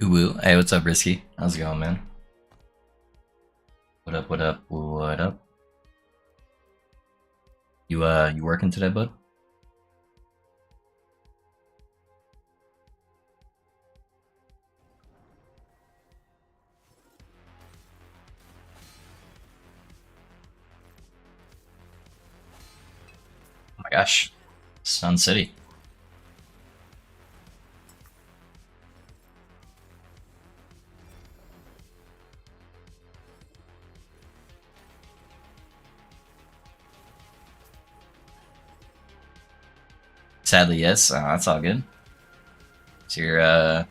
Woo. Hey, what's up, Risky? How's it going, man? What up, what up, what up? You working today, bud? Oh my gosh. Sun City. Sadly, yes. That's all good. So your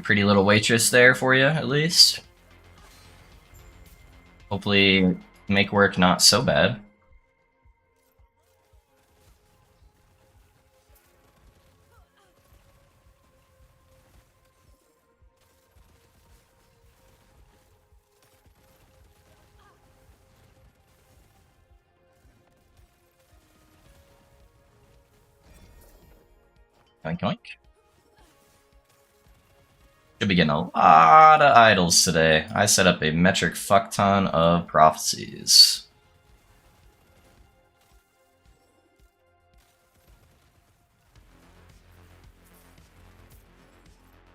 pretty little waitress there for you, at least. Hopefully, make work not so bad. Oink oink. Should be getting a lot of idols today. I set up a metric fuck ton of prophecies.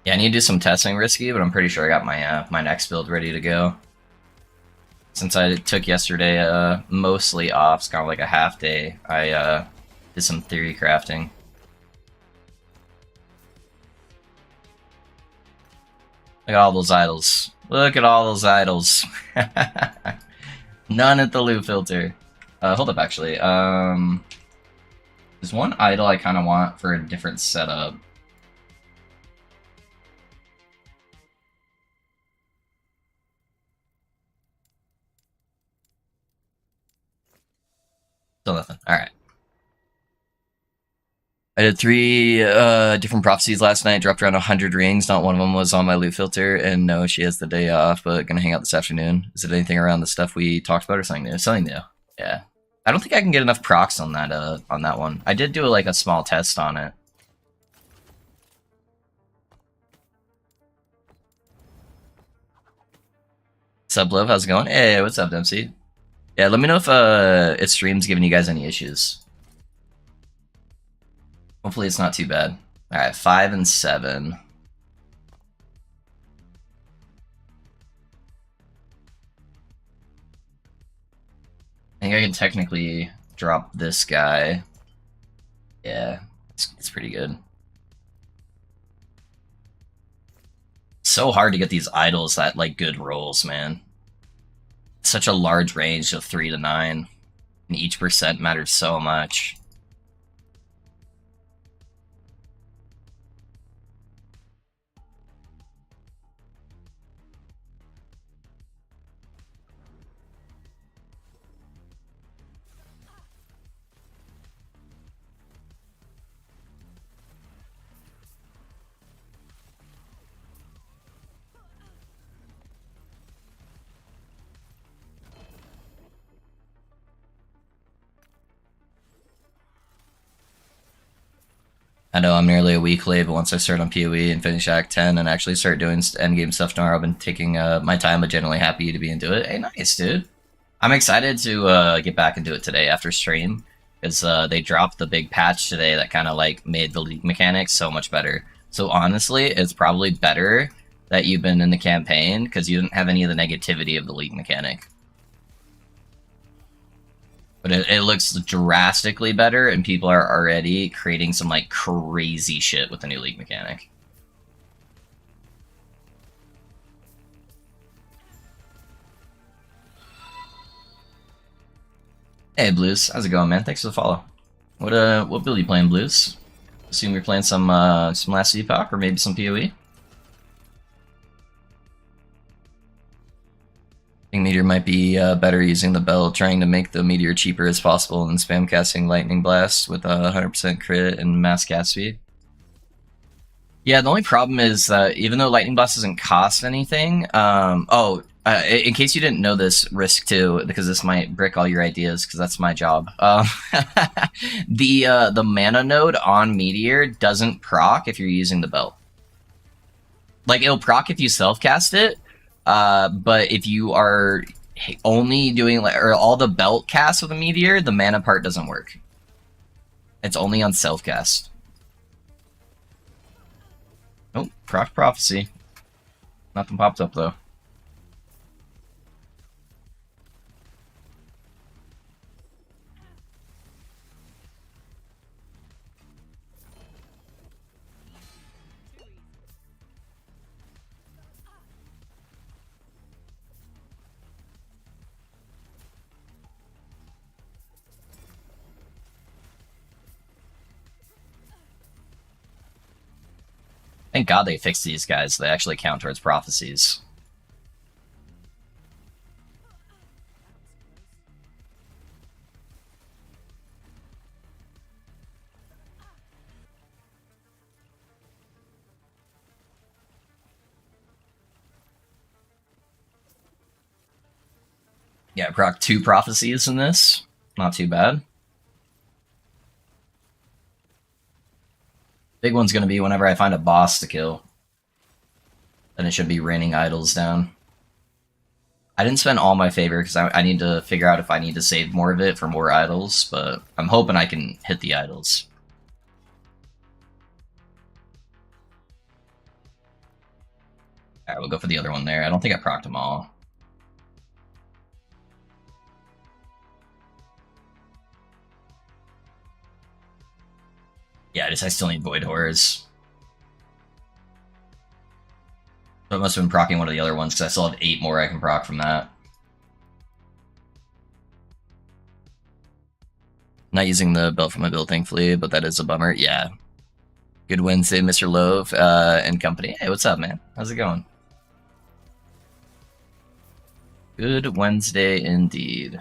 Yeah, I need to do some testing, Risky, but I'm pretty sure I got my next build ready to go. Since I took yesterday mostly off, it's kind of like a half day, I did some theory crafting. Look at all those idols. Look at all those idols. None at the loot filter. Hold up, actually. There's one idol I kind of want for a different setup. Still nothing. Alright. I did 3 different prophecies last night, dropped around 100 rings. Not one of them was on my loot filter, and no, she has the day off, but gonna hang out this afternoon. Is it anything around the stuff we talked about or something new? Something new. Yeah. I don't think I can get enough procs on that one. I did do like a small test on it. Sub Love, how's it going? Hey, what's up, Dempsey? Yeah, let me know if stream's giving you guys any issues. Hopefully it's not too bad. Alright, 5 and 7. I think I can technically drop this guy. Yeah, it's pretty good. So hard to get these idols that like good rolls, man. Such a large range of 3 to 9. And each percent matters so much. I know I'm nearly a week late, but once I start on PoE and finish Act 10 and actually start doing endgame stuff tomorrow, I've been taking my time, but generally happy to be into it. Hey, nice, dude. I'm excited to get back into it today after stream, because they dropped the big patch today that kind of like made the league mechanics so much better. So honestly, it's probably better that you've been in the campaign, because you didn't have any of the negativity of the league mechanic. But it looks drastically better, and people are already creating some like crazy shit with the new league mechanic. Hey Blues, how's it going, man? Thanks for the follow. What build are you playing, Blues? Assume you're playing some Last Epoch or maybe some PoE. I think Meteor might be better using the bell, trying to make the Meteor cheaper as possible and spam casting Lightning Blast with 100% crit and mass cast speed. Yeah, the only problem is even though Lightning Blast doesn't cost anything, in case you didn't know this, Risk too, because this might brick all your ideas, because that's my job. The mana node on Meteor doesn't proc if you're using the belt. Like, it'll proc if you self-cast it, but if you are only doing, like, or all the belt casts with a meteor, the mana part doesn't work. It's only on self-cast. Oh, proc prophecy. Nothing popped up, though. Thank God they fixed these guys. They actually count towards prophecies. Yeah, proc 2 prophecies in this. Not too bad. Big one's going to be whenever I find a boss to kill. Then it should be raining idols down. I didn't spend all my favor because I need to figure out if I need to save more of it for more idols, but I'm hoping I can hit the idols. Alright, we'll go for the other one there. I don't think I procced them all. Yeah, I still need Void Horrors. So it must have been proccing one of the other ones, because I still have 8 more I can proc from that. Not using the belt for my build, thankfully, but that is a bummer. Yeah. Good Wednesday, Mr. Love and company. Hey, what's up, man? How's it going? Good Wednesday indeed.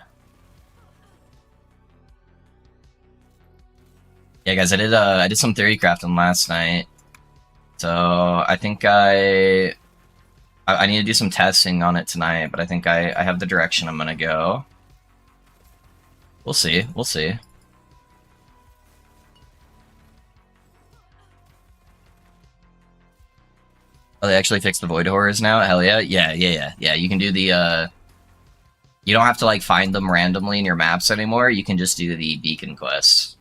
Yeah, guys, I did some theory crafting last night, so I think I need to do some testing on it tonight. But I think I have the direction I'm gonna go. We'll see. We'll see. Oh, they actually fixed the Void Horrors now? Hell yeah. Yeah. You can do the, you don't have to, like, find them randomly in your maps anymore. You can just do the beacon quests.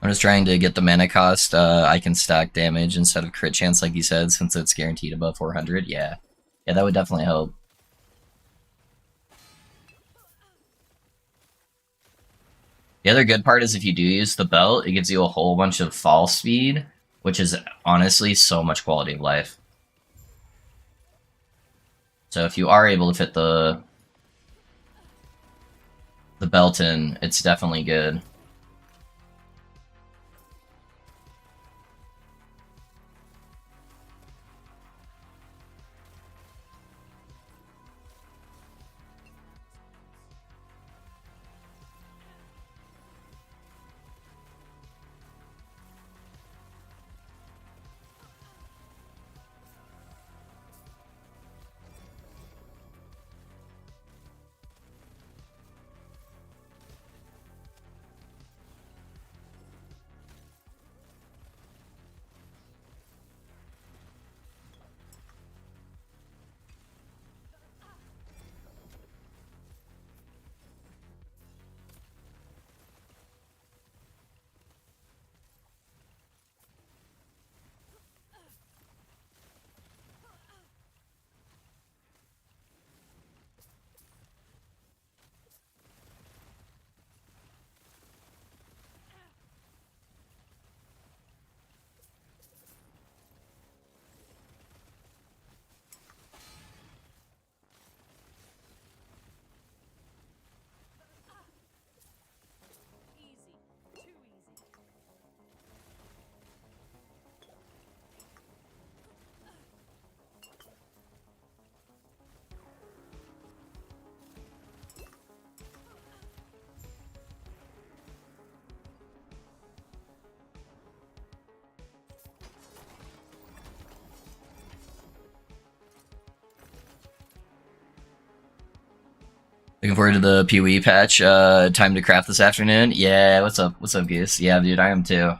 I'm just trying to get the mana cost. I can stack damage instead of crit chance, like you said, since it's guaranteed above 400. Yeah, that would definitely help. The other good part is if you do use the belt, it gives you a whole bunch of fall speed, which is honestly so much quality of life. So if you are able to fit the belt in, it's definitely good. Looking forward to the PoE patch. Time to craft this afternoon. Yeah, what's up? What's up, Goose? Yeah, dude, I am too.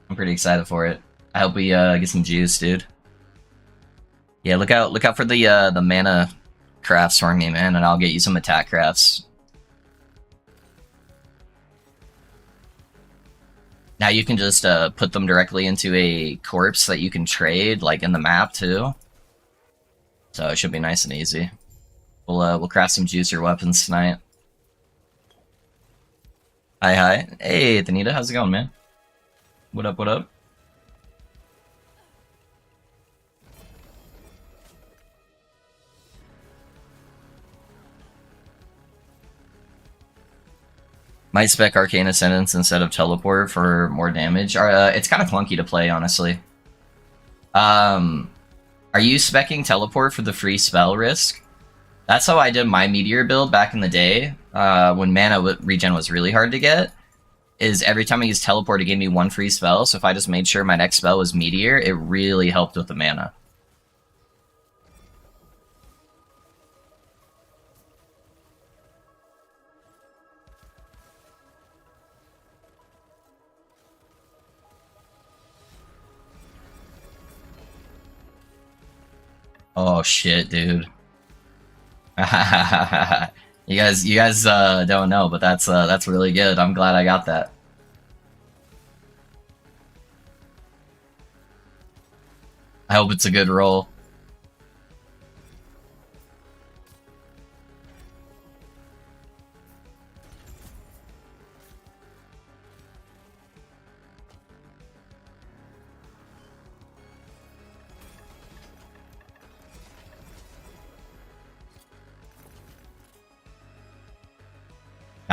I'm pretty excited for it. I hope we get some juice, dude. Yeah, look out for the mana crafts for me, man, and I'll get you some attack crafts. Now you can just put them directly into a corpse that you can trade, like in the map too. So it should be nice and easy. We'll craft some juicer weapons tonight. Hi. Hey, Thanita, how's it going, man? What up, what up? Might spec Arcane Ascendance instead of Teleport for more damage. It's kind of clunky to play, honestly. Are you specking Teleport for the free spell risk? That's how I did my Meteor build back in the day, when mana regen was really hard to get. Is every time I used Teleport, it gave me one free spell, so if I just made sure my next spell was Meteor, it really helped with the mana. Oh shit, dude. You guys don't know, but that's really good. I'm glad I got that. I hope it's a good roll.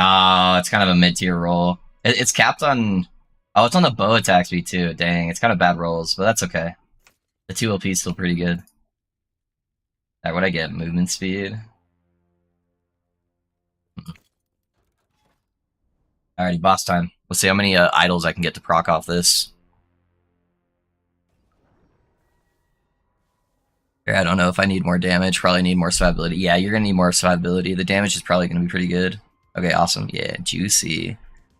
Oh, it's kind of a mid-tier roll. It's capped on... Oh, it's on the bow attack speed too. Dang, it's kind of bad rolls, but that's okay. The 2 LP is still pretty good. Alright, what'd I get? Movement speed? Alrighty, boss time. Let's see how many idols I can get to proc off this. I don't know if I need more damage. Probably need more survivability. Yeah, you're gonna need more survivability. The damage is probably gonna be pretty good. Okay, awesome. Yeah, juicy. I'm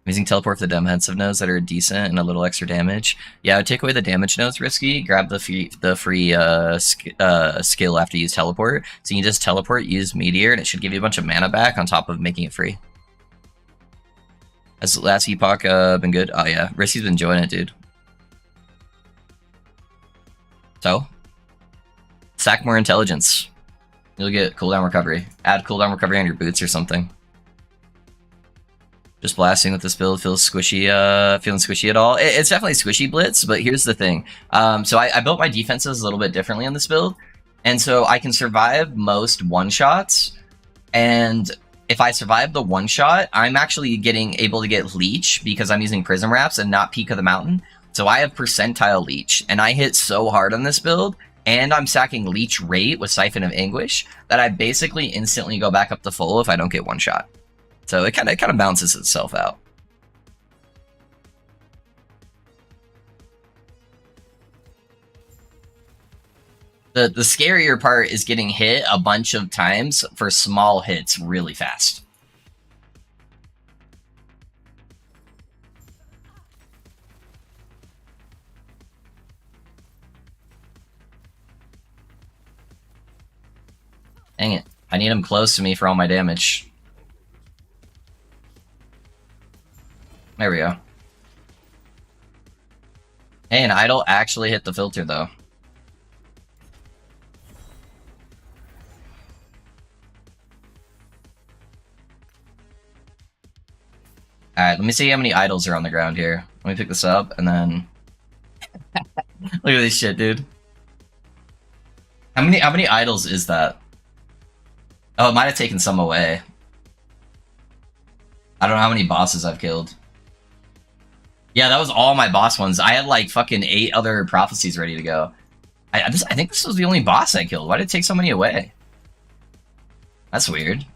using teleport for the defensive nodes that are decent and a little extra damage. Yeah, take away the damage nodes risky. Grab the free skill after you use teleport. So you can just teleport, use Meteor, and it should give you a bunch of mana back on top of making it free. Has last epoch been good? Oh yeah, Risky's been enjoying it, dude. So, sack more intelligence. You'll get cooldown recovery. Add cooldown recovery on your boots or something. Just blasting with this build feels squishy, feeling squishy at all? It's definitely squishy blitz, but here's the thing. So I built my defenses a little bit differently on this build, and so I can survive most one-shots, and if I survive the one-shot, I'm actually able to get leech because I'm using prism wraps and not peak of the mountain, so I have percentile leech, and I hit so hard on this build, and I'm sacking leech rate with Siphon of Anguish, that I basically instantly go back up to full if I don't get one-shot. So it kind of balances itself out. The scarier part is getting hit a bunch of times for small hits really fast. Dang it. I need him close to me for all my damage. There we go. Hey, an idol actually hit the filter, though. Alright, let me see how many idols are on the ground here. Let me pick this up, and then... Look at this shit, dude. How many idols is that? Oh, it might have taken some away. I don't know how many bosses I've killed. Yeah, that was all my boss ones. I had like fucking 8 other prophecies ready to go. I think this was the only boss I killed. Why did it take so many away? That's weird.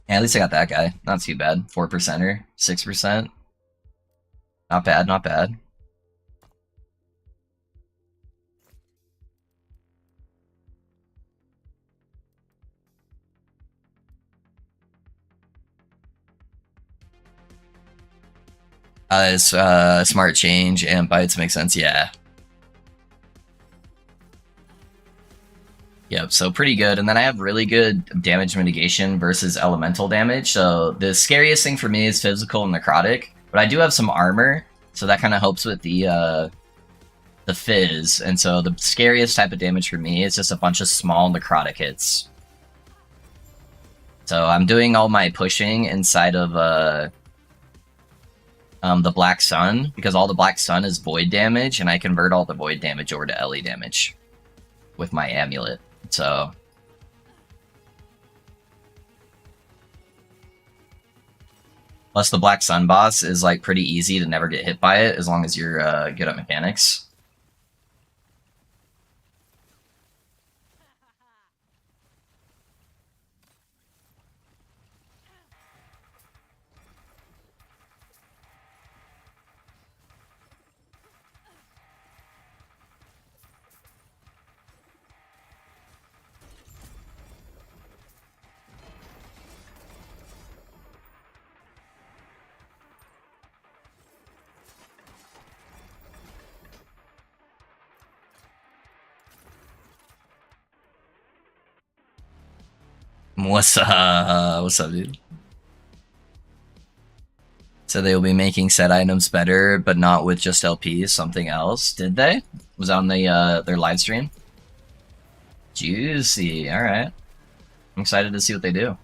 Yeah, at least I got that guy. Not too bad. 4%er, 6%. Not bad, not bad. It's smart change and bites make sense. Yeah. Yep, so pretty good. And then I have really good damage mitigation versus elemental damage. So the scariest thing for me is physical and necrotic, but I do have some armor, so that kind of helps with the fizz. And so the scariest type of damage for me is just a bunch of small necrotic hits. So I'm doing all my pushing inside of the Black Sun, because all the Black Sun is void damage, and I convert all the void damage over to LE damage with my amulet. So plus the Black Sun boss is like pretty easy to never get hit by it as long as you're good at mechanics. What's up, dude? So they will be making said items better, but not with just LPs, something else. Did they? Was on the their live stream? Juicy. Alright. I'm excited to see what they do.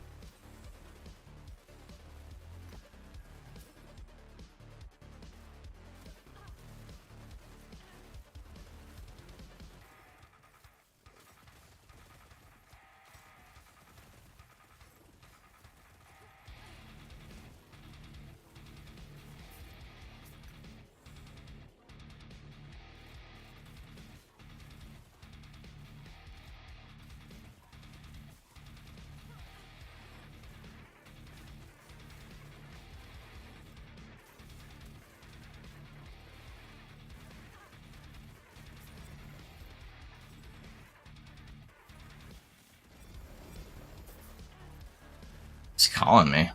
It's calling me.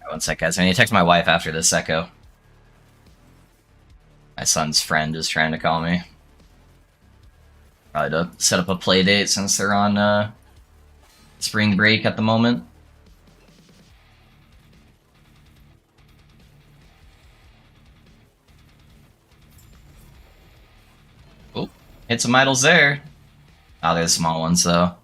One sec, guys. I need to text my wife after this, Echo. My son's friend is trying to call me. Probably to set up a play date since they're on spring break at the moment. Oh, hit some idols there. Oh, there's small ones though.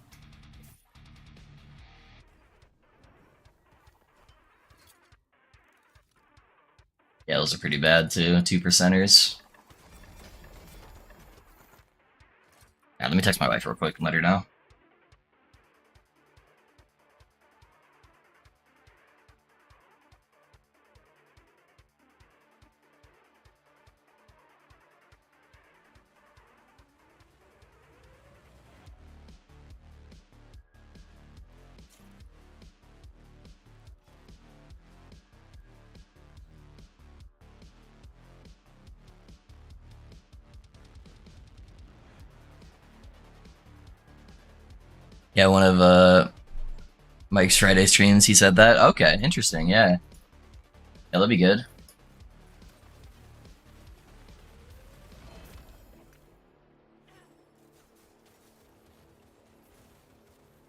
Yeah, those are pretty bad too. 2%ers. Yeah, let me text my wife real quick and let her know. Yeah, one of Mike's Friday streams, he said that. Okay, interesting. Yeah, yeah, that'll be good.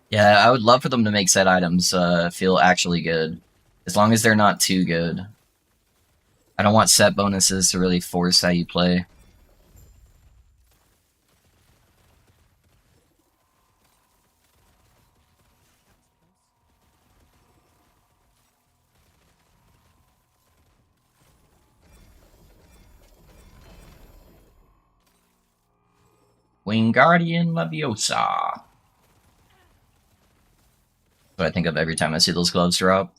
Yeah, I would love for them to make set items feel actually good, as long as they're not too good. I don't want set bonuses to really force how you play. Wingardium Leviosa. What I think of every time I see those gloves drop.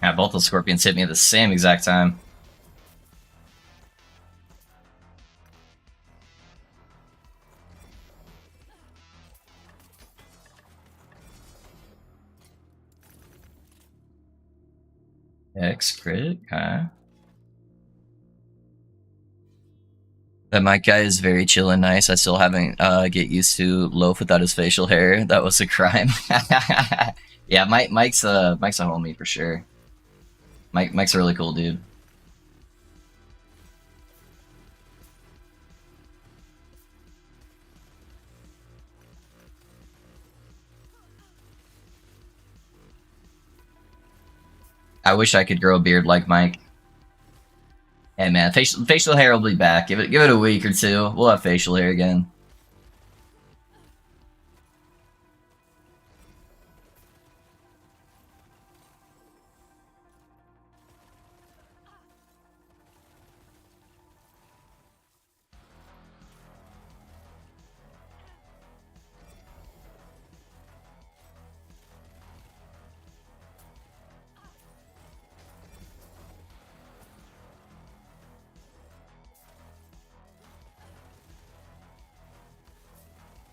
Yeah, both the scorpions hit me at the same exact time. X crit, okay. That mic guy is very chill and nice. I still haven't get used to Loaf without his facial hair. That was a crime. Yeah, Mike's Mike's a homie for sure. Mike's a really cool dude. I wish I could grow a beard like Mike. Hey man, facial hair will be back. Give it a week or two. We'll have facial hair again.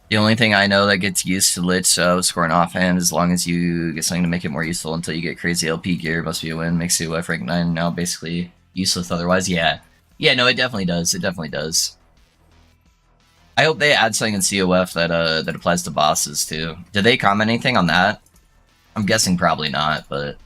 The only thing I know that gets used to Lich scoring offhand, as long as you get something to make it more useful until you get crazy LP gear, must be a win. Makes you rank 9 now basically useless otherwise. Yeah. Yeah, no, it definitely does. It definitely does. I hope they add something in COF that applies to bosses too. Did they comment anything on that? I'm guessing probably not, but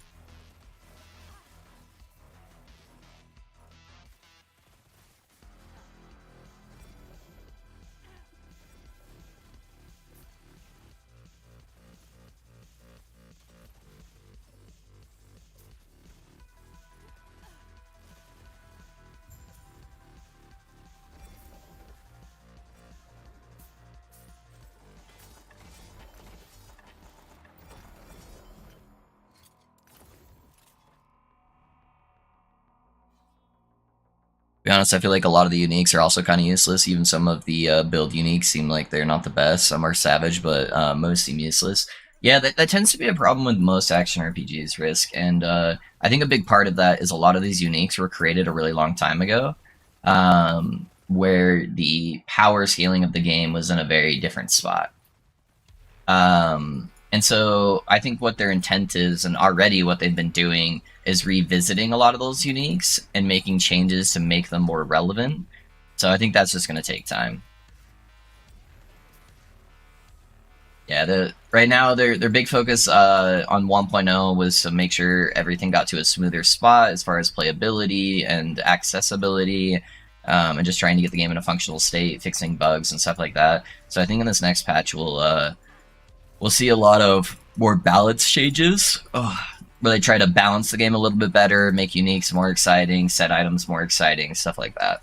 to be honest, I feel like a lot of the uniques are also kind of useless. Even some of the build uniques seem like they're not the best. Some are savage, but most seem useless. Yeah, that tends to be a problem with most action RPGs, Risk. And I think a big part of that is a lot of these uniques were created a really long time ago, where the power scaling of the game was in a very different spot. And so I think what their intent is, and already what they've been doing, is revisiting a lot of those uniques and making changes to make them more relevant. So I think that's just going to take time. Yeah, right now their big focus on 1.0 was to make sure everything got to a smoother spot as far as playability and accessibility, and just trying to get the game in a functional state, fixing bugs and stuff like that. So I think in this next patch we'll see a lot of more balance changes, where they try to balance the game a little bit better, make uniques more exciting, set items more exciting, stuff like that.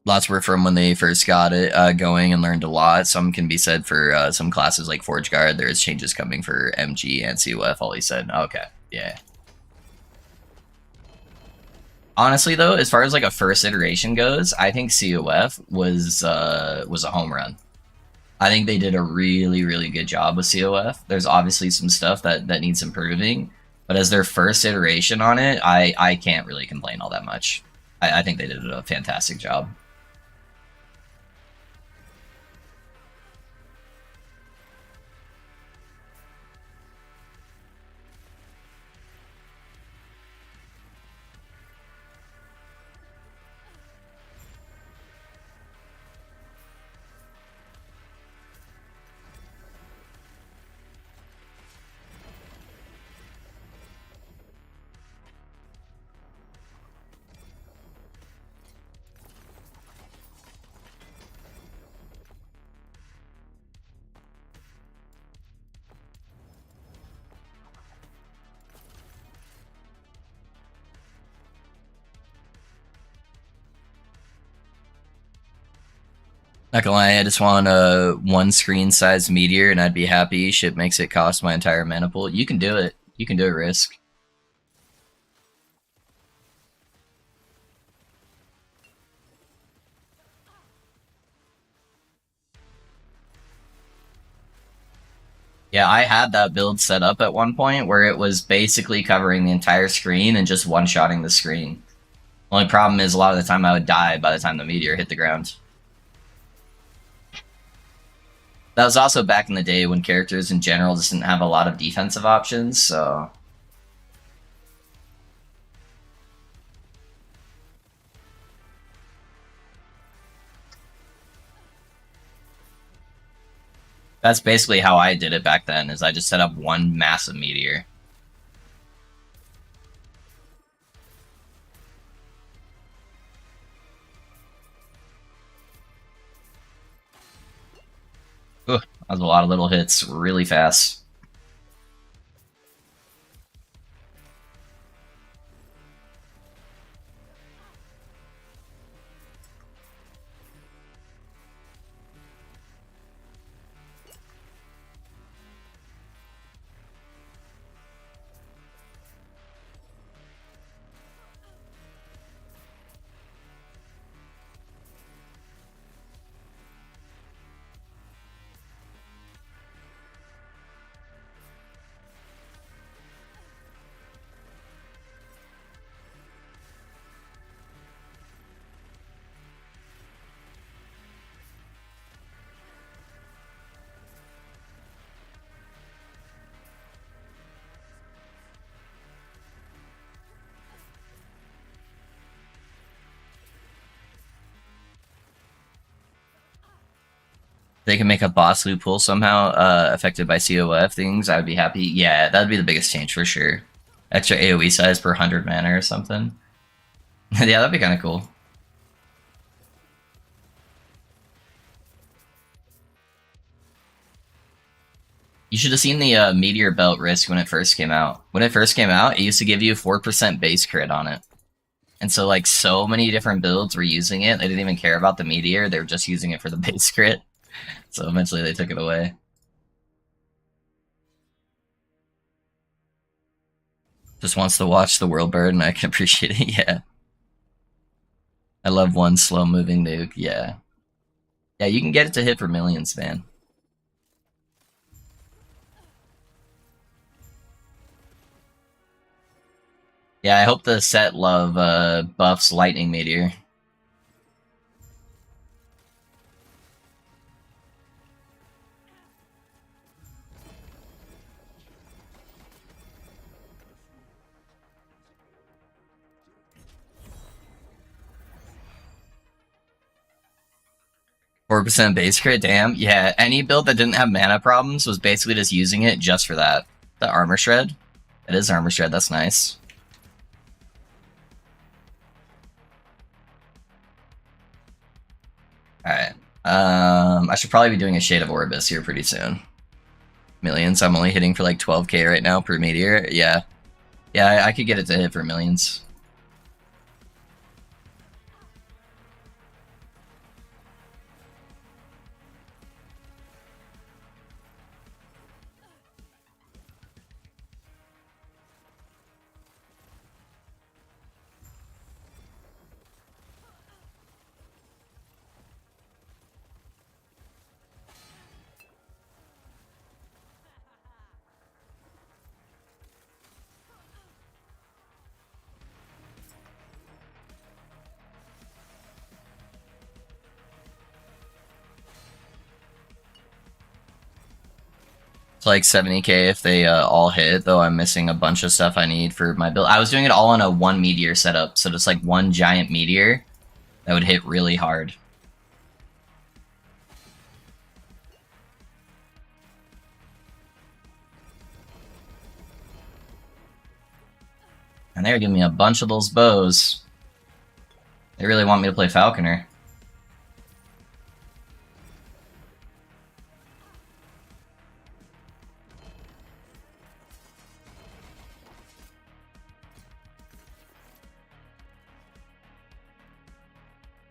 Lots were from when they first got it going and learned a lot. Some can be said for some classes like Forge Guard. There's changes coming for MG and COF. All he said, okay, yeah. Honestly, though, as far as like a first iteration goes, I think COF was a home run. I think they did a really good job with COF. There's obviously some stuff that needs improving, but as their first iteration on it, I can't really complain all that much. I think they did a fantastic job. Not gonna lie, I just want a one screen size meteor and I'd be happy. Shit makes it cost my entire mana pool. You can do it. You can do it, Risk. Yeah, I had that build set up at one point where it was basically covering the entire screen and just one-shotting the screen. Only problem is a lot of the time I would die by the time the meteor hit the ground. That was also back in the day when characters in general just didn't have a lot of defensive options, so... That's basically how I did it back then, is I just set up one massive meteor. Ooh, that was a lot of little hits really fast. They can make a boss loop pool somehow affected by COF things, I would be happy. Yeah, that'd be the biggest change for sure. Extra AoE size per 100 mana or something. Yeah, that'd be kind of cool. You should have seen the Meteor Belt Risk when it first came out. When it first came out, it used to give you 4% base crit on it. And so, like, so many different builds were using it, they didn't even care about the Meteor, they were just using it for the base crit. So eventually they took it away. Just wants to watch the world burn, and I can appreciate it, yeah. I love one slow-moving nuke, yeah. Yeah, you can get it to hit for millions, man. Yeah, I hope the set love buffs Lightning Meteor. 4% base crit, damn. Yeah, any build that didn't have mana problems was basically just using it just for that. The Armor Shred? It is Armor Shred, that's nice. Alright. I should probably be doing a Shade of Orbis here pretty soon. Millions, I'm only hitting for like 12k right now per meteor. Yeah. Yeah, I could get it to hit for millions. It's like 70k if they all hit, though I'm missing a bunch of stuff I need for my build. I was doing it all on a one meteor setup, so just like one giant meteor that would hit really hard. And they were giving me a bunch of those bows. They really want me to play Falconer.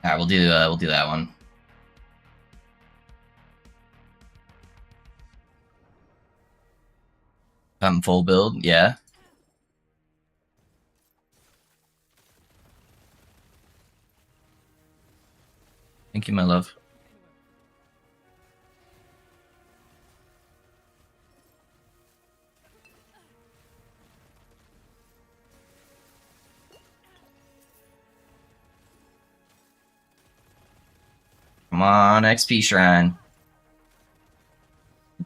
Alright, we'll do that one. Full build, yeah. Thank you, my love. Come on, XP Shrine.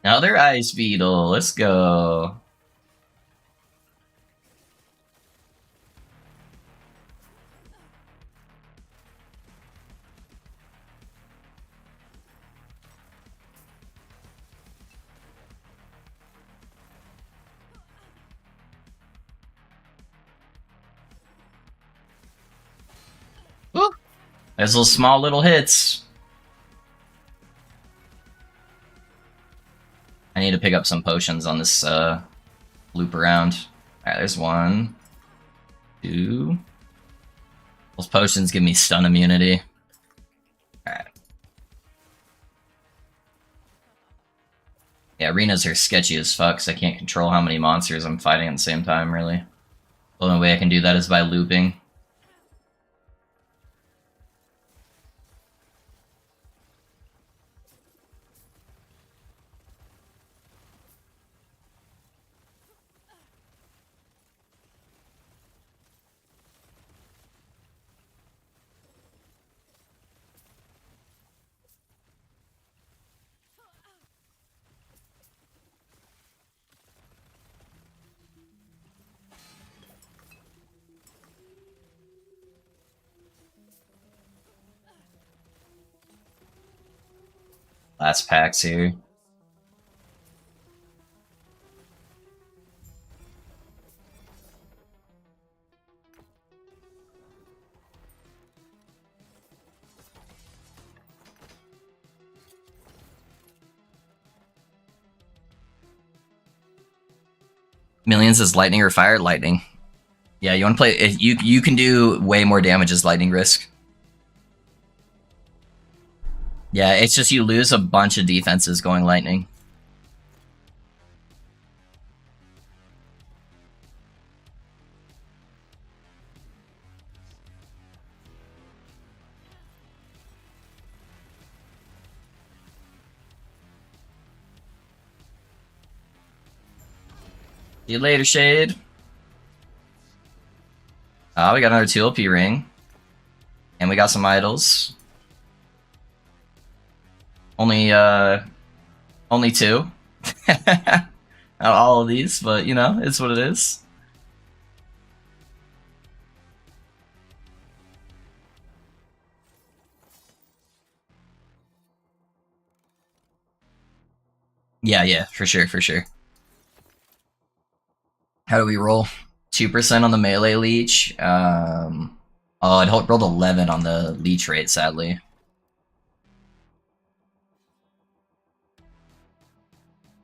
Another Ice Beetle. Let's go. Woo! There's those small little hits. I need to pick up some potions on this loop around. Alright, there's 1, 2. Those potions give me stun immunity. Alright. Yeah, arenas are sketchy as fuck, so I can't control how many monsters I'm fighting at the same time, really. The only way I can do that is by looping. Last packs here. Millions is lightning or fire? Lightning. Yeah, you want to play... You can do way more damage as lightning risk. Yeah, it's just you lose a bunch of defenses going lightning. See you later, Shade. We got another 2 LP ring. And we got some idols. Only 2. Not all of these, but you know, it's what it is. Yeah, for sure, for sure. How do we roll? 2% on the melee leech. Oh, it rolled 11 on the leech rate, sadly.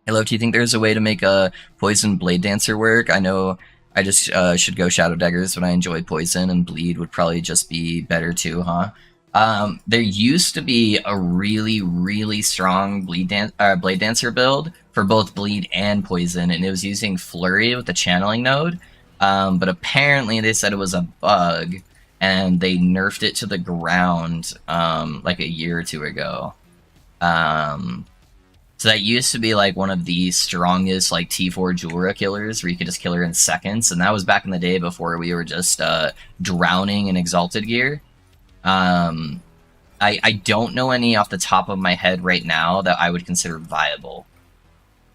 Hello, do you think there's a way to make a poison blade dancer work? I know I just should go shadow daggers, but I enjoy poison, and bleed would probably just be better too, huh? There used to be a really strong blade dancer build for both bleed and poison, and it was using flurry with the channeling node. But apparently they said it was a bug, and they nerfed it to the ground like a year or 2 ago. So that used to be like one of the strongest like T4 Jura killers where you could just kill her in seconds, and that was back in the day before we were just drowning in Exalted gear. I don't know any off the top of my head right now that I would consider viable.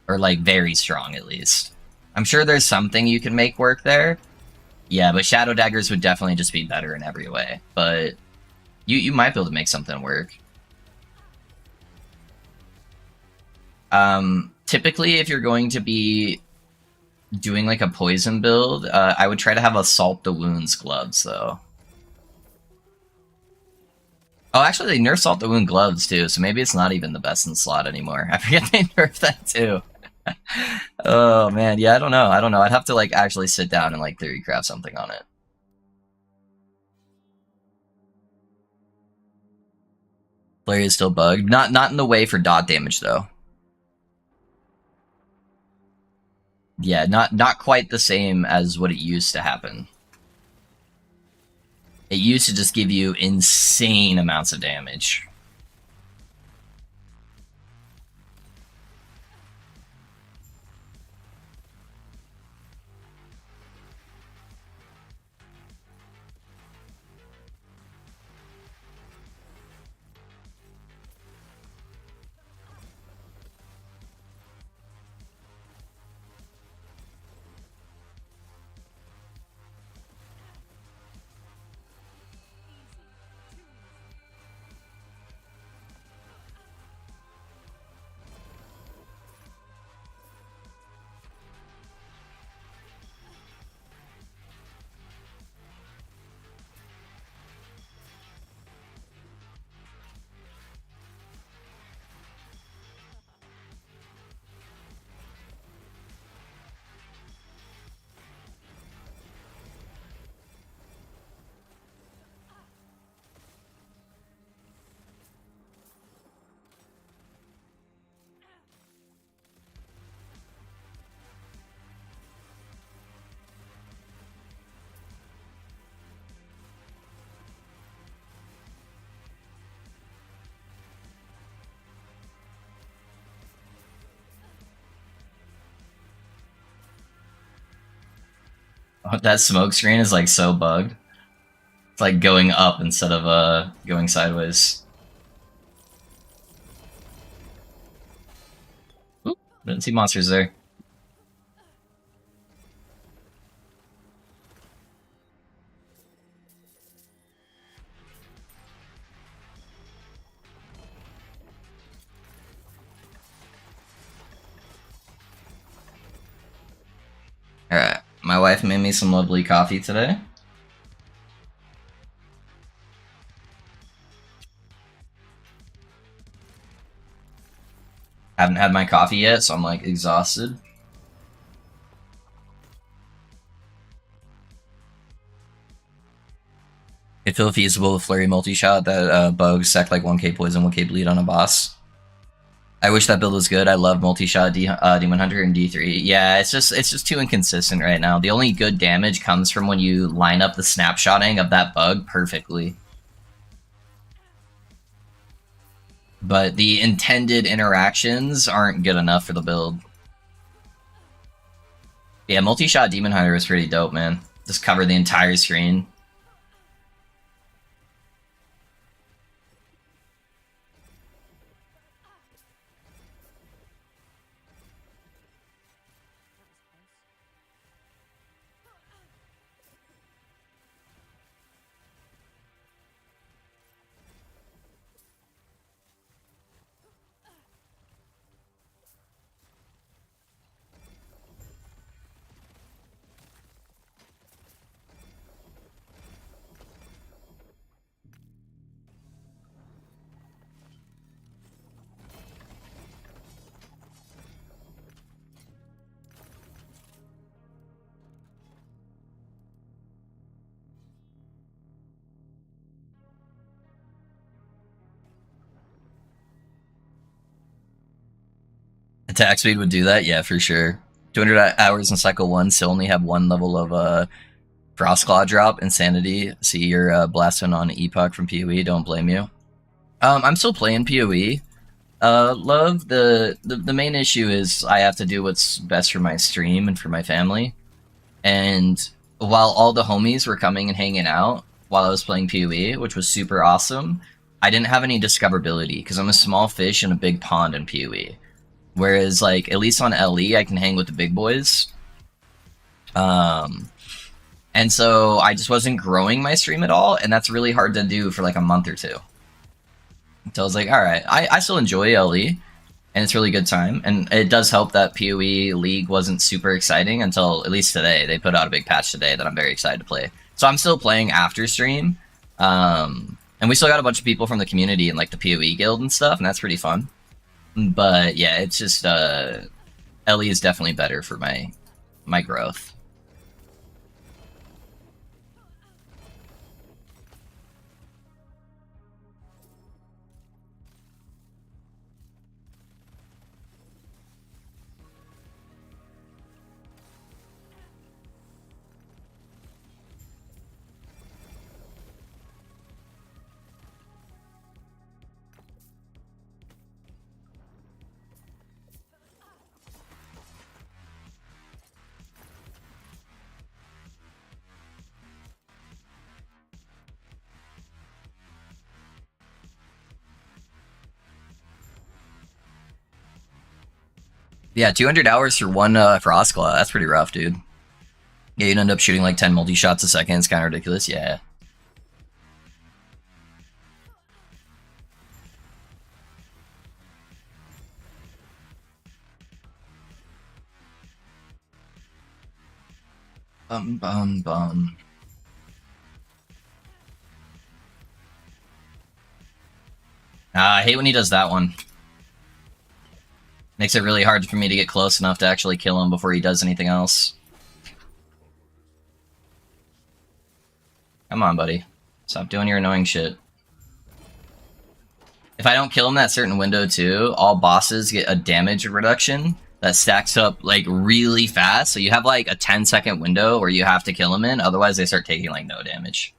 Or like very strong at least. I'm sure there's something you can make work there. Yeah, but Shadow Daggers would definitely just be better in every way. But you might be able to make something work. Typically, if you're going to be doing like a poison build, I would try to have Assault the Wounds gloves, though. Oh, actually, they nerfed Assault the Wound gloves, too, so maybe it's not even the best in slot anymore. I forget they nerfed that, too. Oh, man, yeah, I don't know. I'd have to, like, actually sit down and, like, theory craft something on it. Flurry is still bugged. Not in the way for dot damage, though. Yeah, not quite the same as what it used to happen. It used to just give you insane amounts of damage. That smoke screen is like so bugged. It's like going up instead of going sideways. Oop, didn't see monsters there. Alright, my wife made me some lovely coffee today. Haven't had my coffee yet, so I'm like exhausted. It feel feasible with flurry multi-shot that bugs sec like 1k poison, 1k bleed on a boss. I wish that build was good. I love multi-shot Demon Hunter and D3. Yeah, it's just too inconsistent right now. The only good damage comes from when you line up the snapshotting of that bug perfectly. But the intended interactions aren't good enough for the build. Yeah, multi-shot Demon Hunter is pretty dope, man. Just cover the entire screen. Attack speed would do that, yeah, for sure. 200 hours in cycle 1, still only have one level of Frostclaw drop, Insanity. See, you're blasting on Epoch from PoE, don't blame you. I'm still playing PoE. Love, the main issue is I have to do what's best for my stream and for my family. And while all the homies were coming and hanging out while I was playing PoE, which was super awesome, I didn't have any discoverability because I'm a small fish in a big pond in PoE. Whereas, like, at least on LE, I can hang with the big boys. And so I just wasn't growing my stream at all, and that's really hard to do for like a month or two. So I was like, alright, I still enjoy LE, and it's really good time, and it does help that PoE League wasn't super exciting until at least today. They put out a big patch today that I'm very excited to play. So I'm still playing after stream, and we still got a bunch of people from the community in like the PoE guild and stuff, and that's pretty fun. But yeah, it's just LE is definitely better for my growth. Yeah, 200 hours for one Frost Claw. That's pretty rough, dude. Yeah, you'd end up shooting like 10 multi-shots a second. It's kind of ridiculous. Yeah. Bum, bum, bum. I hate when he does that one. Makes it really hard for me to get close enough to actually kill him before he does anything else. Come on, buddy. Stop doing your annoying shit. If I don't kill him that certain window too, all bosses get a damage reduction that stacks up like really fast. So you have like a 10-second window where you have to kill him in, otherwise they start taking like no damage.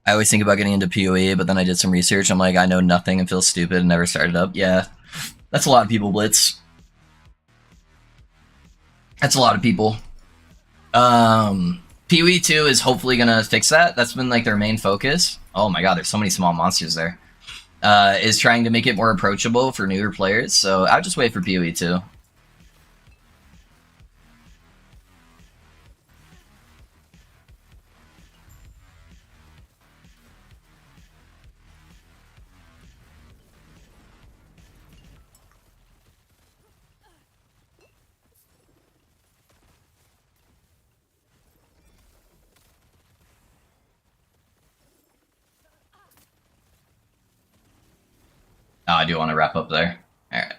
I always think about getting into PoE, but then I did some research. I'm like, I know nothing and feel stupid and never started up. Yeah, that's a lot of people, Blitz. That's a lot of people. PoE 2 is hopefully gonna fix that. That's been like their main focus. Oh my god, there's so many small monsters there. Is trying to make it more approachable for newer players. So I'll just wait for PoE 2. Oh, I do want to wrap up there. All right.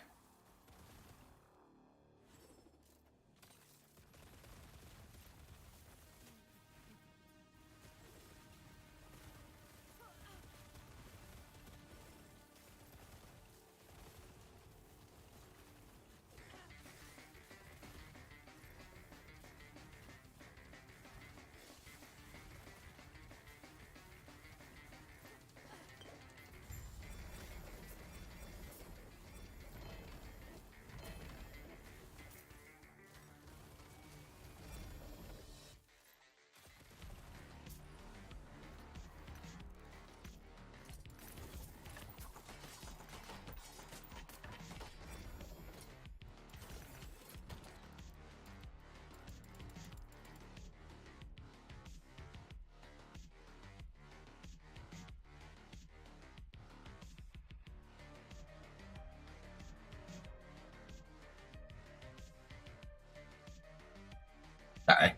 Sorry.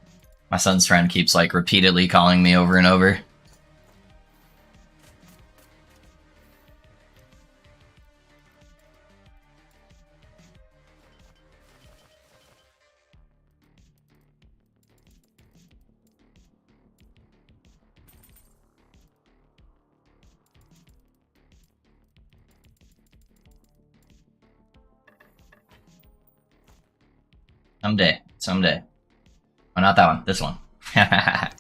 My son's friend keeps like repeatedly calling me over and over. Someday. Someday. Oh, not that one. This one. I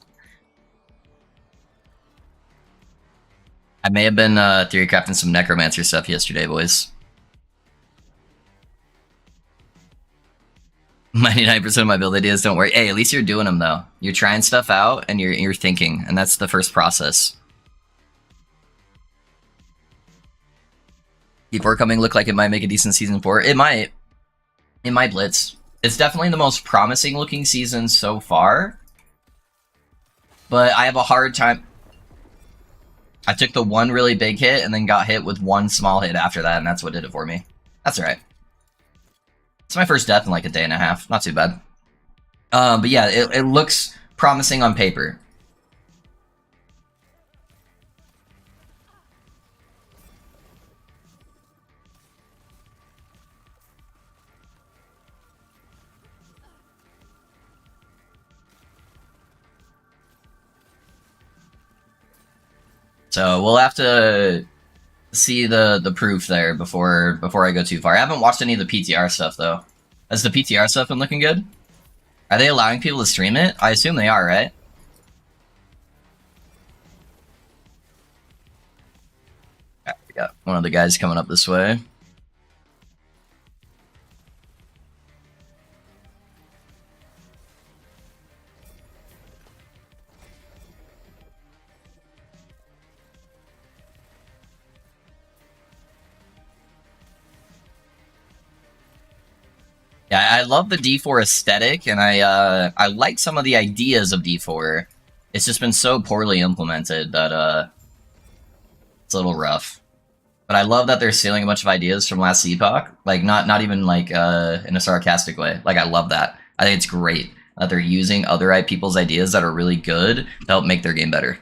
may have been theory crafting some necromancer stuff yesterday, boys. 99% of my build ideas don't work. Hey, at least you're doing them though. You're trying stuff out and you're thinking, and that's the first process. People are coming look like it might make a decent season 4. It might. It might, Blitz. It's definitely the most promising looking season so far. But I have a hard time. I took the one really big hit and then got hit with one small hit after that, and that's what did it for me. That's alright. It's my first death in like a day and a half. Not too bad. But yeah, it looks promising on paper. So we'll have to see the proof there before I go too far. I haven't watched any of the PTR stuff though. Has the PTR stuff been looking good? Are they allowing people to stream it? I assume they are, right? We got one of the guys coming up this way. Yeah, I love the D4 aesthetic, and I like some of the ideas of D4. It's just been so poorly implemented that it's a little rough. But I love that they're stealing a bunch of ideas from last epoch. Like not even like in a sarcastic way. Like I love that. I think it's great that they're using other people's ideas that are really good to help make their game better.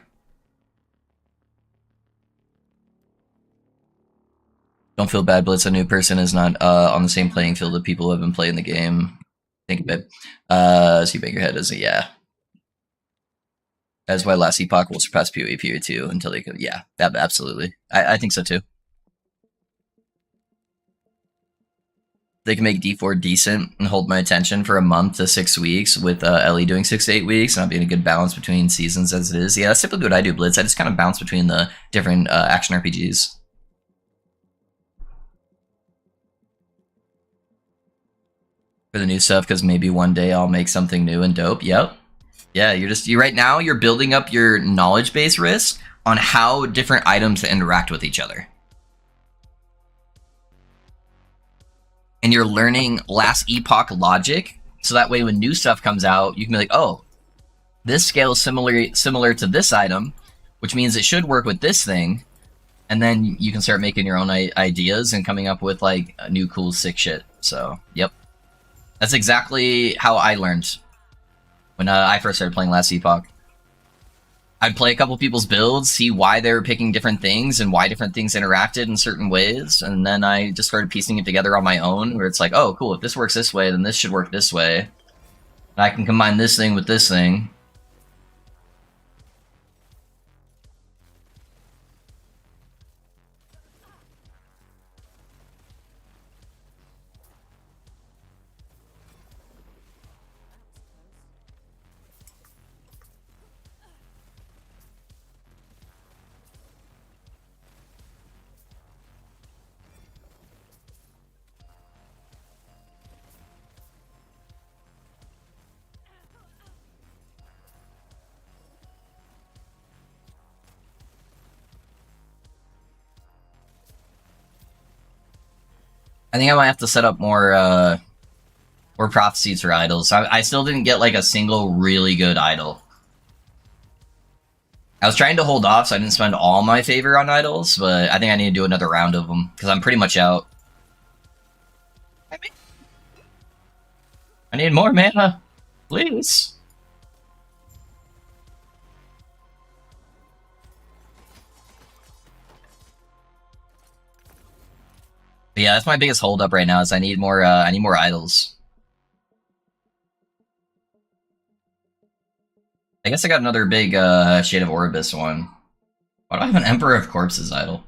Don't feel bad, Blitz. A new person is not on the same playing field of people who have been playing the game. Think of it. So you bang your head as a yeah. That's why last epoch will surpass PoE, PoE2 until they go. Yeah, absolutely. I think so too. They can make D4 decent and hold my attention for a month to 6 weeks with Ellie doing 6 to 8 weeks, not being a good balance between seasons as it is. Yeah, that's typically what I do, Blitz. I just kind of bounce between the different action RPGs. For the new stuff, because maybe one day I'll make something new and dope. Yep. Yeah, you right now you're building up your knowledge base risk on how different items interact with each other. And you're learning last epoch logic, so that way when new stuff comes out, you can be like, oh, this scale is similar to this item, which means it should work with this thing, and then you can start making your own ideas and coming up with like a new cool sick shit. So, yep. That's exactly how I learned when I first started playing last epoch. I'd play a couple people's builds, see why they were picking different things and why different things interacted in certain ways, and then I just started piecing it together on my own, where it's like, oh, cool, if this works this way, then this should work this way. And I can combine this thing with this thing. I think I might have to set up more prophecies for idols. I still didn't get like a single really good idol. I was trying to hold off so I didn't spend all my favor on idols, but I think I need to do another round of them, because I'm pretty much out. I need more mana. Please. But yeah, that's my biggest holdup right now, is I need more idols. I guess I got another big Shade of Orbis one. Why do I have an Emperor of Corpses idol?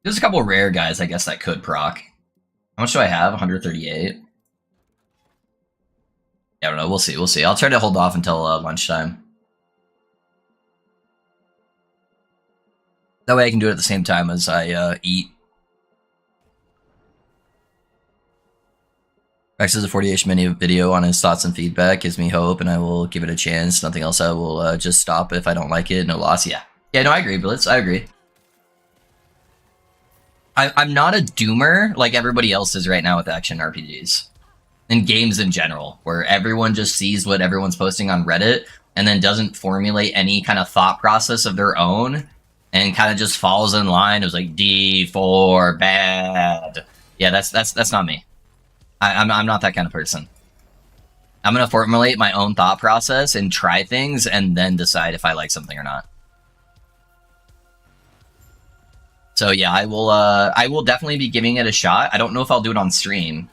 There's a couple rare guys, I guess, that could proc. How much do I have? 138? Yeah, I don't know. We'll see. We'll see. I'll try to hold off until lunchtime. That way I can do it at the same time as I eat. Rex has a 40-ish minute video on his thoughts and feedback. Gives me hope, and I will give it a chance. Nothing else. I will just stop if I don't like it. No loss. Yeah. Yeah, no, I agree, Blitz. I agree. I'm not a doomer like everybody else is right now with action RPGs. And games in general, where everyone just sees what everyone's posting on Reddit and then doesn't formulate any kind of thought process of their own and kind of just falls in line. It was like D4 bad. Yeah, that's not me. I'm not that kind of person. I'm gonna formulate my own thought process and try things and then decide if I like something or not. So yeah, I will definitely be giving it a shot. I don't know if I'll do it on stream.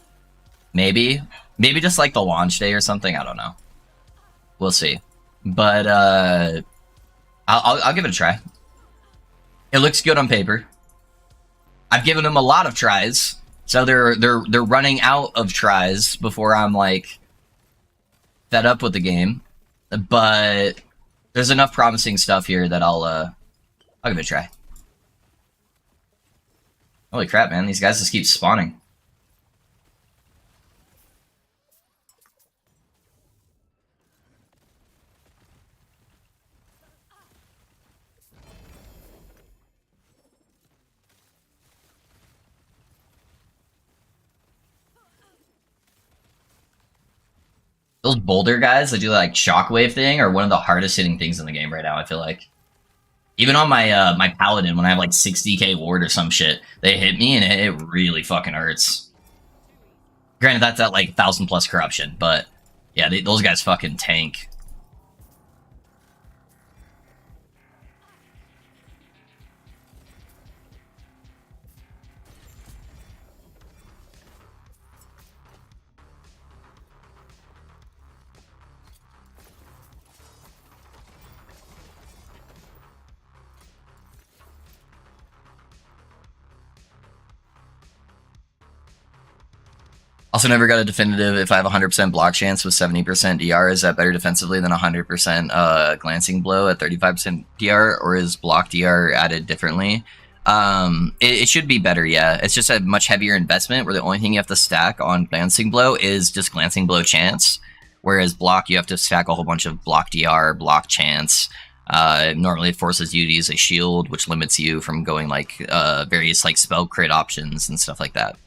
Maybe just like the launch day or something. I don't know. We'll see. But I'll give it a try. It looks good on paper. I've given them a lot of tries, so they're running out of tries before I'm like fed up with the game. But there's enough promising stuff here that I'll give it a try. Holy crap, man! These guys just keep spawning. Those boulder guys that do like shockwave thing are one of the hardest hitting things in the game right now, I feel like. Even on my my paladin, when I have like 60k ward or some shit, they hit me and it really fucking hurts. Granted, that's at like 1,000 plus corruption, but yeah, those guys fucking tank. Also, never got a definitive if I have 100% block chance with 70% DR. Is that better defensively than 100% glancing blow at 35% DR, or is block DR added differently? It should be better, yeah. It's just a much heavier investment where the only thing you have to stack on glancing blow is just glancing blow chance, whereas block you have to stack a whole bunch of block DR, block chance. Normally it forces you to use a shield, which limits you from going like various like spell crit options and stuff like that.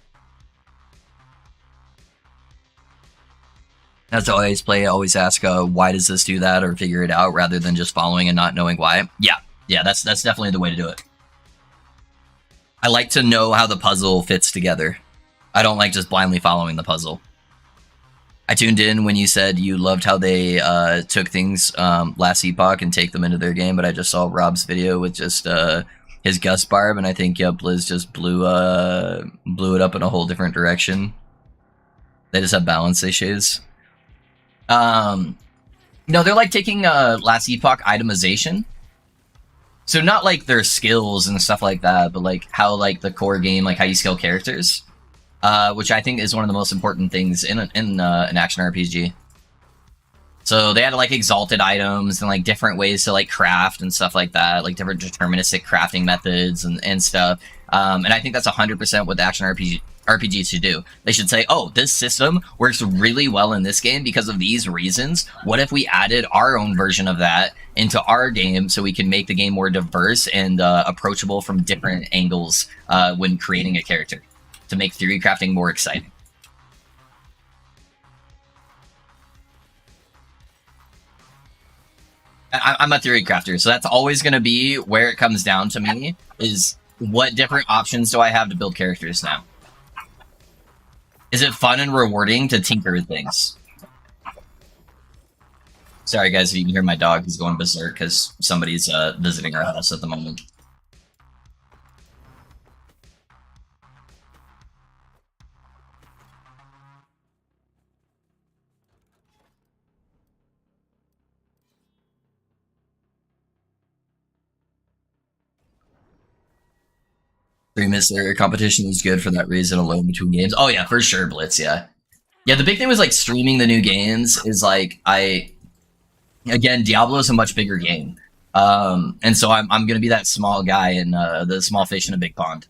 That's how I always play. I always ask, why does this do that, or figure it out, rather than just following and not knowing why. Yeah, that's definitely the way to do it. I like to know how the puzzle fits together. I don't like just blindly following the puzzle. I tuned in when you said you loved how they took things last epoch and take them into their game, but I just saw Rob's video with just his Gus Barb, and I think Blizz just blew it up in a whole different direction. They just have balance issues. No, they're like taking last epoch itemization. So not like their skills and stuff like that, but like how like the core game, like how you skill characters, which I think is one of the most important things in an action RPG. So they had like exalted items and like different ways to like craft and stuff like that, like different deterministic crafting methods and stuff. And I think that's 100% what the action RPGs should do. They should say, oh, this system works really well in this game because of these reasons. What if we added our own version of that into our game so we can make the game more diverse and approachable from different angles when creating a character to make theory crafting more exciting? I'm a theory crafter, so that's always going to be where it comes down to me, is what different options do I have to build characters now? Is it fun and rewarding to tinker with things? Sorry guys, if you can hear my dog, he's going berserk because somebody's visiting our house at the moment. Their competition is good for that reason alone between games. Oh yeah, for sure, Blitz, yeah. Yeah, the big thing was like streaming the new games is like again, Diablo is a much bigger game. And so I'm gonna be that small guy in the small fish in a big pond.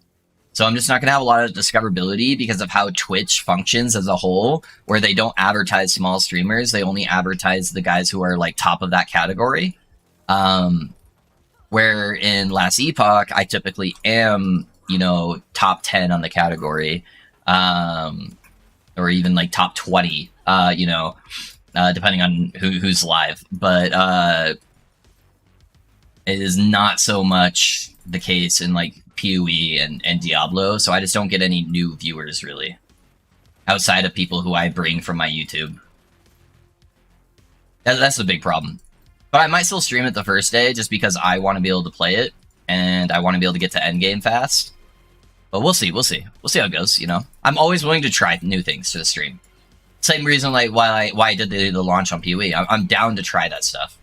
So I'm just not gonna have a lot of discoverability because of how Twitch functions as a whole, where they don't advertise small streamers, they only advertise the guys who are like top of that category. Where in Last Epoch, I typically am, you know, top 10 on the category, or even like top 20, you know, depending on who's live. But it is not so much the case in like PoE and Diablo, so I just don't get any new viewers really, outside of people who I bring from my YouTube. That's the big problem. But I might still stream it the first day just because I want to be able to play it and I want to be able to get to endgame fast. But we'll see. We'll see how it goes, you know? I'm always willing to try new things to the stream. Same reason like why I did the launch on PoE. I'm down to try that stuff.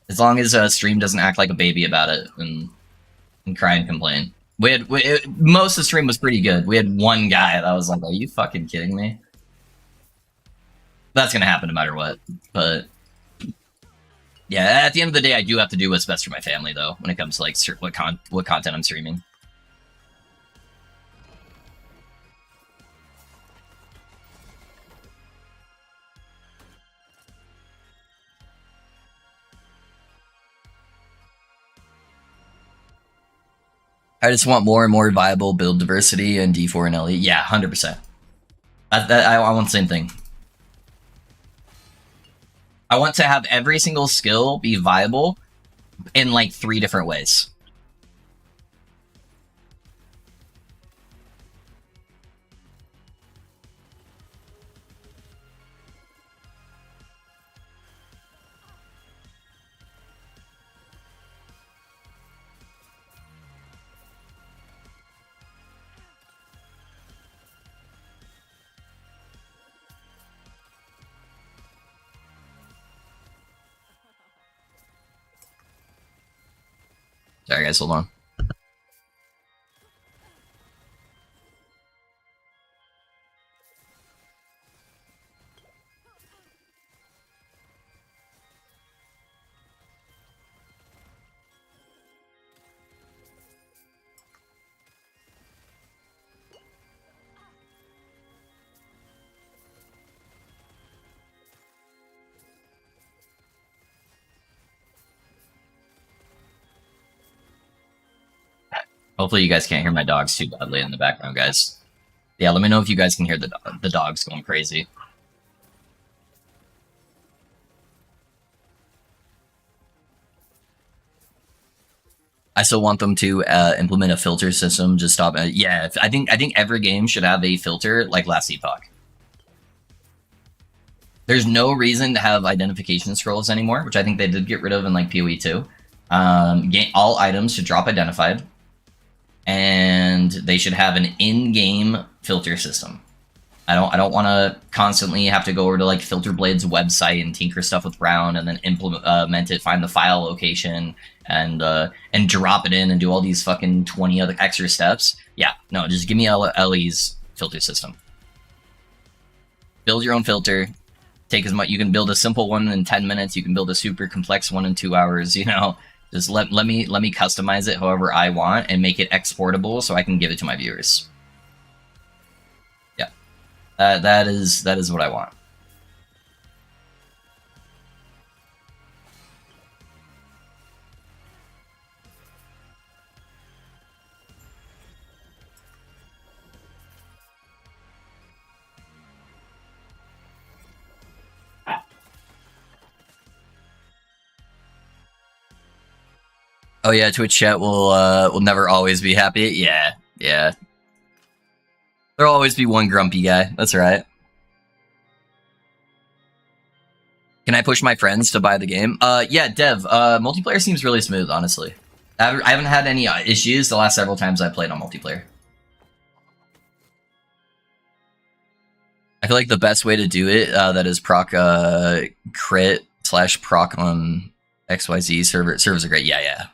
As long as stream doesn't act like a baby about it and cry and complain. Most of the stream was pretty good. We had one guy that was like, are you fucking kidding me? That's gonna happen no matter what. But yeah, at the end of the day, I do have to do what's best for my family, though, when it comes to like what content I'm streaming. I just want more and more viable build diversity and D4 and LE. Yeah, 100%. I want the same thing. I want to have every single skill be viable in like 3 different ways. Sorry guys, hold on. Hopefully you guys can't hear my dogs too badly in the background, guys. Yeah, let me know if you guys can hear the dogs going crazy. I still want them to implement a filter system. Just stop. Yeah, I think every game should have a filter like Last Epoch. There's no reason to have identification scrolls anymore, which I think they did get rid of in like PoE 2. All items should drop identified, and they should have an in-game filter system. I don't want to constantly have to go over to like Filter Blade's website and tinker stuff with Brown and then implement it, find the file location, and drop it in and do all these fucking 20 other extra steps. Yeah, no, just give me LE's filter system. Build your own filter. Take as much. You can build a simple one in 10 minutes. You can build a super complex one in 2 hours. You know, just let me customize it however I want and make it exportable so I can give it to my viewers. Yeah, that is what I want. Oh yeah, Twitch chat will never always be happy. Yeah, yeah. There'll always be one grumpy guy. That's right. Can I push my friends to buy the game? Yeah, Dev. Multiplayer seems really smooth, honestly. I haven't had any issues the last several times I played on multiplayer. I feel like the best way to do it, that is proc crit / proc on XYZ servers are great. Yeah, yeah.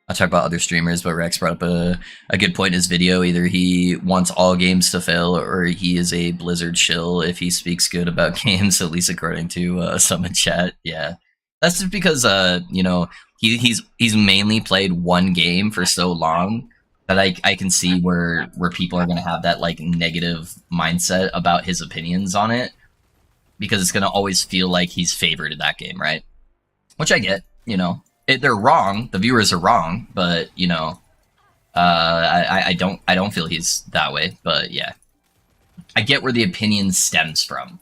I'll talk about other streamers, but Rex brought up a good point in his video. Either he wants all games to fail, or he is a Blizzard shill if he speaks good about games, at least according to some in chat. Yeah, that's just because you know, he's mainly played one game for so long that I can see where people are gonna have that like negative mindset about his opinions on it, because it's gonna always feel like he's favored in that game, right? Which I get, you know. They're wrong. The viewers are wrong, but you know, I don't feel he's that way. But yeah, I get where the opinion stems from.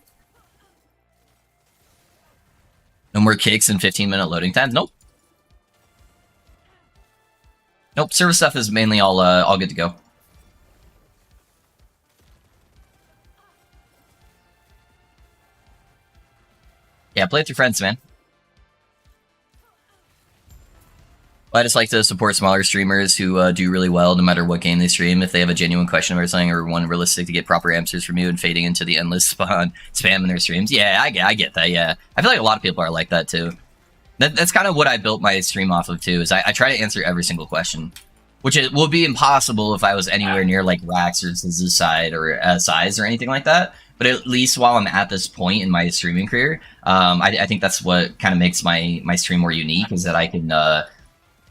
No more kicks and 15-minute loading times. Nope. Nope. Server stuff is mainly all good to go. Yeah, play with your friends, man. I just like to support smaller streamers who do really well no matter what game they stream. If they have a genuine question about something or one realistic to get proper answers from you and fading into the endless spam in their streams. Yeah, I get that, yeah. I feel like a lot of people are like that too. That's kind of what I built my stream off of too, is I try to answer every single question. Which it will be impossible if I was anywhere near like Rax or Side or Size or anything like that. But at least while I'm at this point in my streaming career, I think that's what kind of makes my stream more unique, is that I can...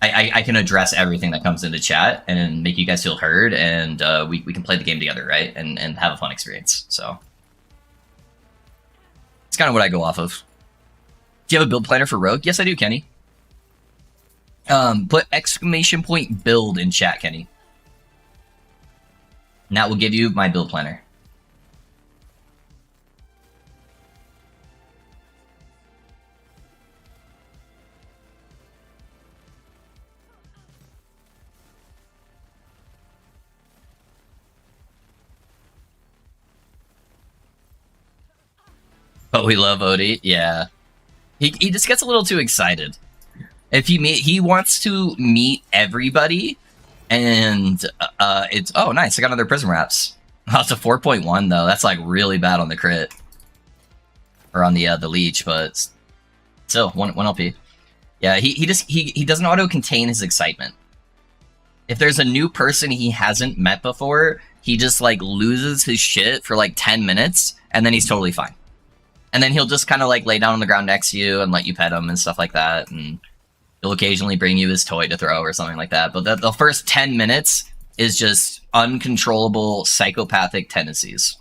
I can address everything that comes into chat and make you guys feel heard, and we can play the game together, right? And have a fun experience. So it's kind of what I go off of. Do you have a build planner for Rogue? Yes, I do, Kenny. Put !build in chat, Kenny. And that will give you my build planner. But we love Odie. Yeah, he just gets a little too excited. If he wants to meet everybody, and it's oh nice. I got another prism wraps. Oh, it's a 4.1 though. That's like really bad on the crit or on the leech, but still one LP. Yeah, he doesn't auto contain his excitement. If there's a new person he hasn't met before, he just like loses his shit for like 10 minutes, and then he's totally fine. And then he'll just kind of like lay down on the ground next to you and let you pet him and stuff like that. And he'll occasionally bring you his toy to throw or something like that. But the first 10 minutes is just uncontrollable psychopathic tendencies.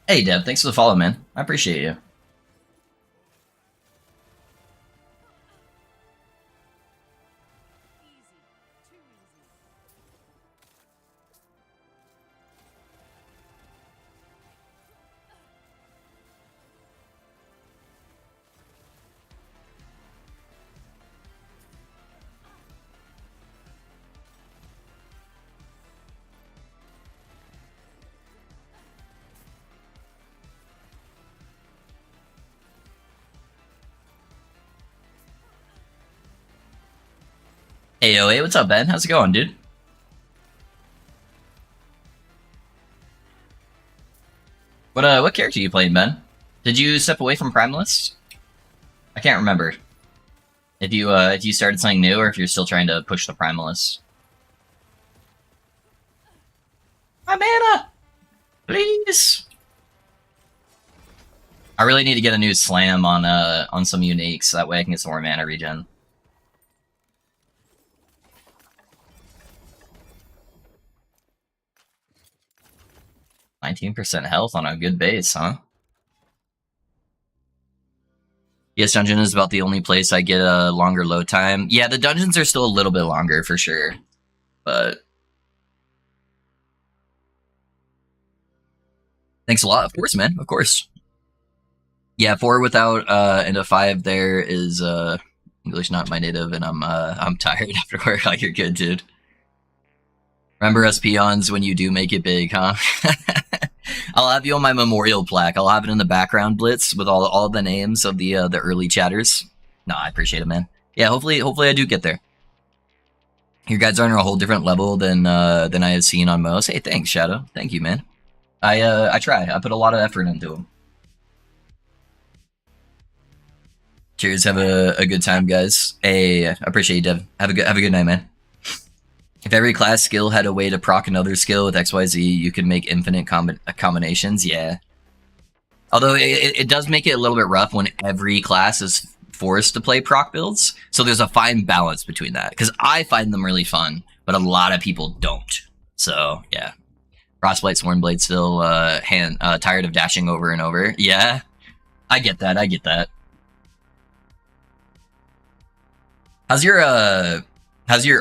Hey, Deb, thanks for the follow, man. I appreciate you. Hey, OA, what's up, Ben? How's it going, dude? What character are you playing, Ben? Did you step away from Primalist? I can't remember. If you started something new, or if you're still trying to push the Primalist. My mana! Please! I really need to get a new slam on some uniques, so that way I can get some more mana regen. %19 health on a good base, huh? Yes, dungeon is about the only place I get a longer load time. Yeah, the dungeons are still a little bit longer for sure, but thanks a lot. Of course, man. Of course. Yeah, 4 without and a 5 there is English not my native, and I'm tired after work. Like, you're good, dude. Remember us peons when you do make it big, huh? I'll have you on my memorial plaque. I'll have it in the background blitz with all the names of the early chatters. No, I appreciate it, man. Yeah, hopefully I do get there. You guys are on a whole different level than I have seen on most. Hey, thanks, Shadow. Thank you, man. I try. I put a lot of effort into them. Cheers. Have a good time, guys. Hey, I appreciate you, Dev. Have a good night, man. If every class skill had a way to proc another skill with XYZ, you could make infinite combinations. Yeah. Although it does make it a little bit rough when every class is forced to play proc builds. So there's a fine balance between that. Because I find them really fun, but a lot of people don't. So, yeah. Frostblade, Swornblade still tired of dashing over and over. Yeah. I get that. I get that. How's your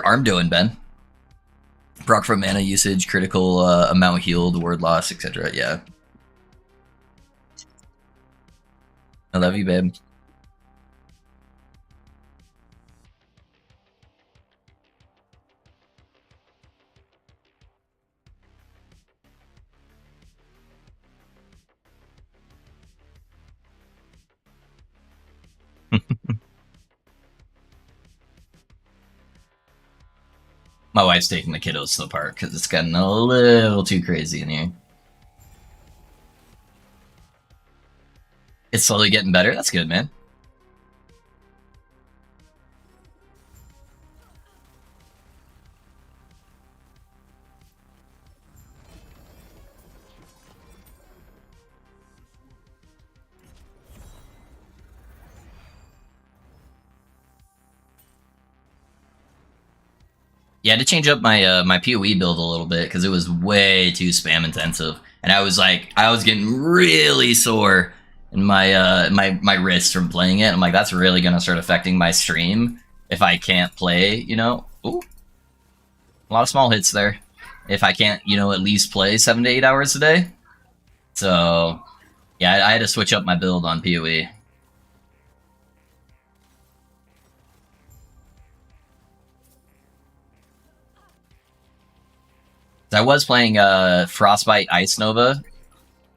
arm doing, Ben? Proc from mana usage, critical amount healed, word loss, etc. Yeah. I love you, babe. My wife's taking the kiddos to the park because it's gotten a little too crazy in here. It's slowly getting better. That's good, man. Yeah, I had to change up my my PoE build a little bit because it was way too spam intensive, and I was getting really sore in my my wrist from playing it. I'm like, that's really gonna start affecting my stream if I can't play. You know, ooh, a lot of small hits there. If I can't, you know, at least play 7 to 8 hours a day. So Yeah, I had to switch up my build on PoE. I was playing Frostbite Ice Nova,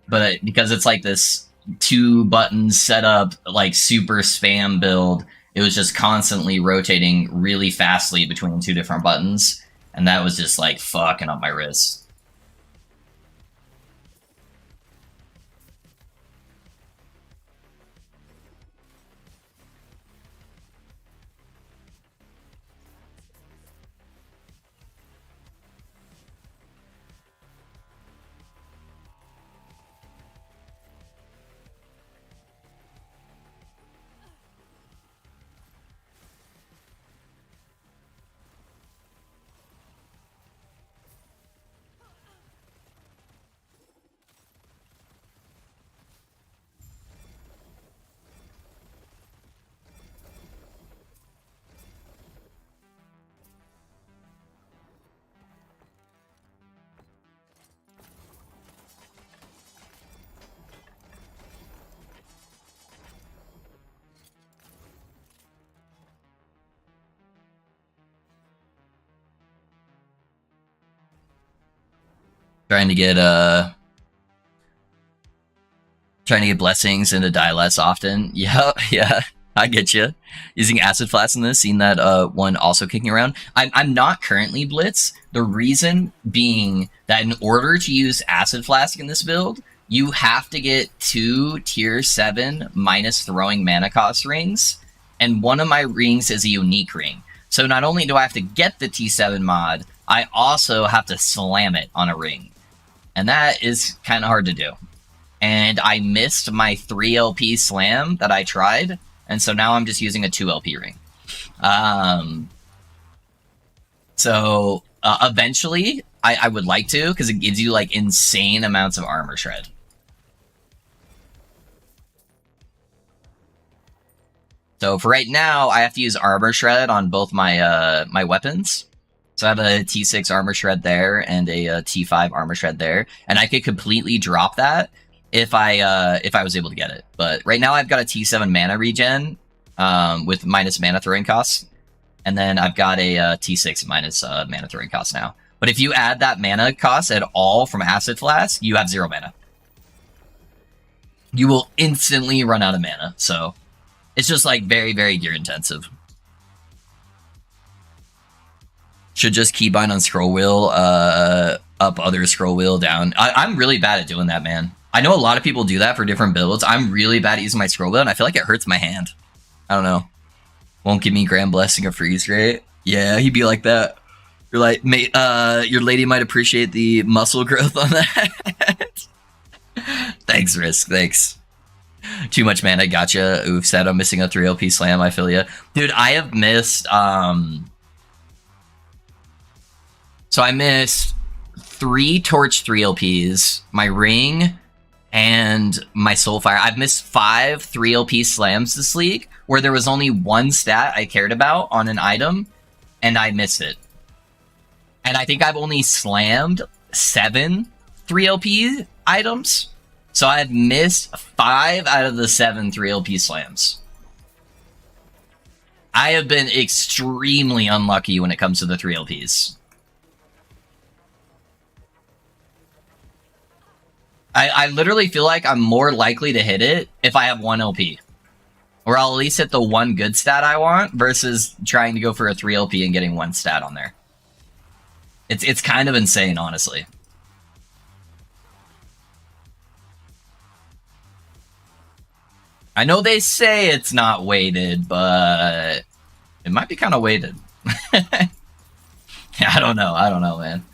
but because it's like this 2 button setup, like super spam build, it was just constantly rotating really fastly between 2 different buttons, and that was just like fucking up my wrist. Trying to get trying to get blessings and to die less often. Yeah, yeah, I get you. Using acid flask in this, seeing that one also kicking around. I'm not currently blitz. The reason being that in order to use acid flask in this build, you have to get 2 tier 7 minus throwing mana cost rings, and one of my rings is a unique ring. So not only do I have to get the T7 mod, I also have to slam it on a ring, and that is kind of hard to do. And I missed my 3 LP slam that I tried, and so now I'm just using a 2 LP ring. So eventually, I would like to, because it gives you like insane amounts of armor shred. So for right now, I have to use armor shred on both my my weapons. So I have a T6 armor shred there and a T5 armor shred there, and I could completely drop that if I was able to get it. But right now I've got a T7 mana regen with minus mana throwing costs, and then I've got a T6 minus mana throwing costs now. But if you add that mana cost at all from Acid Flask, you have 0 mana. You will instantly run out of mana, so it's just like very, very gear intensive. Should just keybind on scroll wheel, up other scroll wheel, down. I'm really bad at doing that, man. I know a lot of people do that for different builds. I'm really bad at using my scroll wheel, and I feel like it hurts my hand. I don't know. Won't give me Grand Blessing or Freeze Rate. Yeah, he'd be like that. You're like, mate, your lady might appreciate the muscle growth on that. Thanks, Risk. Thanks. Too much mana, gotcha. Oof, said I'm missing a 3 LP slam, I feel ya. Dude, I have missed, so I missed 3 Torch 3 LPs, my Ring, and my Soulfire. I've missed 5 3 LP slams this league, where there was only one stat I cared about on an item, and I missed it. And I think I've only slammed 7 3 LP items, so I've missed 5 out of the 7 3 LP slams. I have been extremely unlucky when it comes to the 3 LPs. I literally feel like I'm more likely to hit it if I have 1 LP. Or I'll at least hit the 1 good stat I want, versus trying to go for a 3 LP and getting 1 stat on there. It's kind of insane, honestly. I know they say it's not weighted, but it might be kind of weighted. Yeah, I don't know, man.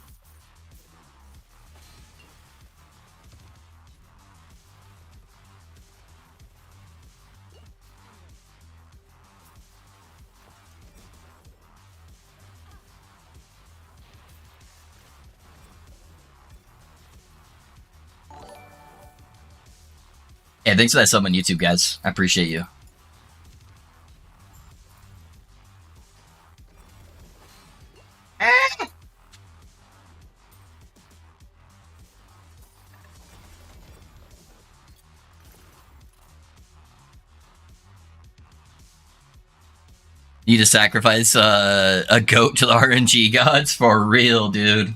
Yeah, thanks for that sub on YouTube, guys. I appreciate you. Need to sacrifice a goat to the RNG gods for real, dude.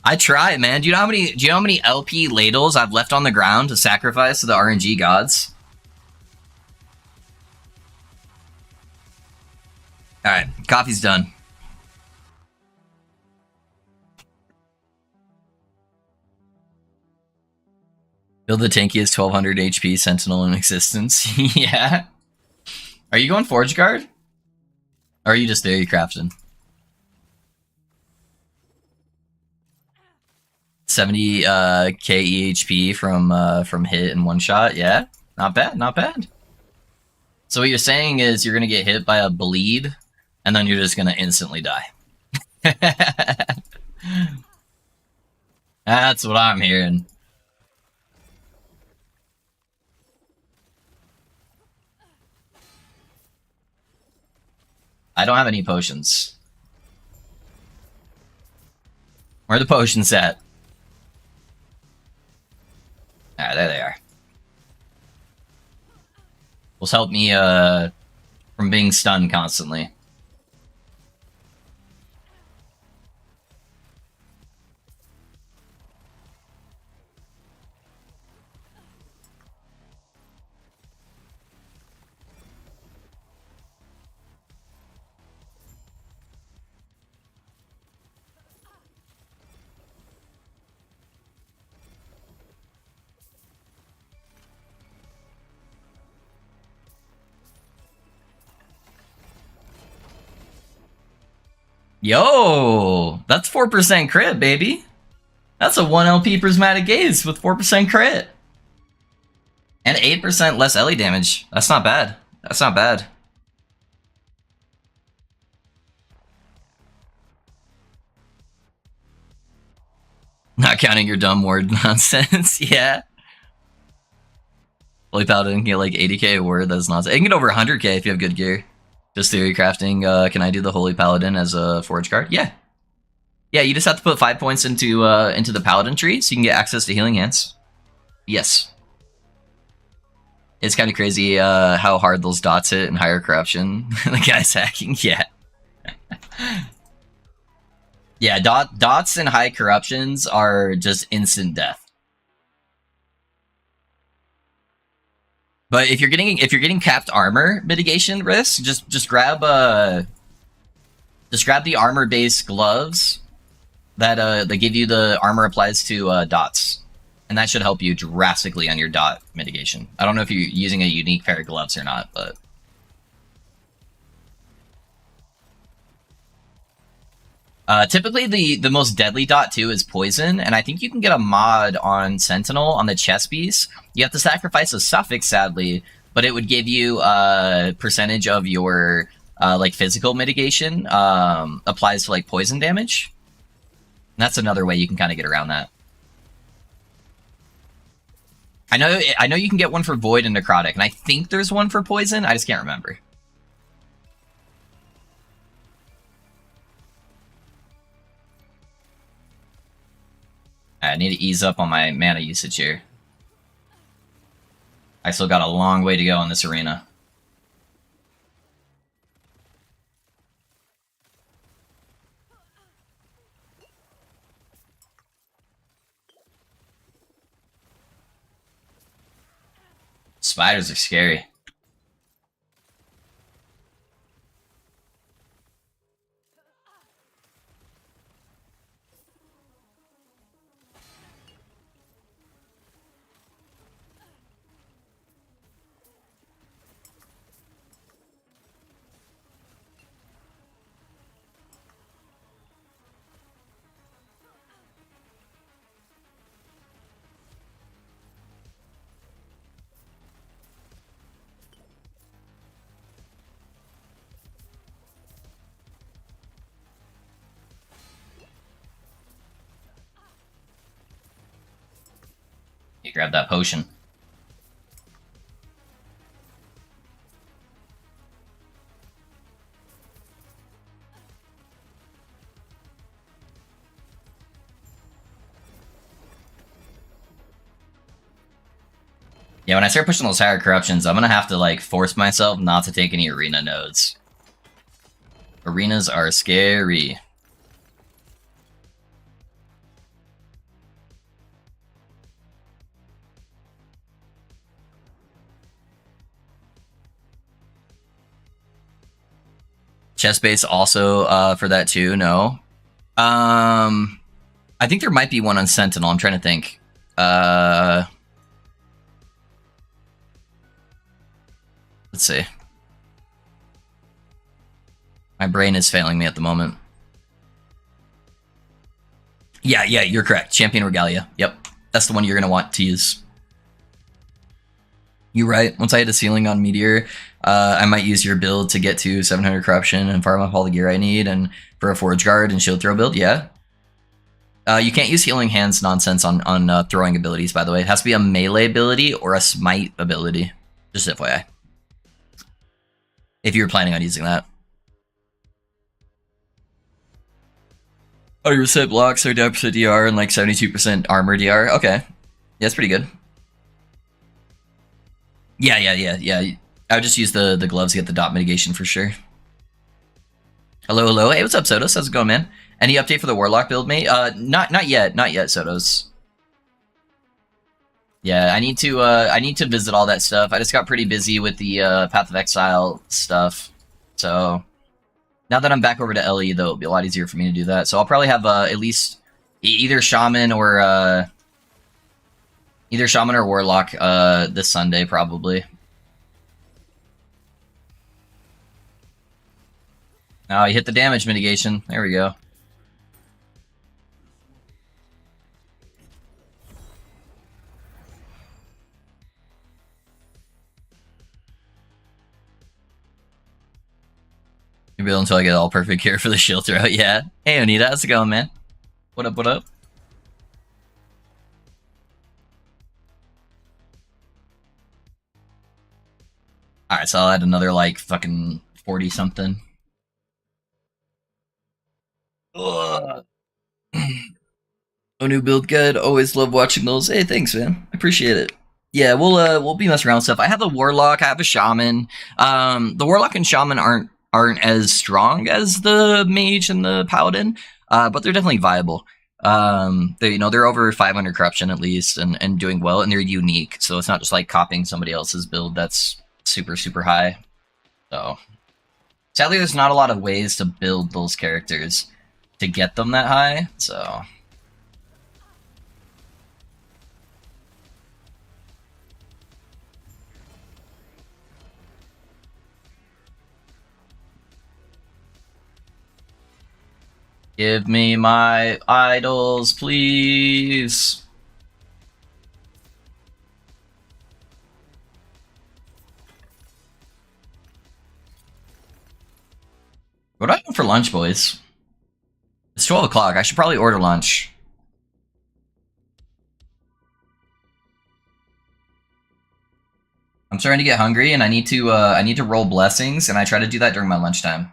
I try, man. Do you know how many LP ladles I've left on the ground to sacrifice to the RNG gods? All right, coffee's done. Build the tankiest 1200 HP Sentinel in existence. Yeah. Are you going Forge Guard? Or are you just there, you crafting? 70 k EHP from hit in one shot. Yeah, not bad, not bad. So what you're saying is you're gonna get hit by a bleed, and then you're just gonna instantly die. That's what I'm hearing. I don't have any potions. Where are the potions at? Ah, there they are. Will help me from being stunned constantly. Yo, that's 4% crit, baby. That's a 1 LP prismatic gaze with 4% crit. And 8% less LE damage. That's not bad. That's not bad. Not counting your dumb word nonsense. Yeah. Holy Paladin can get like 80k a word. That's nonsense. It can get over 100k if you have good gear. Just theory crafting. Can I do the Holy Paladin as a forge card? Yeah. Yeah, you just have to put 5 points into the Paladin tree so you can get access to Healing Hands. Yes. It's kind of crazy how hard those dots hit in higher corruption. The guy's hacking, yeah. Yeah, dots and high corruptions are just instant death. But if you're getting capped armor mitigation risk, just grab the armor based gloves that give you the armor applies to dots, and that should help you drastically on your dot mitigation. I don't know if you're using a unique pair of gloves or not, but typically the most deadly dot too is poison, and I think you can get a mod on Sentinel on the chest piece. You have to sacrifice a suffix, sadly, but it would give you a percentage of your like physical mitigation applies to like poison damage. And that's another way you can kind of get around that. I know you can get one for void and necrotic, and I think there's one for poison. I just can't remember. I need to ease up on my mana usage here. I still got a long way to go in this arena. Spiders are scary. You grab that potion. Yeah, when I start pushing those higher corruptions, I'm gonna have to like force myself not to take any arena nodes. arenas are scary. Chest base also for that too. No. I think there might be one on Sentinel. I'm trying to think. Let's see. My brain is failing me at the moment. Yeah, you're correct. Champion Regalia. Yep. That's the one you're going to want to use. You're right. Once I hit a ceiling on Meteor, I might use your build to get to 700 Corruption and farm up all the gear I need, and for a Forge Guard and Shield Throw build, yeah. You can't use Healing Hands nonsense on throwing abilities, by the way. It has to be a melee ability or a smite ability. Just FYI. If you're planning on using that. 100% block, 30% DR, and like 72% armor DR. Okay. Yeah, that's pretty good. Yeah. I would just use the gloves to get the dot mitigation for sure. Hello. Hey, what's up, Sotos? How's it going, man? Any update for the Warlock build, mate? Not yet, Sotos. Yeah, I need to visit all that stuff. I just got pretty busy with the Path of Exile stuff. So now that I'm back over to LE, though, it'll be a lot easier for me to do that. So I'll probably have at least either Shaman or Warlock this Sunday, probably. Oh, you hit the damage mitigation. There we go. Maybe until I get all perfect here for the shield throw. Yeah. Hey, Onita, how's it going, man? What up? Alright, so I'll add another, like, fucking 40-something. New build good. Always love watching those. Hey, thanks, man. I appreciate it. Yeah, we'll be messing around with stuff. I have a Warlock, I have a Shaman. The Warlock and Shaman aren't as strong as the Mage and the Paladin, but they're definitely viable. They're over 500 corruption at least, and doing well, and they're unique. So it's not just like copying somebody else's build that's super high. So sadly, there's not a lot of ways to build those characters to get them that high. So. Give me my idols, please. What do I want for lunch, boys? It's 12 o'clock. I should probably order lunch. I'm starting to get hungry, and I need to roll blessings, and I try to do that during my lunchtime.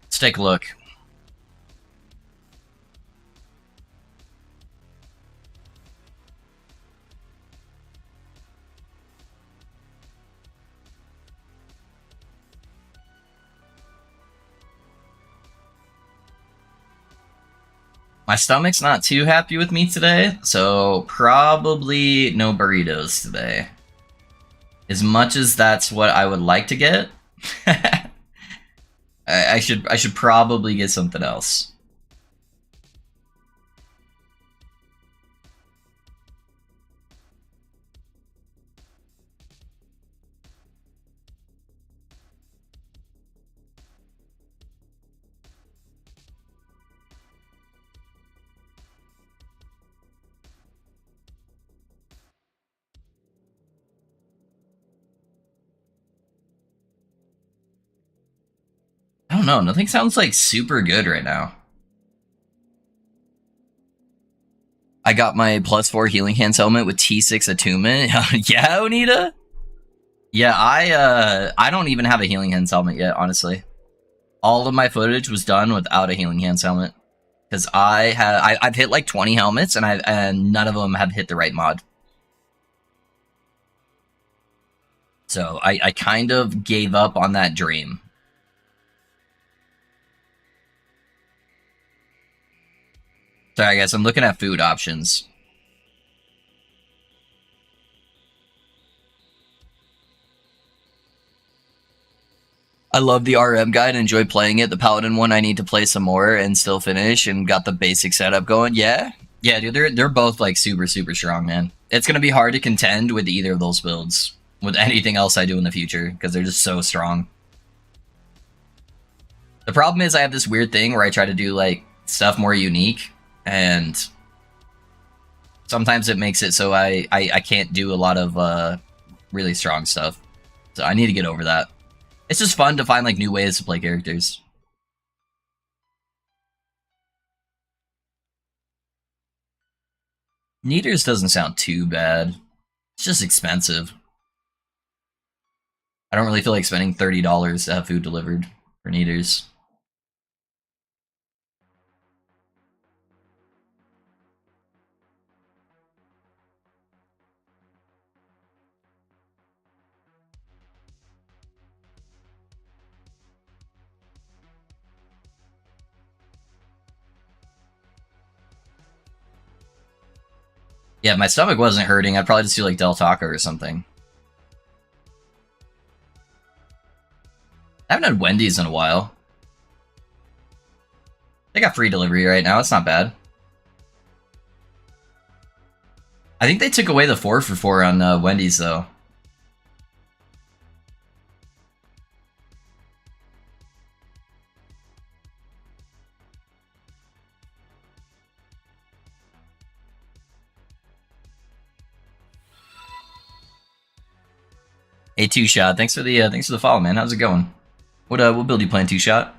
Let's take a look. My stomach's not too happy with me today, so probably no burritos today. As much as that's what I would like to get, I should probably get something else. I don't know, nothing sounds like super good right now. I got my +4 Healing Hands helmet with T6 attunement. Yeah, Onita? Yeah, I don't even have a Healing Hands helmet yet, honestly. All of my footage was done without a Healing Hands helmet. because I've hit like 20 helmets and none of them have hit the right mod. So I kind of gave up on that dream. Sorry guys, I'm looking at food options. I love the RM guide and enjoy playing it. The Paladin one I need to play some more and still finish and got the basic setup going. Yeah, dude, they're both like super strong, man. It's gonna be hard to contend with either of those builds with anything else I do in the future because they're just so strong. The problem is I have this weird thing where I try to do like stuff more unique, and sometimes it makes it so I can't do a lot of really strong stuff. So I need to get over that. It's just fun to find like new ways to play characters. Neaters doesn't sound too bad. It's just expensive. I don't really feel like spending $30 to have food delivered for Neaters. Yeah, if my stomach wasn't hurting, I'd probably just do like Del Taco or something. I haven't had Wendy's in a while. They got free delivery right now, it's not bad. I think they took away the 4 for 4 on Wendy's though. Hey, Two Shot, thanks for the follow, man. How's it going? What build you playing, Two Shot?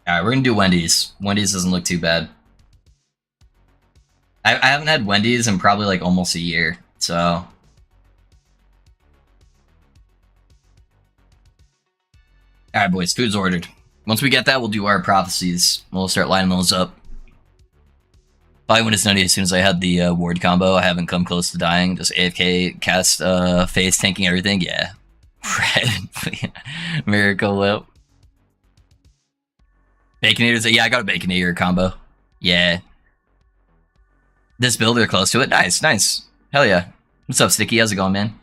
Alright, we're gonna do Wendy's. Wendy's doesn't look too bad. I haven't had Wendy's in probably like almost a year, so... Alright boys, food's ordered. Once we get that, we'll do our prophecies. We'll start lining those up. Probably when it's nutty, as soon as I had the ward combo, I haven't come close to dying. Just AFK, cast face, tanking everything, yeah. Red. Miracle Whip. Baconator, yeah, I got a Baconator combo. Yeah. This build, they're close to it. Nice, nice. Hell yeah. What's up, Sticky? How's it going, man?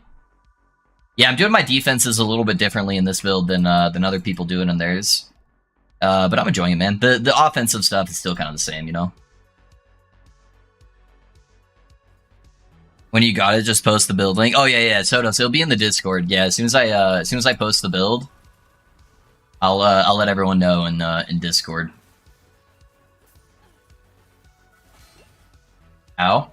Yeah, I'm doing my defenses a little bit differently in this build than other people do it in theirs. But I'm enjoying it, man. The offensive stuff is still kind of the same, you know? When you got it, just post the build link. Oh yeah, so it'll be in the Discord. Yeah, as soon as I post the build, I'll let everyone know in Discord. Ow.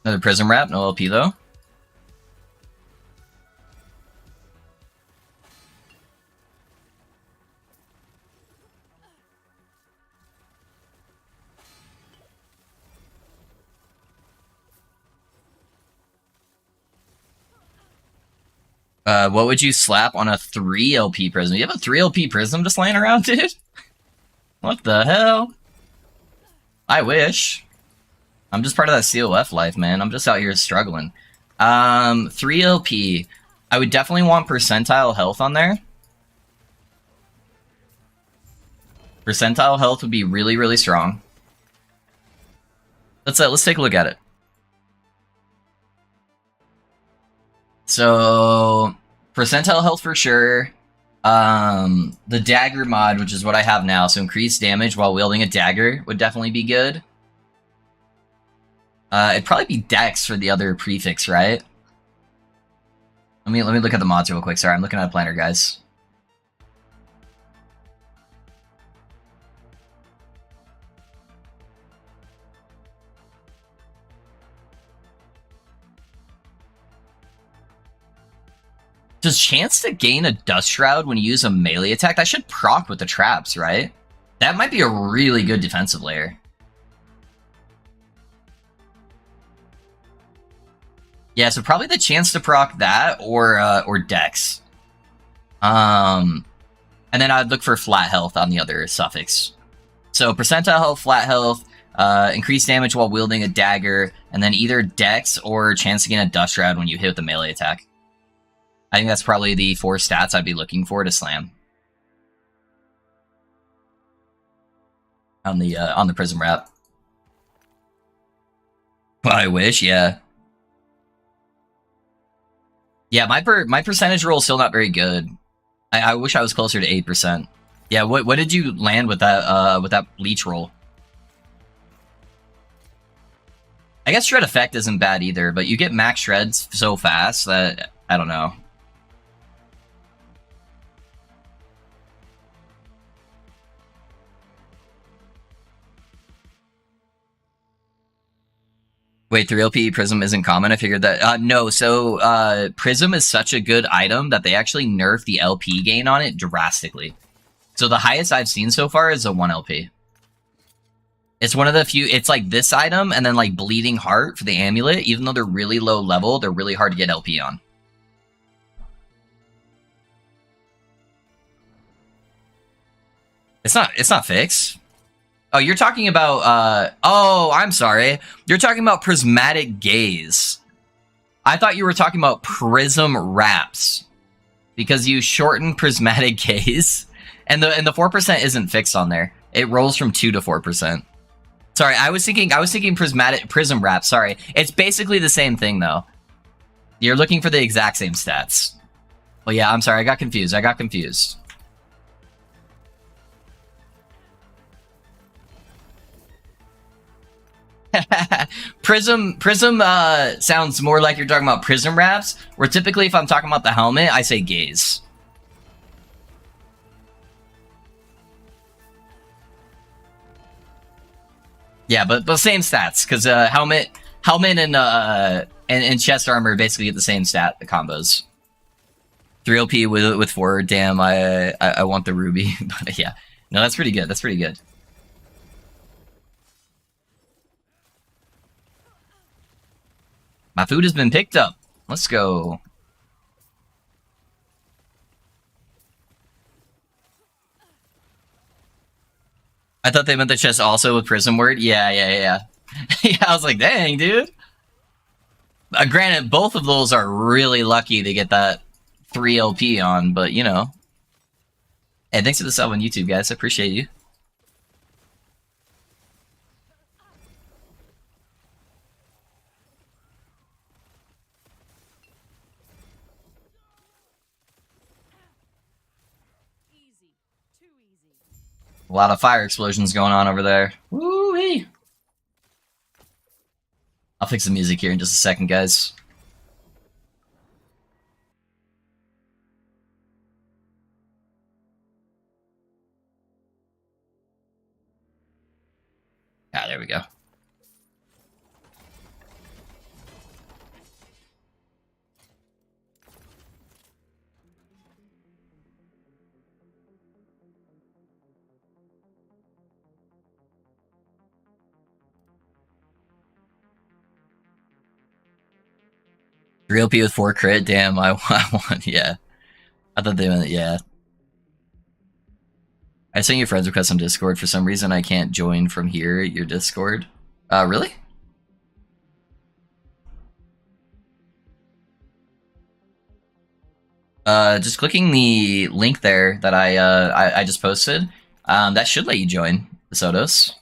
Another Prism Wrap, no LP though. What would you slap on a 3 LP Prism? You have a 3 LP Prism just laying around, dude? What the hell? I wish. I'm just part of that COF life, man. I'm just out here struggling. 3 LP. I would definitely want percentile health on there. Percentile health would be really, really strong. Let's take a look at it. So, percentile health for sure. The dagger mod, which is what I have now, so increased damage while wielding a dagger would definitely be good. It'd probably be Dex for the other prefix, right? Let me look at the mods real quick. Sorry, I'm looking at a planner, guys. Does chance to gain a Dust Shroud when you use a melee attack? That should proc with the traps, right? That might be a really good defensive layer. Yeah, so probably the chance to proc that or Dex. And then I'd look for flat health on the other suffix. So percentile health, flat health, increased damage while wielding a dagger, and then either Dex or chance to gain a Dust Shroud when you hit with a melee attack. I think that's probably the 4 stats I'd be looking for to slam. On the Prism Wrap. Well, I wish, yeah. Yeah, my percentage roll is still not very good. I wish I was closer to 8%. Yeah, what did you land with that leech roll? I guess shred effect isn't bad either, but you get max shreds so fast that I don't know. Wait, 3 LP Prism isn't common? I figured that. No, so Prism is such a good item that they actually nerf the LP gain on it drastically. So the highest I've seen so far is a 1 LP. It's one of the few, it's like this item and then like Bleeding Heart for the amulet. Even though they're really low level, they're really hard to get LP on. It's not fixed. Oh, you're talking about, oh, I'm sorry. You're talking about Prismatic Gaze. I thought you were talking about Prism Wraps. Because you shorten Prismatic Gaze. And the 4% isn't fixed on there. It rolls from 2 to 4%. Sorry, I was thinking Prism Wrap, sorry. It's basically the same thing, though. You're looking for the exact same stats. Well, yeah, I'm sorry, I got confused. Prism sounds more like you're talking about Prism Wraps, where typically if I'm talking about the helmet, I say Gaze. Yeah, but same stats, because helmet and chest armor basically get the same stat, the combos. 3 LP with 4, damn, I want the ruby. But yeah, no, that's pretty good, My food has been picked up. Let's go. I thought they meant the chest also with Prism Word. Yeah. Yeah, I was like, dang, dude. Granted, both of those are really lucky to get that 3 LP on, but you know. Hey, thanks for the sub on YouTube, guys. I appreciate you. A lot of fire explosions going on over there. Woo-wee! I'll fix the music here in just a second, guys. Ah, there we go. Real P with 4 crit, damn, I want, yeah. I thought they meant, yeah. I sent you a friends request on Discord. For some reason, I can't join from here, your Discord. Really? Just clicking the link there that I just posted, that should let you join the Sotos.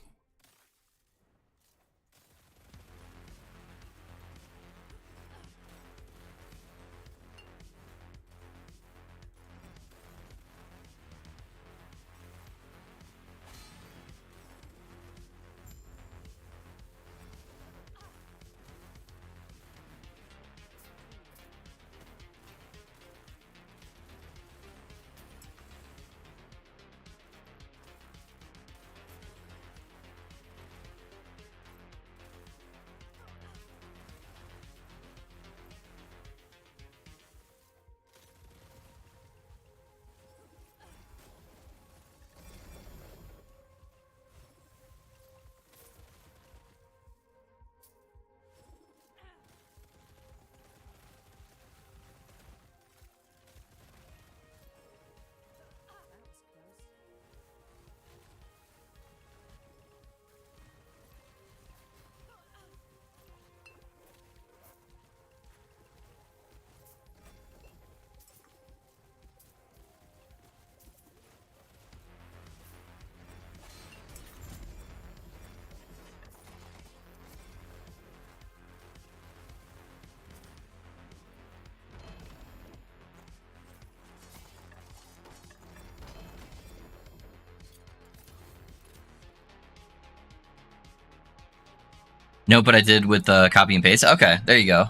No, but I did with copy and paste. Okay, there you go.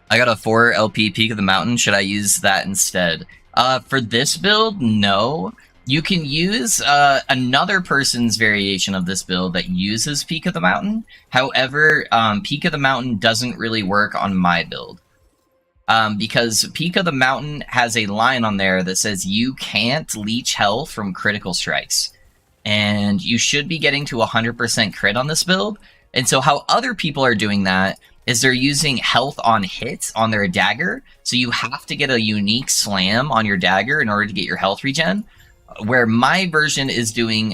I got a 4 LP Peak of the Mountain. Should I use that instead? For this build, no. You can use another person's variation of this build that uses Peak of the Mountain. However, Peak of the Mountain doesn't really work on my build. Because Peak of the Mountain has a line on there that says you can't leech health from critical strikes. And you should be getting to 100% crit on this build. And so how other people are doing that is they're using health on hit on their dagger. So you have to get a unique slam on your dagger in order to get your health regen. Where my version is doing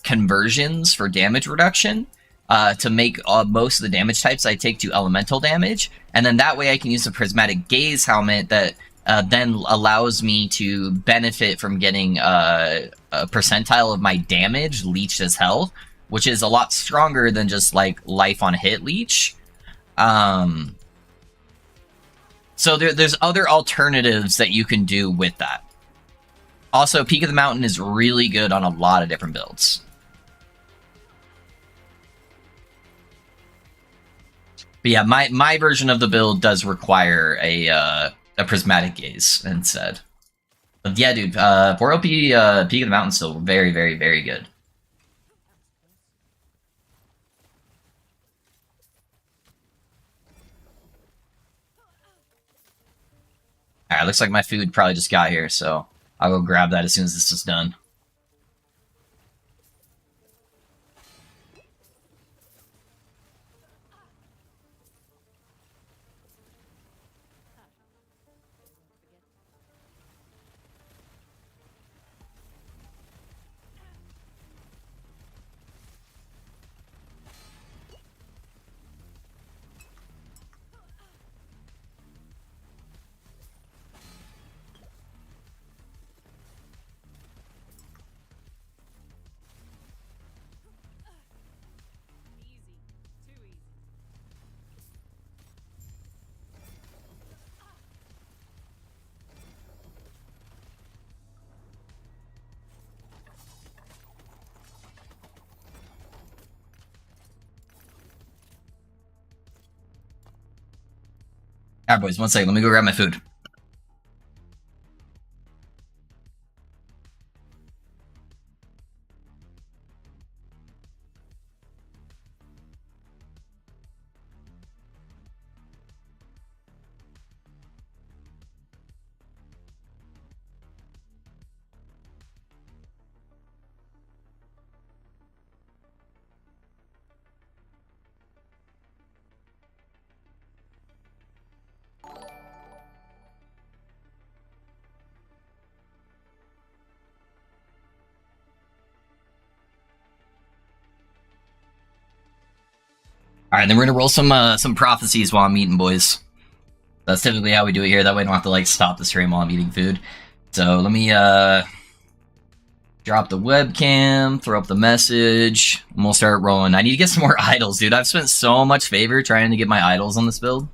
conversions for damage reduction to make most of the damage types I take to elemental damage. And then that way I can use the Prismatic Gaze helmet that then allows me to benefit from getting a percentile of my damage leached as health, which is a lot stronger than just like life on hit leech. So there's other alternatives that you can do with that. Also, Peak of the Mountain is really good on a lot of different builds. But yeah, my version of the build does require a Prismatic Gaze instead. But yeah, dude, 4LP Peak of the Mountain is still very, very, very good. Alright, looks like my food probably just got here, so I'll go grab that as soon as this is done. Alright, boys, one second. Let me go grab my food. Alright, then we're gonna roll some prophecies while I'm eating, boys. That's typically how we do it here. That way I don't have to like stop the stream while I'm eating food. So let me drop the webcam, throw up the message, and we'll start rolling. I need to get some more idols, dude. I've spent so much favor trying to get my idols on this build.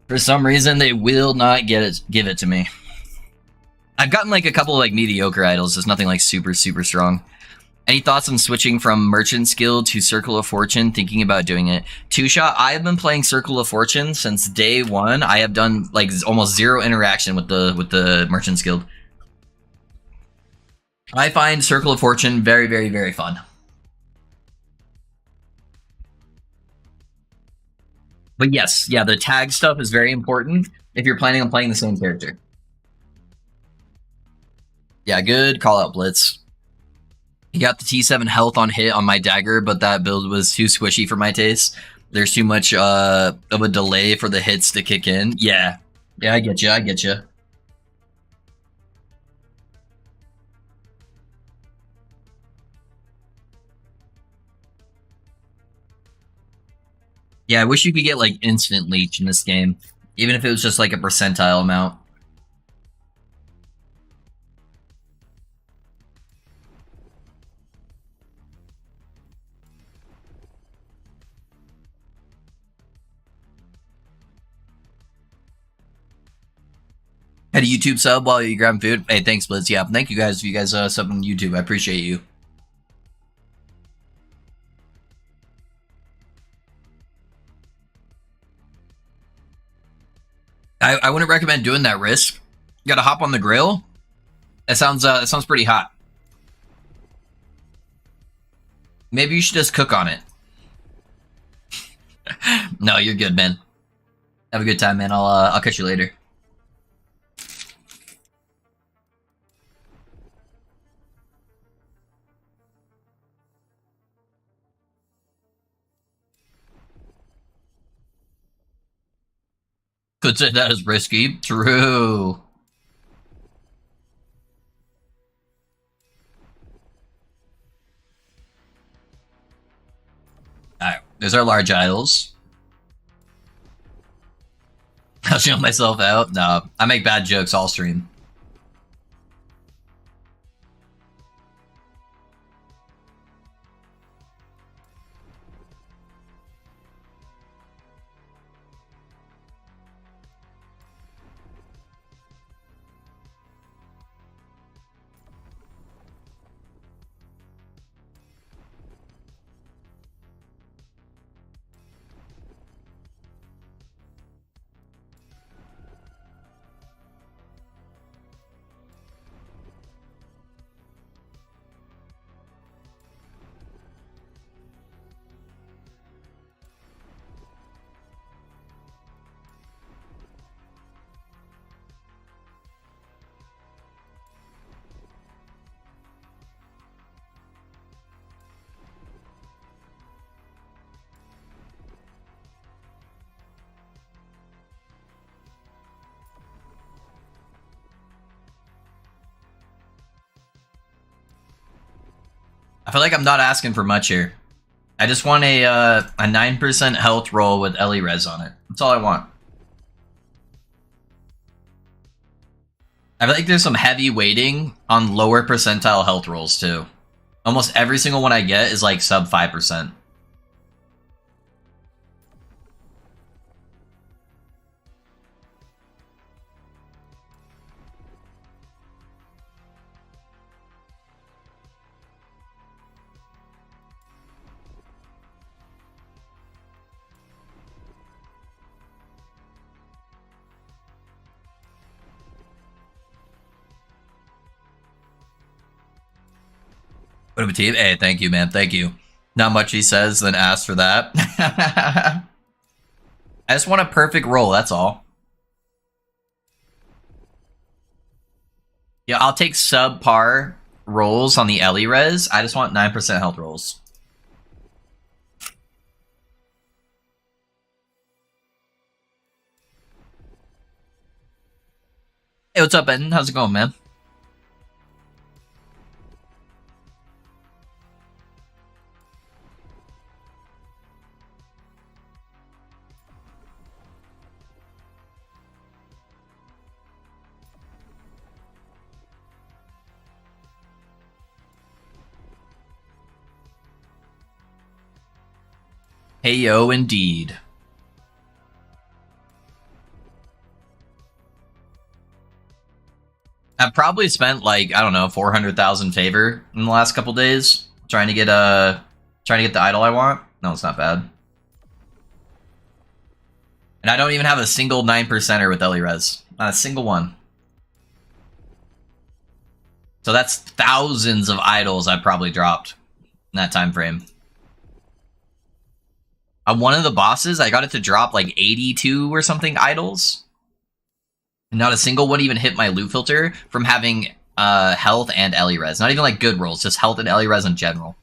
For some reason, they will not give it to me. I've gotten like a couple of like mediocre idols, just nothing like super, super strong. Any thoughts on switching from Merchant's Guild to Circle of Fortune? Thinking about doing it. Two-shot, I have been playing Circle of Fortune since day one. I have done like almost zero interaction with the Merchant's Guild. I find Circle of Fortune very, very, very fun. But yes, yeah, the tag stuff is very important if you're planning on playing the same character. Yeah, good call out, Blitz. He got the T7 health on hit on my dagger, but that build was too squishy for my taste. There's too much of a delay for the hits to kick in. Yeah. Yeah, I get you. I get you. Yeah, I wish you could get like instant leech in this game, even if it was just like a percentile amount. Had a YouTube sub while you grabbing food. Hey, thanks, Blitz. Yeah, thank you guys if you guys sub on YouTube. I appreciate you. I wouldn't recommend doing that risk. You gotta hop on the grill. That sounds pretty hot. Maybe you should just cook on it. No, you're good, man. Have a good time, man. I'll catch you later. Could say that is risky. True. Alright, there's our large idols. I'll show myself out. No, I make bad jokes all stream. I feel like I'm not asking for much here. I just want a 9% health roll with Ellie Res on it. That's all I want. I feel like there's some heavy weighting on lower percentile health rolls too. Almost every single one I get is like sub 5%. What up, team? Hey, thank you, man. Thank you. Not much he says, then asks for that. I just want a perfect roll, that's all. Yeah, I'll take subpar rolls on the Ellie Res. I just want 9% health rolls. Hey, what's up, Ben? How's it going, man? Hey, yo, indeed. I've probably spent like, I don't know, 400,000 favor in the last couple days trying to get the idol I want. No, it's not bad. And I don't even have a single 9%er with Ellie Res. Not a single one. So that's thousands of idols I've probably dropped in that time frame. On one of the bosses, I got it to drop like 82 or something idols. Not a single one even hit my loot filter from having health and Ellie Res. Not even like good rolls, just health and Ellie Res in general.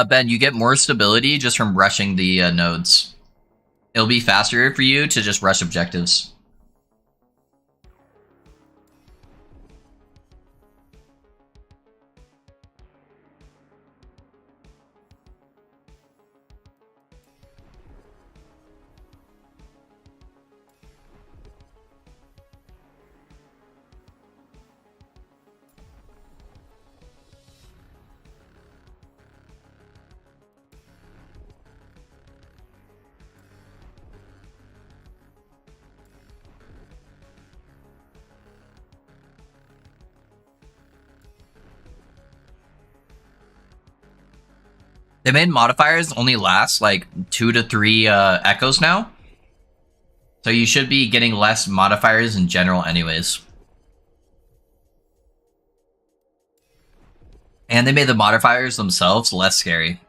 Ben, you get more stability just from rushing the nodes. It'll be faster for you to just rush objectives. They made modifiers only last like 2 to 3 echoes now. So you should be getting less modifiers in general anyways. And they made the modifiers themselves less scary.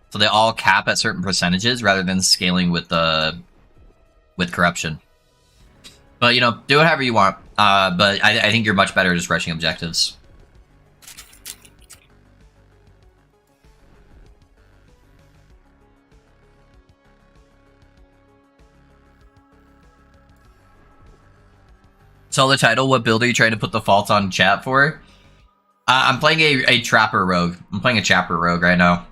So they all cap at certain percentages rather than scaling with corruption. But, you know, do whatever you want. But I think you're much better just rushing objectives. So the title, what build are you trying to put the fault on chat for? I'm playing a Trapper Rogue. I'm playing a Trapper Rogue right now.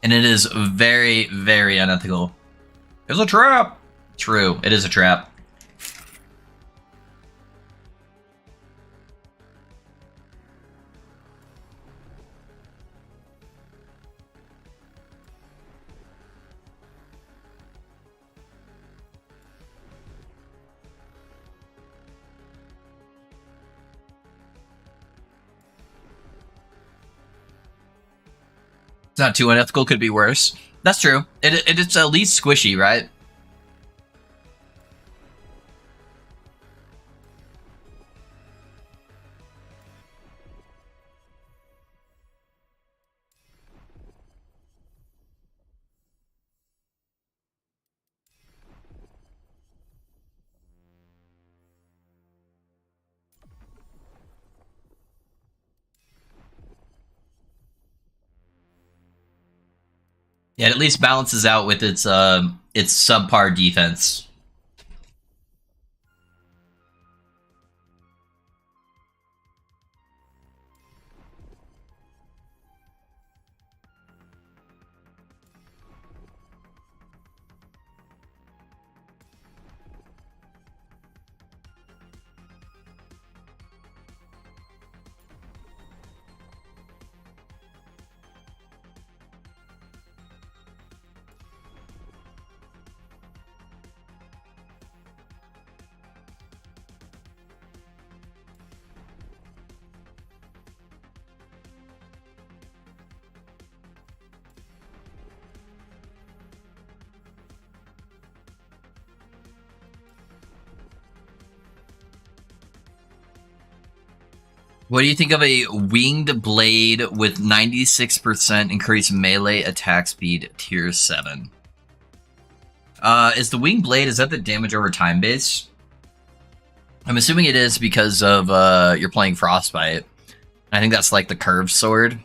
And it is very, very unethical. It's a trap! True, it is a trap. It's not too unethical, could be worse. That's true. It's at least squishy, right? Yeah, it at least balances out with its subpar defense. What do you think of a winged blade with 96% increased melee attack speed tier 7? Is the winged blade, is that the damage over time base? I'm assuming it is because of you're playing Frostbite. I think that's like the curved sword.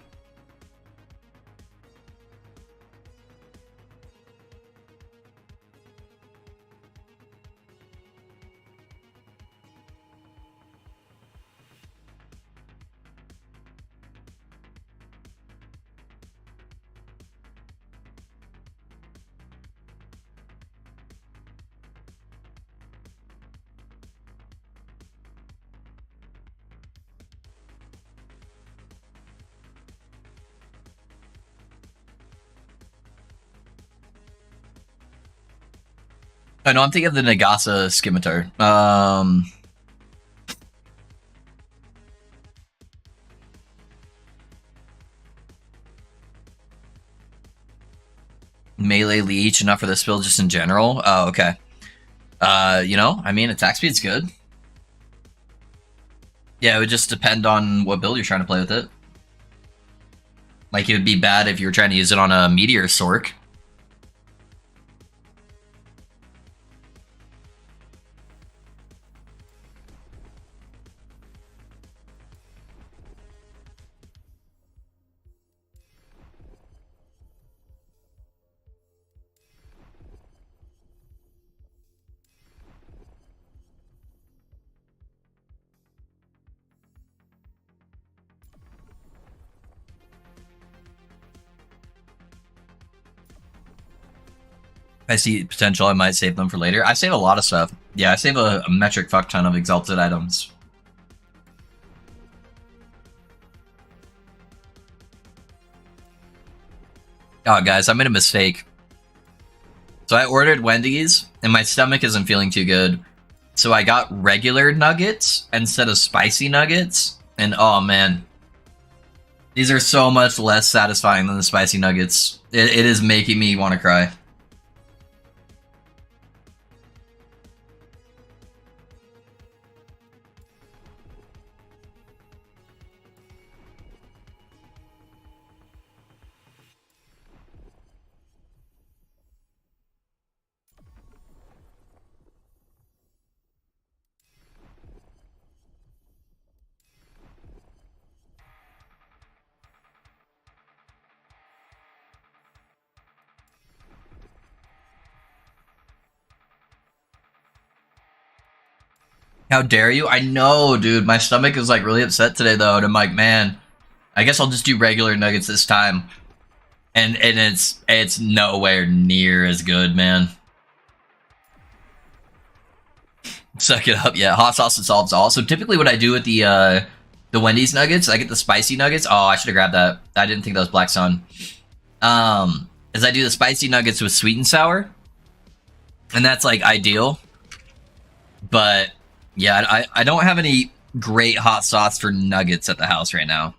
I know, I'm thinking of the Nagasa Scimitar. Melee leech, enough for this build just in general? Oh, okay. You know, I mean, attack speed's good. Yeah, it would just depend on what build you're trying to play with it. Like, it would be bad if you were trying to use it on a Meteor Sork. I see potential, I might save them for later. I save a lot of stuff. Yeah, I save a metric fuck ton of exalted items. Oh, guys, I made a mistake. So I ordered Wendy's, and my stomach isn't feeling too good. So I got regular nuggets instead of spicy nuggets. And oh, man. These are so much less satisfying than the spicy nuggets. It is making me want to cry. How dare you? I know, dude. My stomach is like really upset today, though. And I'm like, man, I guess I'll just do regular nuggets this time. And it's nowhere near as good, man. Suck it up, yeah. Hot sauce solves all. So typically, what I do with the Wendy's nuggets, I get the spicy nuggets. Oh, I should have grabbed that. I didn't think that was Black Sun. Is I do the spicy nuggets with sweet and sour, and that's like ideal. But yeah, I don't have any great hot sauce for nuggets at the house right now.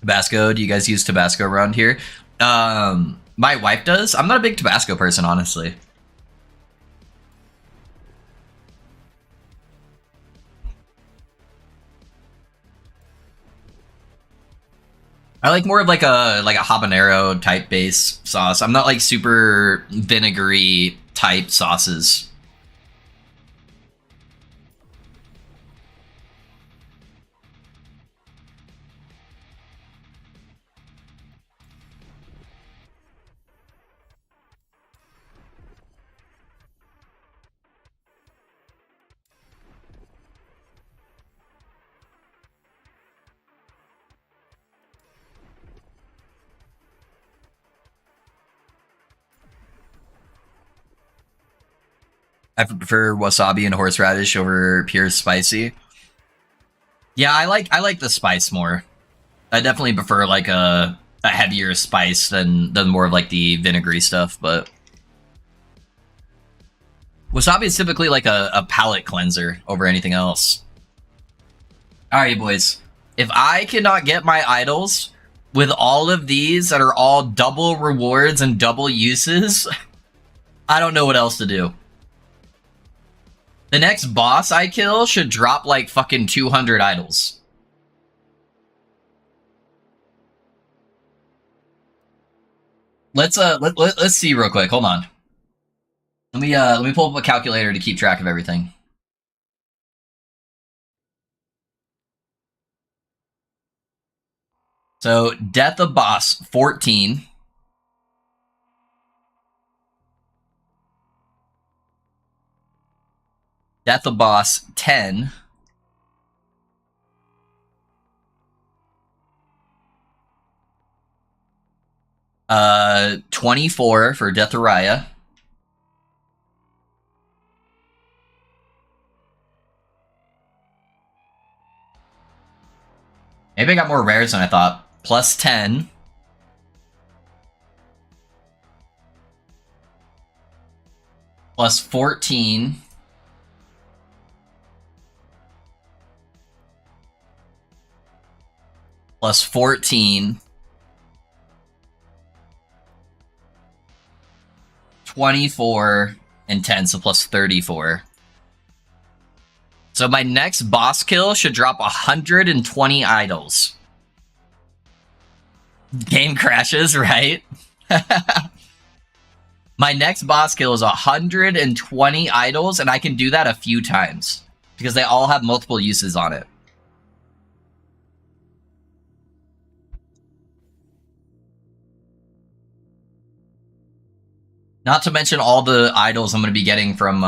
Tabasco. Do you guys use Tabasco around here? My wife does. I'm not a big Tabasco person, honestly. I like more of like a habanero type base sauce. I'm not like super vinegary type sauces. I prefer wasabi and horseradish over pure spicy. Yeah, I like the spice more. I definitely prefer like a heavier spice than more of like the vinegary stuff, but wasabi is typically like a palate cleanser over anything else. Alright, boys. If I cannot get my idols with all of these that are all double rewards and double uses, I don't know what else to do. The next boss I kill should drop like fucking 200 idols. Let's see real quick. Hold on. Let me pull up a calculator to keep track of everything. So Death of Boss 14. Death of Boss 10. Uh, 24 for Death of Raya. Maybe I got more rares than I thought. Plus 10. Plus 14. Plus 14. 24 and 10, so plus 34. So my next boss kill should drop 120 idols. Game crashes, right? My next boss kill is 120 idols, and I can do that a few times because they all have multiple uses on it. Not to mention all the idols I'm going to be getting from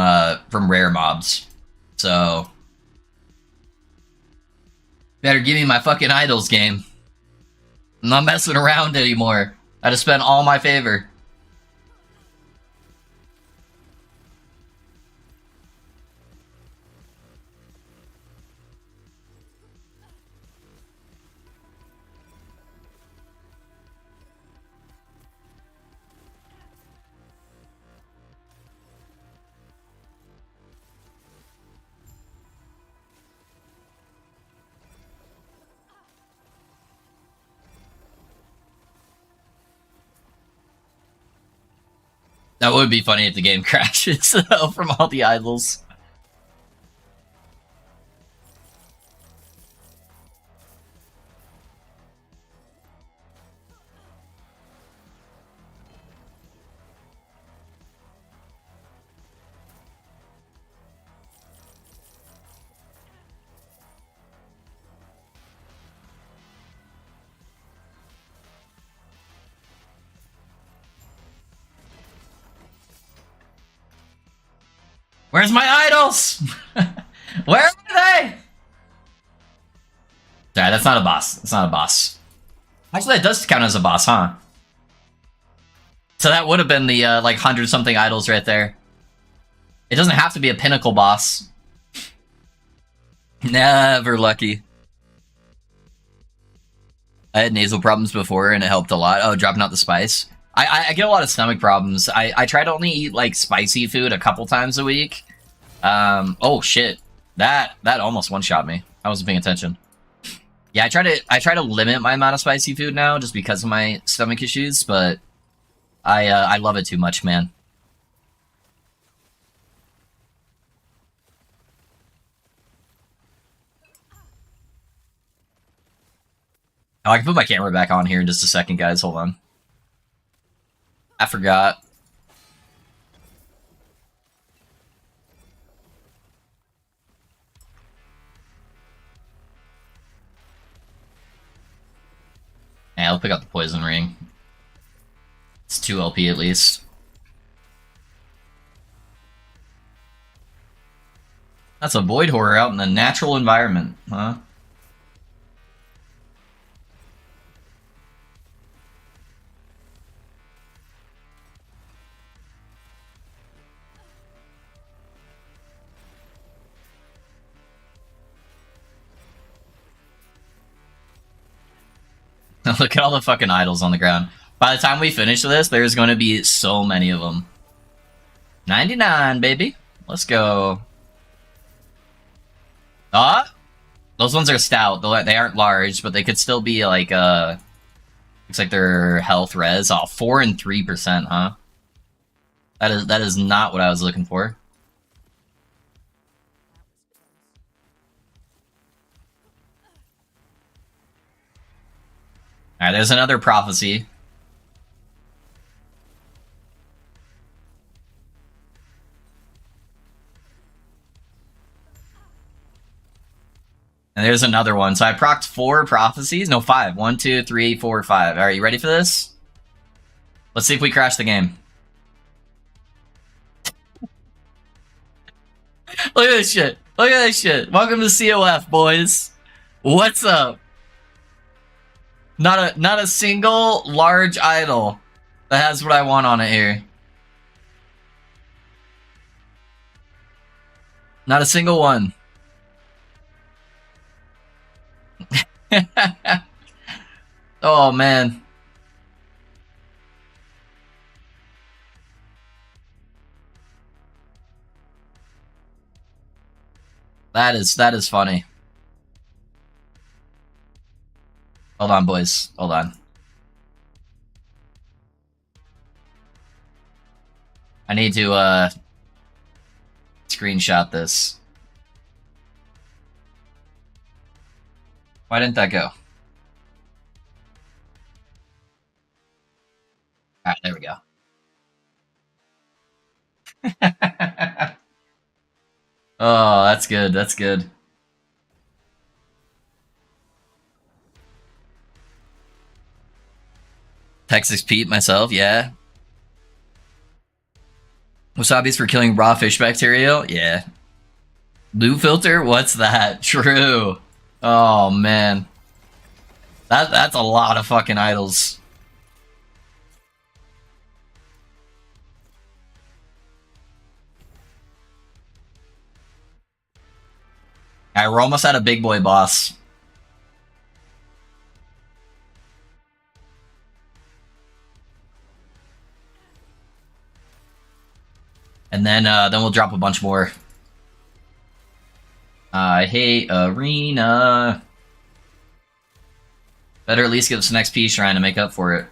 rare mobs. So better give me my fucking idols, game. I'm not messing around anymore. I just spent all my favor. That would be funny if the game crashes from all the idols. Where's my idols? Where are they? Sorry, that's not a boss. That's not a boss. Actually, that does count as a boss, huh? So that would have been the, like, 100-something idols right there. It doesn't have to be a pinnacle boss. Never lucky. I had nasal problems before, and it helped a lot. Oh, dropping out the spice. I get a lot of stomach problems. I try to only eat, like, spicy food a couple times a week. Oh, shit. That almost one-shot me. I wasn't paying attention. Yeah, I try to limit my amount of spicy food now, just because of my stomach issues, but I love it too much, man. Oh, I can put my camera back on here in just a second, guys. Hold on. I forgot. Yeah, I'll pick up the poison ring. It's 2 LP at least. That's a void horror out in the natural environment, huh? Look at all the fucking idols on the ground. By the time we finish this, there's going to be so many of them. 99, baby. Let's go. Ah! Those ones are stout. They aren't large, but they could still be like, looks like their health res. Oh, 4 and 3%, huh? That is not what I was looking for. Alright, there's another prophecy. And there's another one. So I procced 4 prophecies. No, 5. 1, 2, 3, 4, 5. Alright, you ready for this? Let's see if we crash the game. Look at this shit. Look at this shit. Welcome to COF, boys. What's up? Not a single large idol that has what I want on it here. Not a single one. Oh man. That is funny. Hold on, boys. Hold on. I need to screenshot this. Why didn't that go? All right, there we go. Oh, that's good. That's good. Texas Pete myself, yeah. Wasabi's for killing raw fish bacteria, yeah. Loot filter, what's that? True. Oh man, that's a lot of fucking idols. All right, we're almost at a big boy boss. And then we'll drop a bunch more. I hate arena. Better at least get us an XP shrine to make up for it.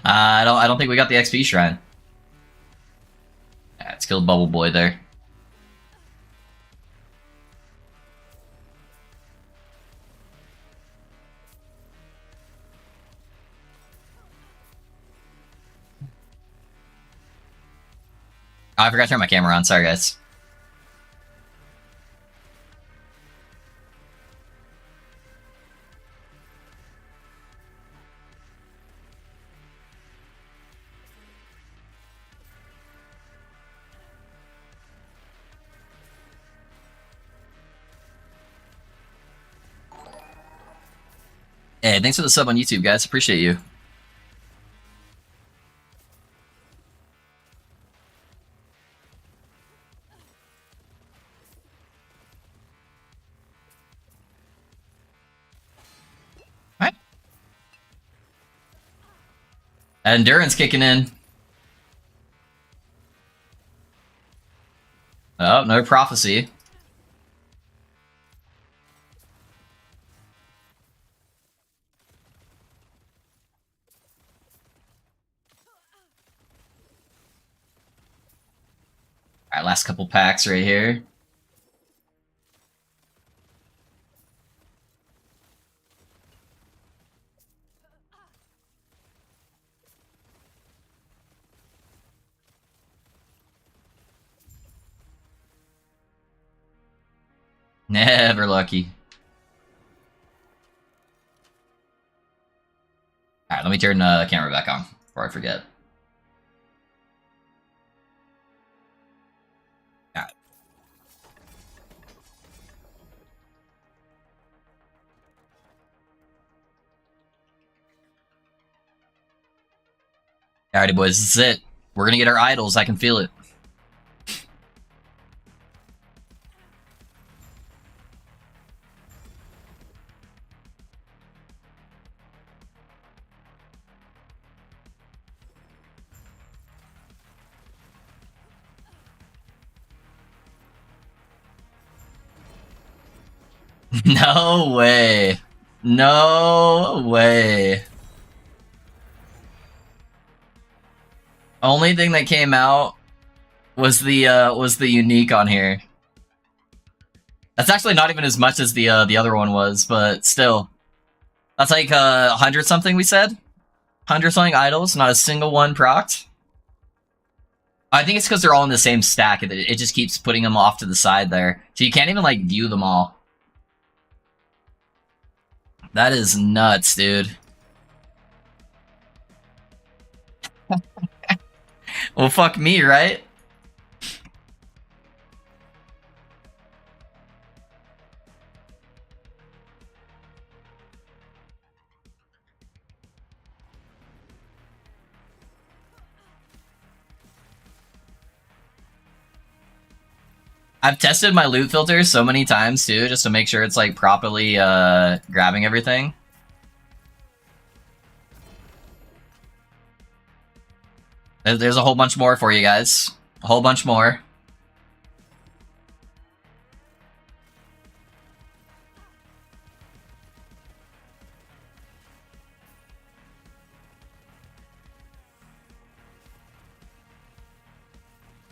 I don't think we got the XP shrine. Yeah, let's kill Bubble Boy there. Oh, I forgot to turn my camera on. Sorry, guys. Hey, thanks for the sub on YouTube, guys. Appreciate you. All right. Endurance kicking in. Oh, no prophecy. All right, last couple packs right here. Never lucky. All right, let me turn the camera back on before I forget. All right. Alrighty, boys, this is it. We're gonna get our idols. I can feel it. No way. No way. Only thing that came out was the unique on here. That's actually not even as much as the other one was, but still. That's like 100 something we said? 100 something idols, not a single one procced. I think it's because they're all in the same stack. It just keeps putting them off to the side there. So you can't even like view them all. That is nuts, dude. Well, fuck me, right? I've tested my loot filter so many times too, just to make sure it's like properly grabbing everything. There's a whole bunch more for you guys. A whole bunch more.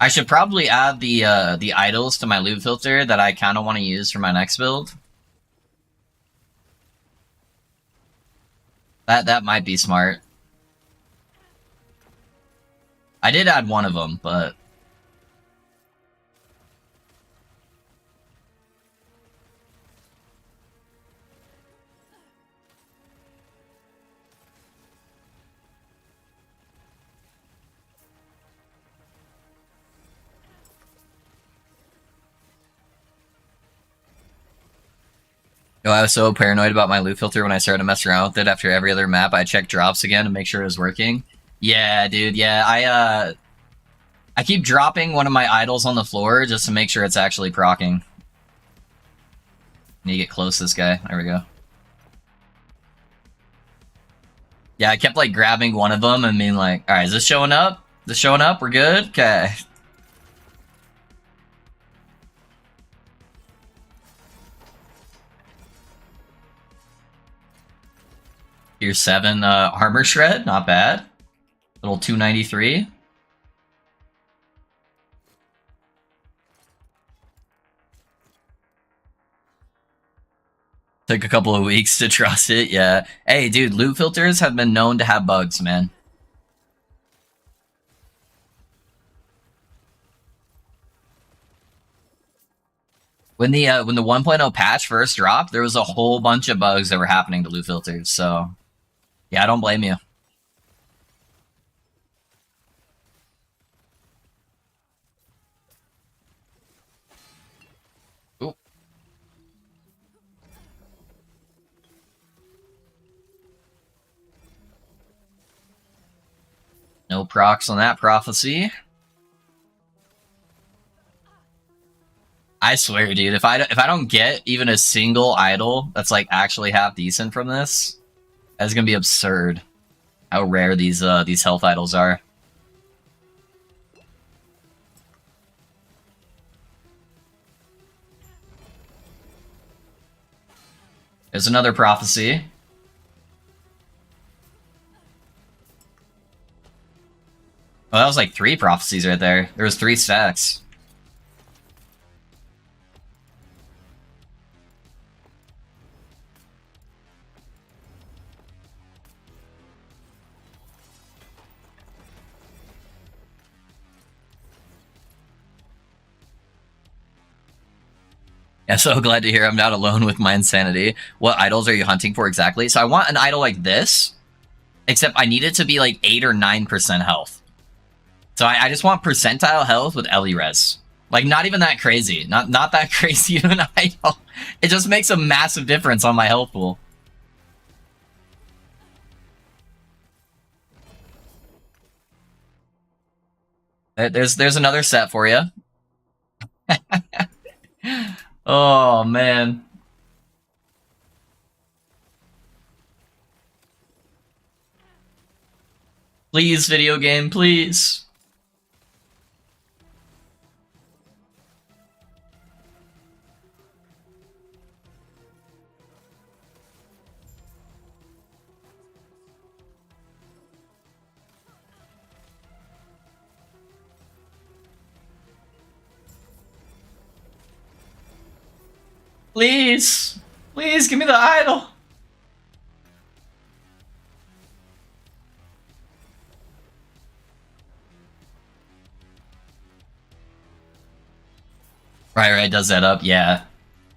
I should probably add the idols to my loot filter that I kind of want to use for my next build. That might be smart. I did add one of them, but no, I was so paranoid about my loot filter when I started to mess around with it. After every other map, I checked drops again to make sure it was working. Yeah, dude. Yeah, I keep dropping one of my idols on the floor just to make sure it's actually proccing. Need to get close to this guy. There we go. Yeah, I kept like grabbing one of them and being like, "All right, is this showing up? Is this showing up? We're good. Okay." Here's 7 armor shred, not bad. Little 293. Took a couple of weeks to trust it, yeah. Hey, dude, loot filters have been known to have bugs, man. When the 1.0 patch first dropped, there was a whole bunch of bugs that were happening to loot filters, so yeah, I don't blame you. Ooh. No procs on that prophecy. I swear, dude, if I don't get even a single idol that's like actually half decent from this, that's gonna be absurd. How rare these health idols are. There's another prophecy. Oh, that was like 3 prophecies right there. There was 3 stacks. Yeah, so glad to hear I'm not alone with my insanity. What idols are you hunting for exactly? So I want an idol like this, except I need it to be like 8 or 9% health. So I just want percentile health with Ellie res. Like, not even that crazy. Not that crazy of an idol. It just makes a massive difference on my health pool. There's another set for you. Oh, man. Please, video game, please. Please. Please, give me the idol. Right, does that up, yeah.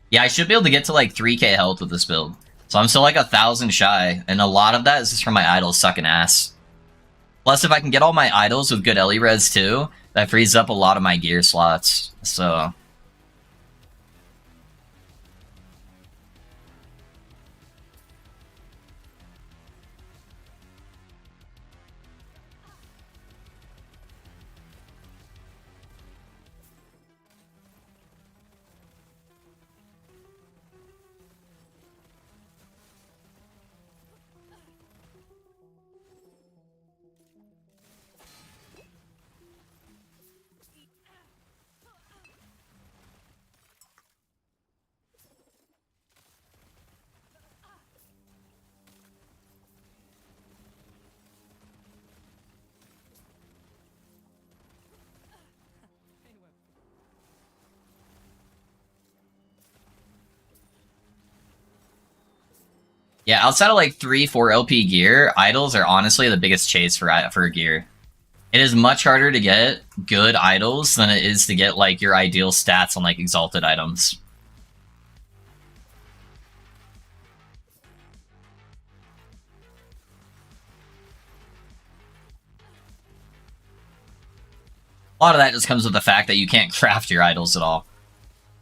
Yeah, I should be able to get to like 3k health with this build. So I'm still like 1,000 shy, and a lot of that is just from my idols sucking ass. Plus, if I can get all my idols with good Ellie res too, that frees up a lot of my gear slots. So Yeah, outside of like 3, 4 LP gear, idols are honestly the biggest chase for gear. It is much harder to get good idols than it is to get like your ideal stats on like exalted items. A lot of that just comes with the fact that you can't craft your idols at all.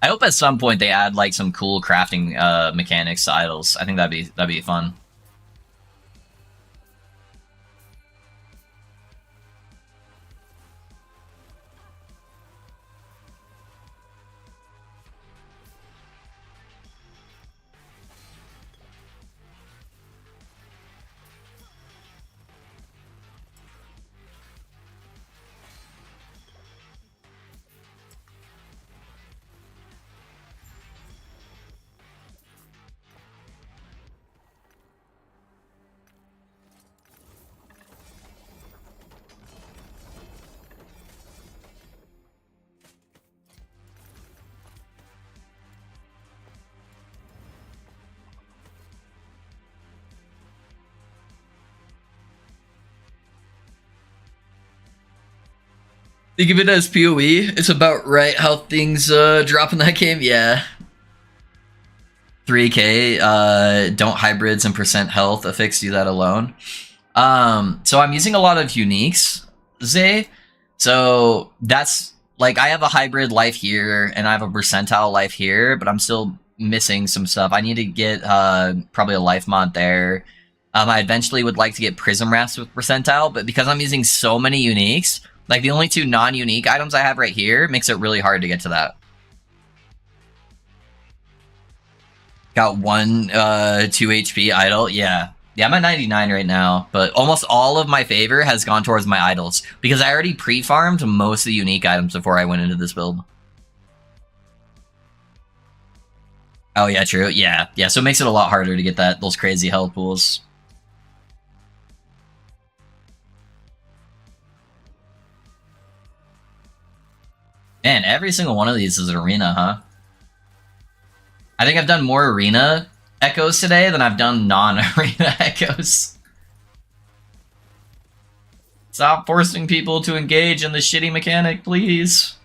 I hope at some point they add like some cool crafting mechanics to idols. I think that'd be fun. Think of it as PoE. It's about right how things drop in that game. Yeah. 3K. Don't hybrids and percent health affix do that alone. So I'm using a lot of uniques, Zay. So that's like I have a hybrid life here and I have a percentile life here, but I'm still missing some stuff. I need to get probably a life mod there. I eventually would like to get prism rafts with percentile, but because I'm using so many uniques, like the only 2 non-unique items I have right here makes it really hard to get to that. Got 1 2 HP idol. Yeah. Yeah, I'm at 99 right now, but almost all of my favor has gone towards my idols because I already pre-farmed most of the unique items before I went into this build. Oh yeah, true. Yeah. Yeah, so it makes it a lot harder to get those crazy health pools. Man, every single one of these is an arena, huh? I think I've done more arena echoes today than I've done non-arena echoes. Stop forcing people to engage in the shitty mechanic, please.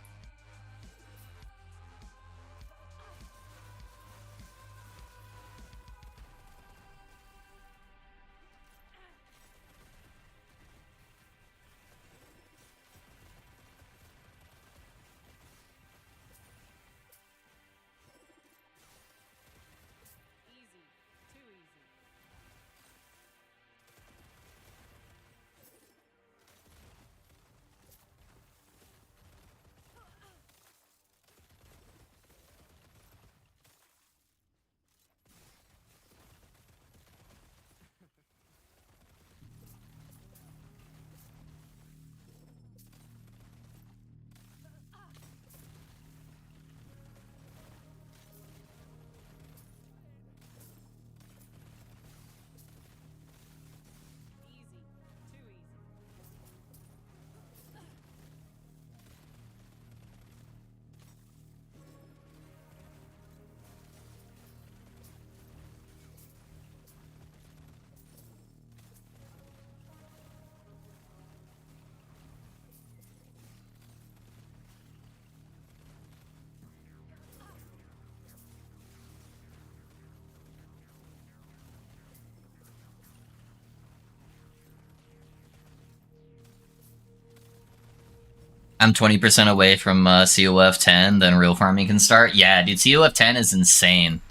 I'm 20% away from COF 10, then real farming can start. Yeah, dude, COF 10 is insane.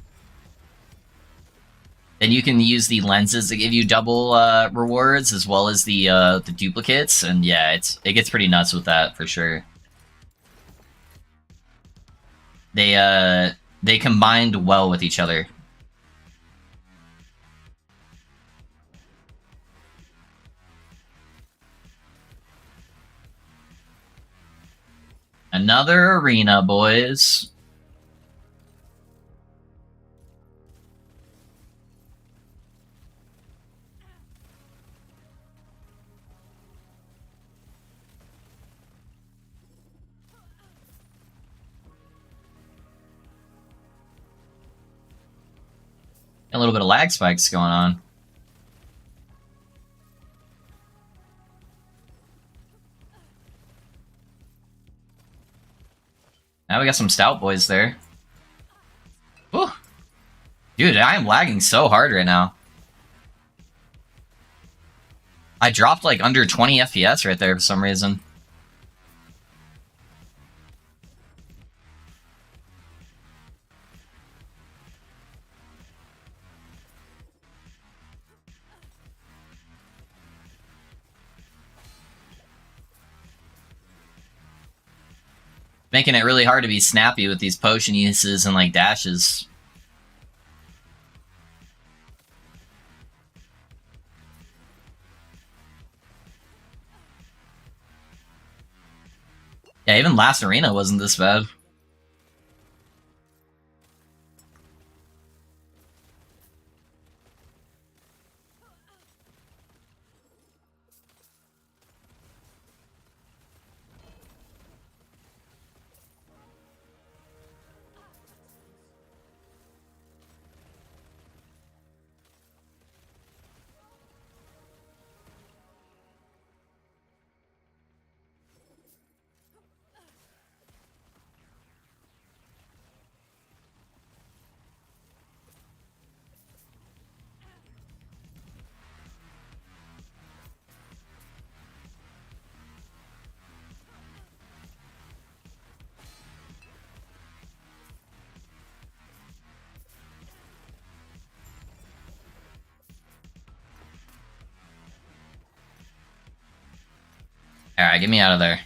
Then you can use the lenses to give you double rewards as well as the duplicates, and yeah, it gets pretty nuts with that for sure. They combined well with each other. Another arena, boys. A little bit of lag spikes going on. Now we got some stout boys there. Whew. Dude, I am lagging so hard right now. I dropped like under 20 FPS right there for some reason. Making it really hard to be snappy with these potion uses and like dashes. Yeah, even last arena wasn't this bad. Alright, get me out of there.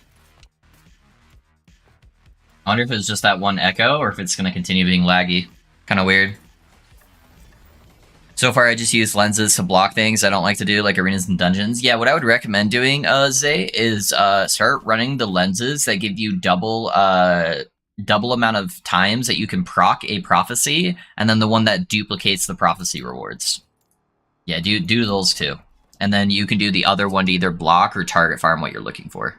I wonder if it's just that one echo, or if it's going to continue being laggy. Kind of weird. So far, I just use lenses to block things I don't like to do, like arenas and dungeons. Yeah, what I would recommend doing, Zay, is start running the lenses that give you double amount of times that you can proc a prophecy, and then the one that duplicates the prophecy rewards. Yeah, do those two. And then you can do the other one to either block or target farm what you're looking for.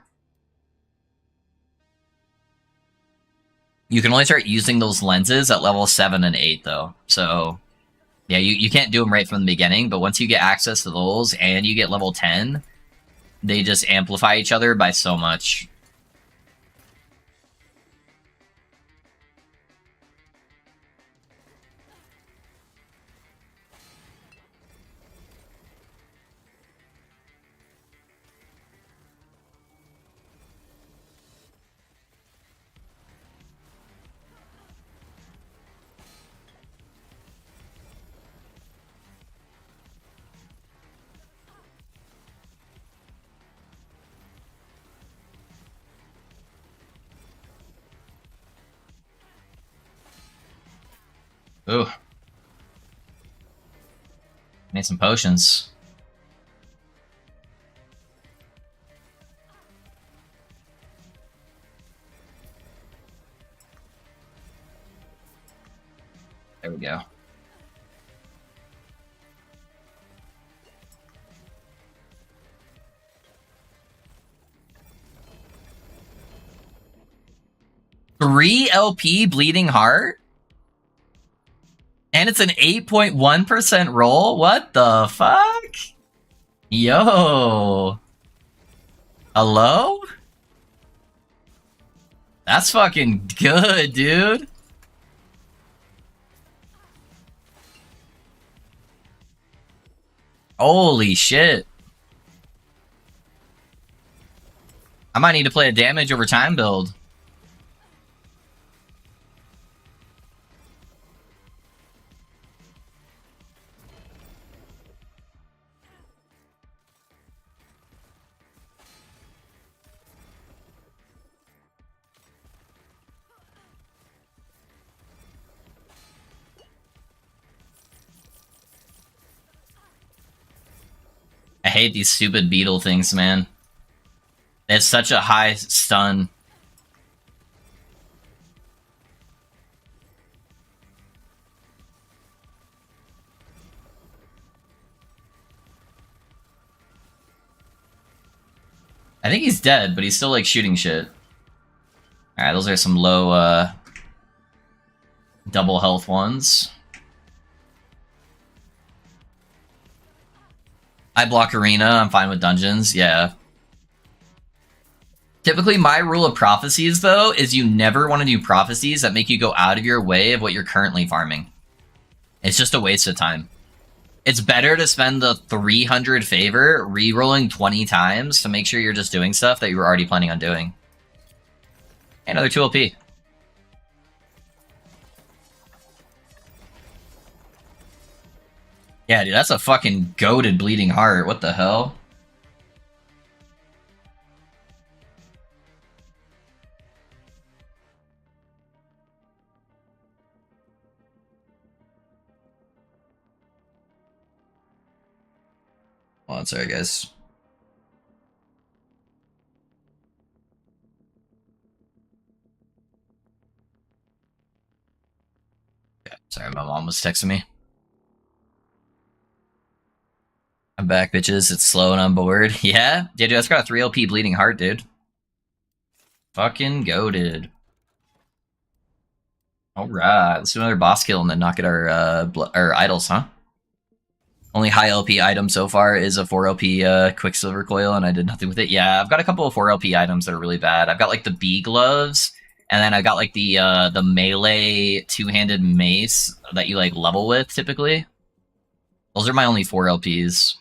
You can only start using those lenses at level 7 and 8, though. So, yeah, you can't do them right from the beginning, but once you get access to those and you get level 10, they just amplify each other by so much. Ooh. Made some potions. There we go. Three LP Bleeding Heart? And it's an 8.1% roll? What the fuck? Yo. Hello? That's fucking good, dude. Holy shit. I might need to play a damage over time build. I hate these stupid beetle things, man. They have such a high stun. I think he's dead, but he's still, like, shooting shit. Alright, those are some low, double health ones. I block arena. I'm fine with dungeons. Yeah. Typically, my rule of prophecies, though, is you never want to do prophecies that make you go out of your way of what you're currently farming. It's just a waste of time. It's better to spend the 300 favor re-rolling 20 times to make sure you're just doing stuff that you were already planning on doing. Another 2 LP. Yeah, dude, that's a fucking goated bleeding heart. What the hell? Oh, sorry, guys. Yeah, sorry, my mom was texting me. I'm back, bitches. It's slow and I'm bored. Yeah? Yeah, dude, that's got a 3 LP bleeding heart, dude. Fucking goated. Alright, let's do another boss kill and then knock at our idols, huh? Only high LP item so far is a 4 LP Quicksilver Coil, and I did nothing with it. Yeah, I've got a couple of 4 LP items that are really bad. I've got like the bee gloves, and then I got like the melee two-handed mace that you like level with typically. Those are my only 4 LPs.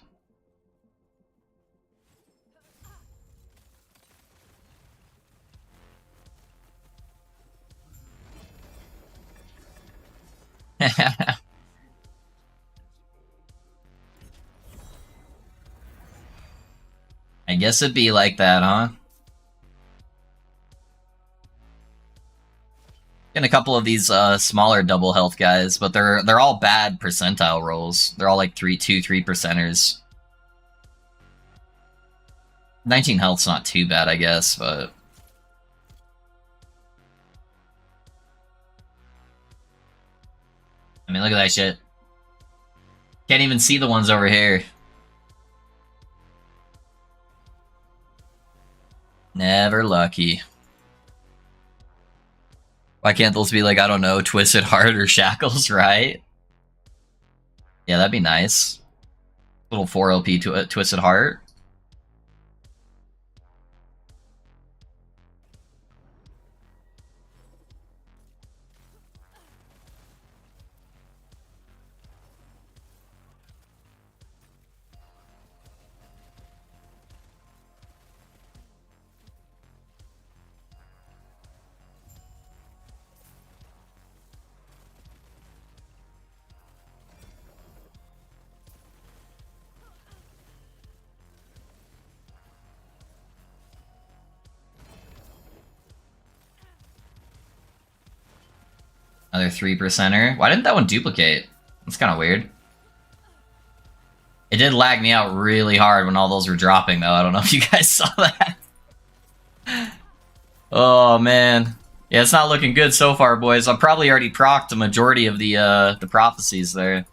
I guess it'd be like that, huh? And a couple of these smaller double health guys, but they're all bad percentile rolls. They're all like 3% 19 health's not too bad, I guess, but I mean, look at that shit. Can't even see the ones over here. Never lucky. Why can't those be like, I don't know, Twisted Heart or Shackles, right? Yeah, that'd be nice. Little 4 LP to a Twisted Heart. Another 3%er. Why didn't that one duplicate? That's kind of weird. It did lag me out really hard when all those were dropping, though. I don't know if you guys saw that. Oh, man. Yeah, it's not looking good so far, boys. I've probably already procced the majority of the prophecies there.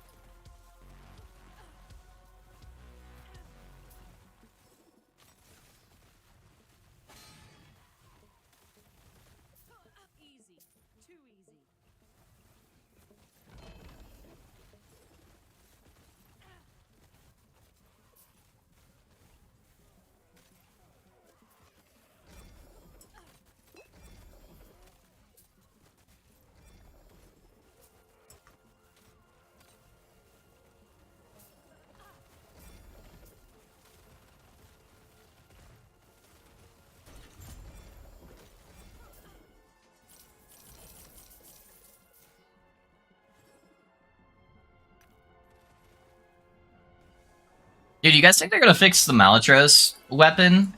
Dude, you guys think they're gonna fix the Malatros weapon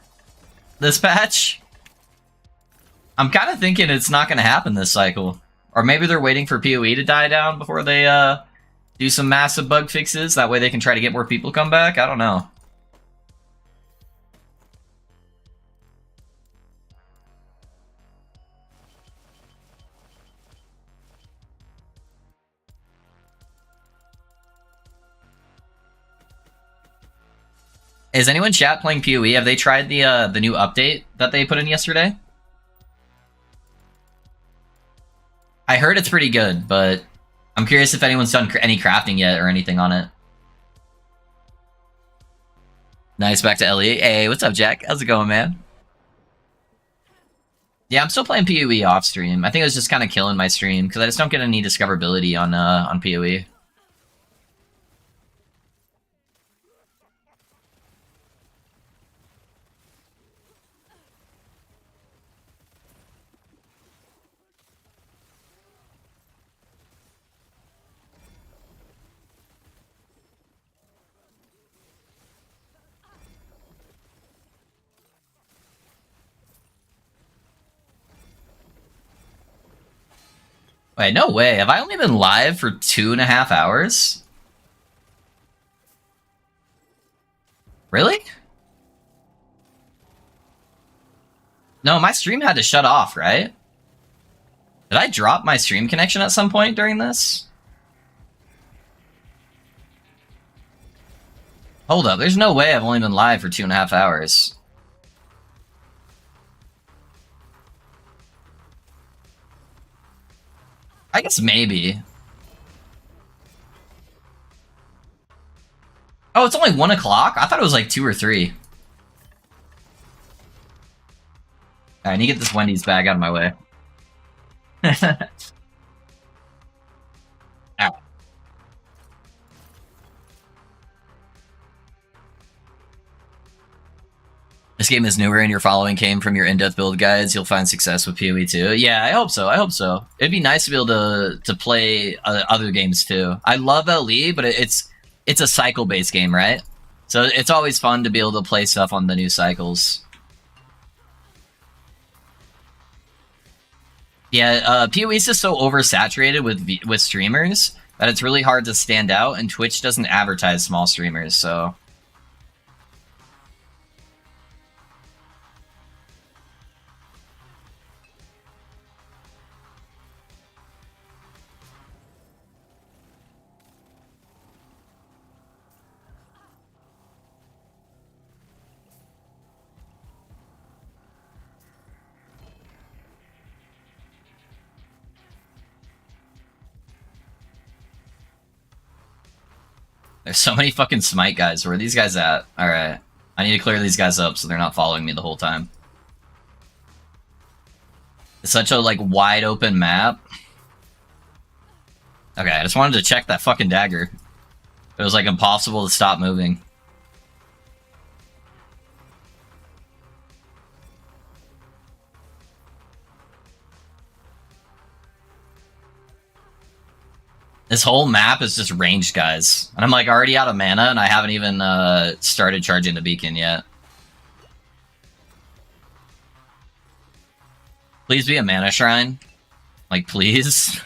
this patch? I'm kind of thinking it's not gonna happen this cycle. Or maybe they're waiting for PoE to die down before they do some massive bug fixes. That way they can try to get more people to come back. I don't know. Is anyone chat playing PoE? Have they tried the new update that they put in yesterday? I heard it's pretty good, but I'm curious if anyone's done any crafting yet or anything on it. Nice, back to Ellie. Hey, what's up, Jack? How's it going, man? Yeah, I'm still playing PoE off stream. I think it was just kind of killing my stream because I just don't get any discoverability on PoE. Wait, no way. Have I only been live for 2.5 hours? Really? No, my stream had to shut off, right? Did I drop my stream connection at some point during this? Hold up, there's no way I've only been live for 2.5 hours. I guess maybe. Oh, it's only 1 o'clock? I thought it was like 2 or 3. I need to get this Wendy's bag out of my way. Ow. This game is newer and your following came from your in-depth build guides. You'll find success with PoE too. Yeah, I hope so. I hope so. It'd be nice to be able to play other games too. I love LE, but it's a cycle-based game, right? So it's always fun to be able to play stuff on the new cycles. Yeah, PoE is just so oversaturated with streamers that it's really hard to stand out, and Twitch doesn't advertise small streamers, so... There's so many fucking Smite guys. Where are these guys at? Alright. I need to clear these guys up so they're not following me the whole time. It's such a, like, wide open map. Okay, I just wanted to check that fucking dagger. It was, like, impossible to stop moving. This whole map is just ranged guys. And I'm like already out of mana and I haven't even started charging the beacon yet. Please be a mana shrine. Like, please.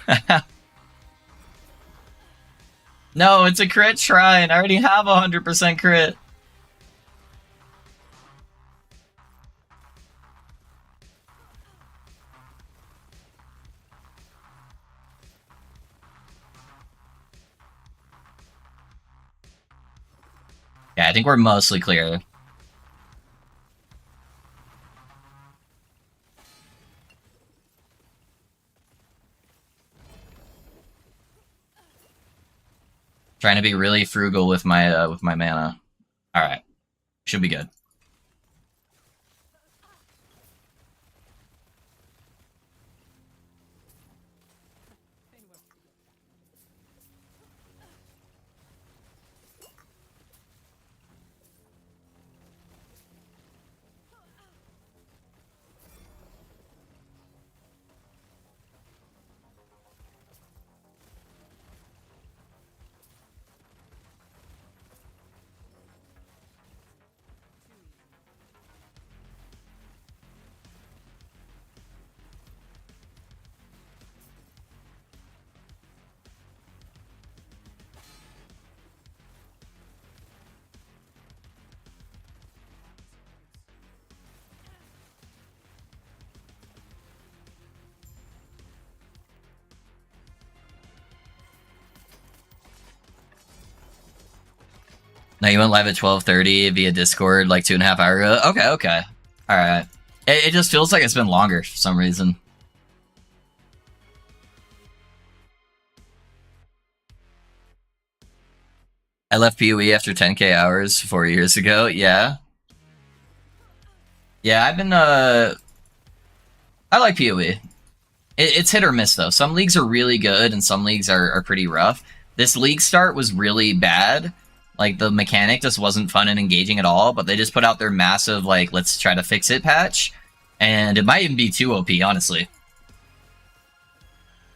No, it's a crit shrine. I already have 100% crit. Yeah, I think we're mostly clear. Trying to be really frugal with my mana. All right, should be good. No, you went live at 12:30 via Discord like 2.5 hours ago? Okay, okay. Alright. It just feels like it's been longer for some reason. I left PoE after 10k hours 4 years ago. Yeah, yeah. I've been I like PoE. It's hit or miss though. Some leagues are really good and some leagues are pretty rough. This league start was really bad. Like the mechanic just wasn't fun and engaging at all. But they just put out their massive like let's try to fix it patch, and it might even be too OP honestly.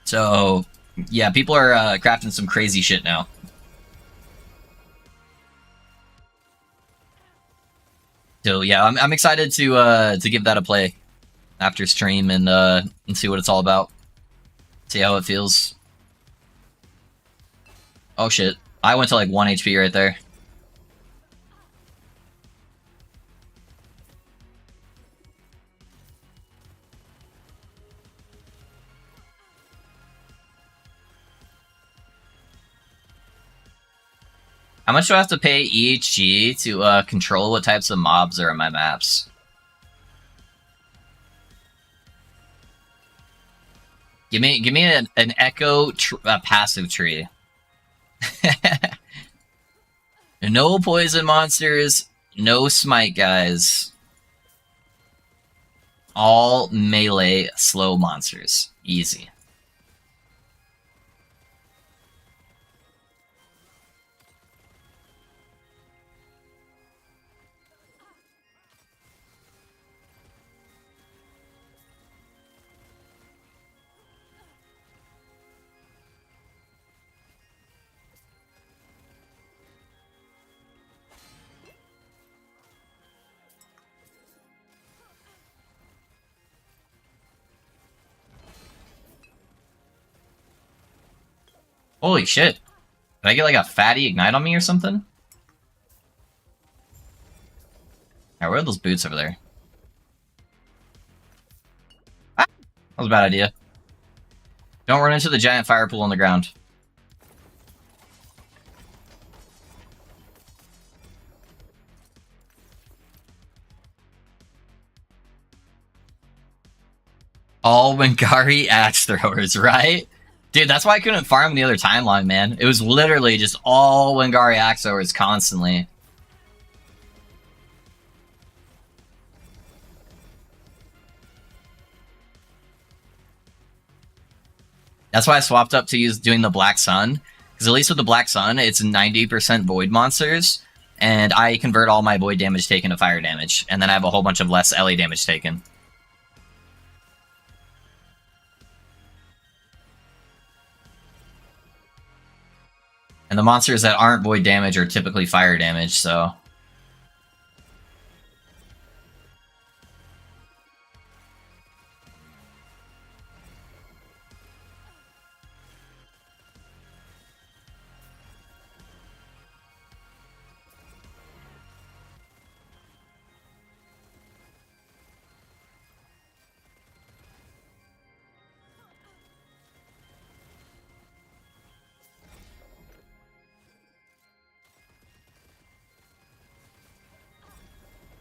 So yeah, people are crafting some crazy shit now. So yeah, I'm excited to give that a play after stream and see what it's all about. See how it feels. Oh shit. I went to like 1 HP right there. How much do I have to pay each G to control what types of mobs are in my maps? Give me an echo passive tree. No poison monsters, no smite guys. All melee slow monsters. Easy. Holy shit. Did I get like a fatty ignite on me or something? Alright, where are those boots over there? Ah! That was a bad idea. Don't run into the giant fire pool on the ground. All Wingari axe throwers, right? Dude, that's why I couldn't farm the other timeline, man. It was literally just all Wingari axe throwers constantly. That's why I swapped up to use doing the Black Sun. Because at least with the Black Sun, it's 90% void monsters. And I convert all my void damage taken to fire damage. And then I have a whole bunch of less LE damage taken. And the monsters that aren't void damage are typically fire damage, so...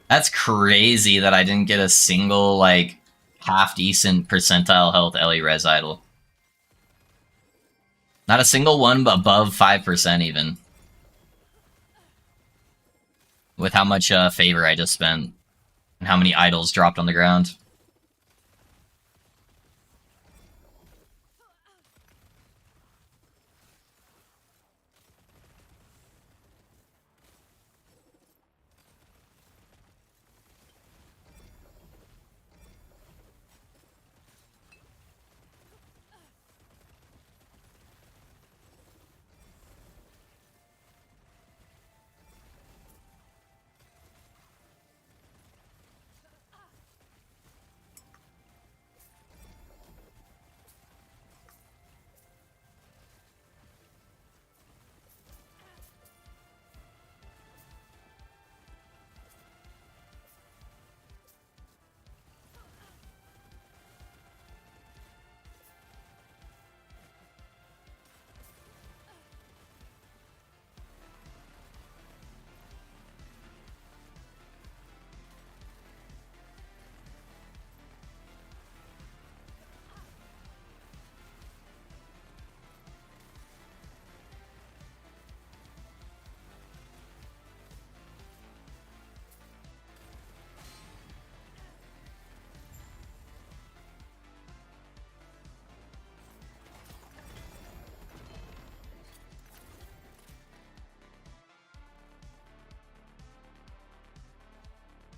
That's crazy that I didn't get a single, like, half-decent percentile health LE Res Idol. Not a single one above 5% even. With how much favor I just spent. And how many idols dropped on the ground.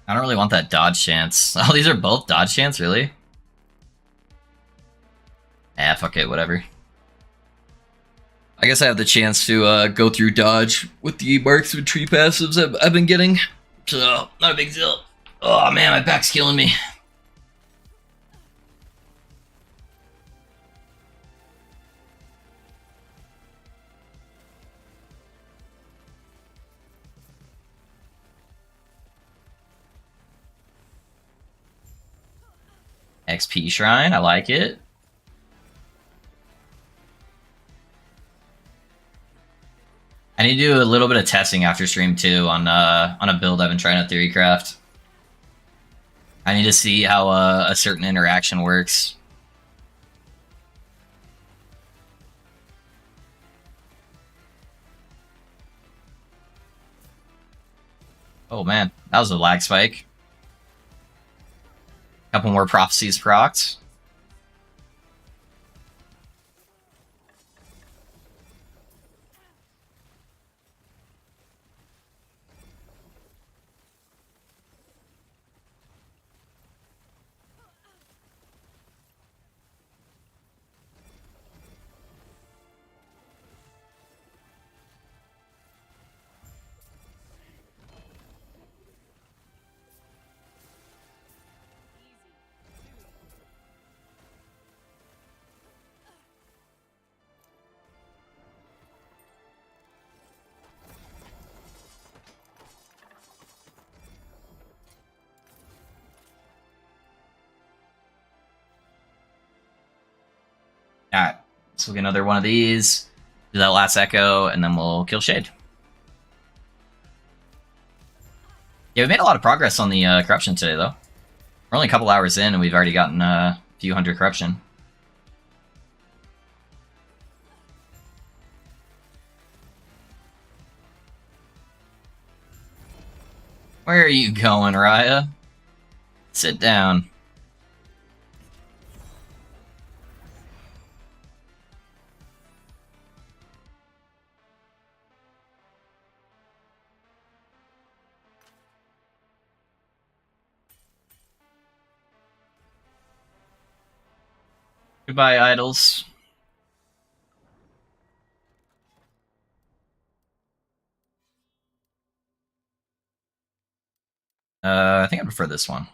I don't really want that dodge chance. Oh, these are both dodge chance, really? Ah, fuck it, whatever. I guess I have the chance to go through dodge with the marksman tree passives I've been getting. So, not a big deal. Oh man, my back's killing me. XP Shrine, I like it. I need to do a little bit of testing after stream too on a build I've been trying to theorycraft. I need to see how a certain interaction works. Oh man, that was a lag spike. Couple more prophecies procced. Alright, so we'll get another one of these, do that last echo, and then we'll kill Shade. Yeah, we made a lot of progress on the corruption today, though. We're only a couple hours in, and we've already gotten a few hundred corruption. Where are you going, Raya? Sit down. Goodbye, idols. I think I prefer this one.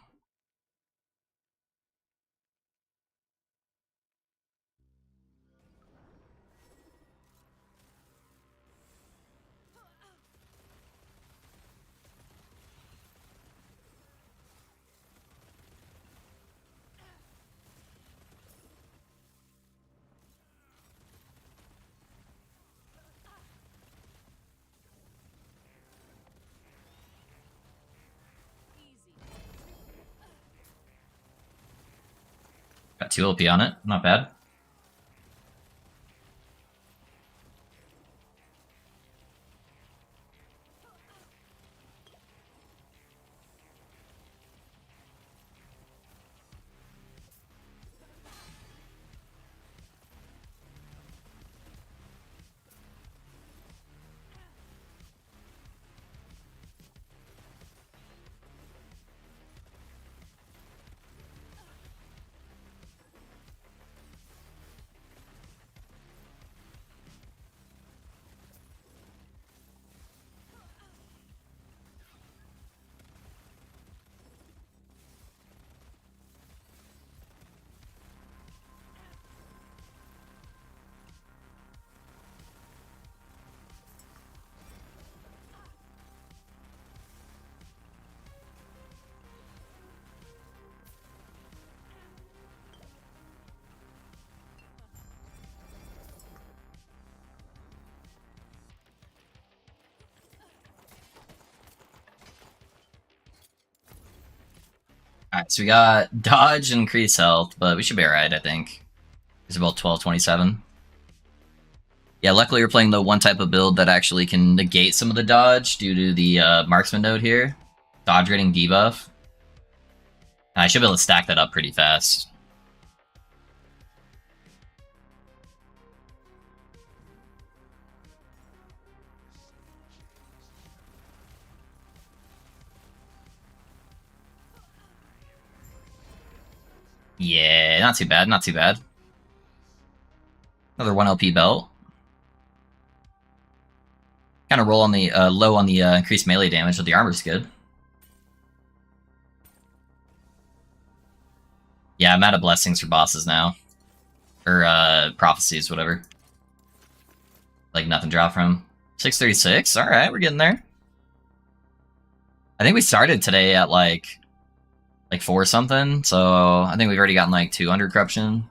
Got 2 LP on it, not bad. Alright, so we got dodge and increase health, but we should be alright, I think. It's about 1227. Yeah, luckily we're playing the one type of build that actually can negate some of the dodge due to the marksman node here. Dodge rating debuff. And I should be able to stack that up pretty fast. Yeah, not too bad, not too bad. Another 1 LP belt. Kind of roll on the low on the increased melee damage, but the armor's good. Yeah, I'm out of blessings for bosses now. Or prophecies, whatever. Like nothing drop from. 636, alright, we're getting there. I think we started today at like 4 something, so I think we've already gotten like 200 corruption.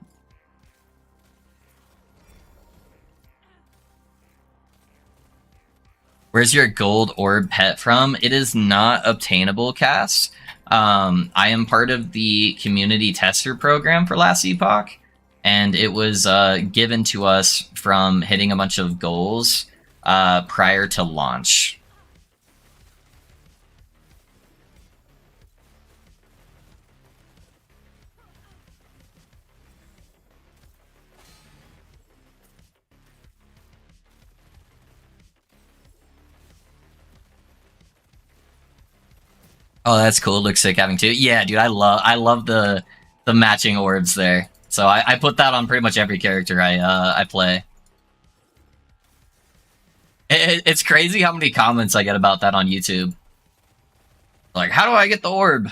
Where's your gold orb pet from? It is not obtainable, Cass. I am part of the community tester program for Last Epoch, and it was given to us from hitting a bunch of goals prior to launch. Oh, that's cool. Looks sick having two. Yeah, dude, I love the matching orbs there. So I put that on pretty much every character I play. It's crazy how many comments I get about that on YouTube. Like, how do I get the orb?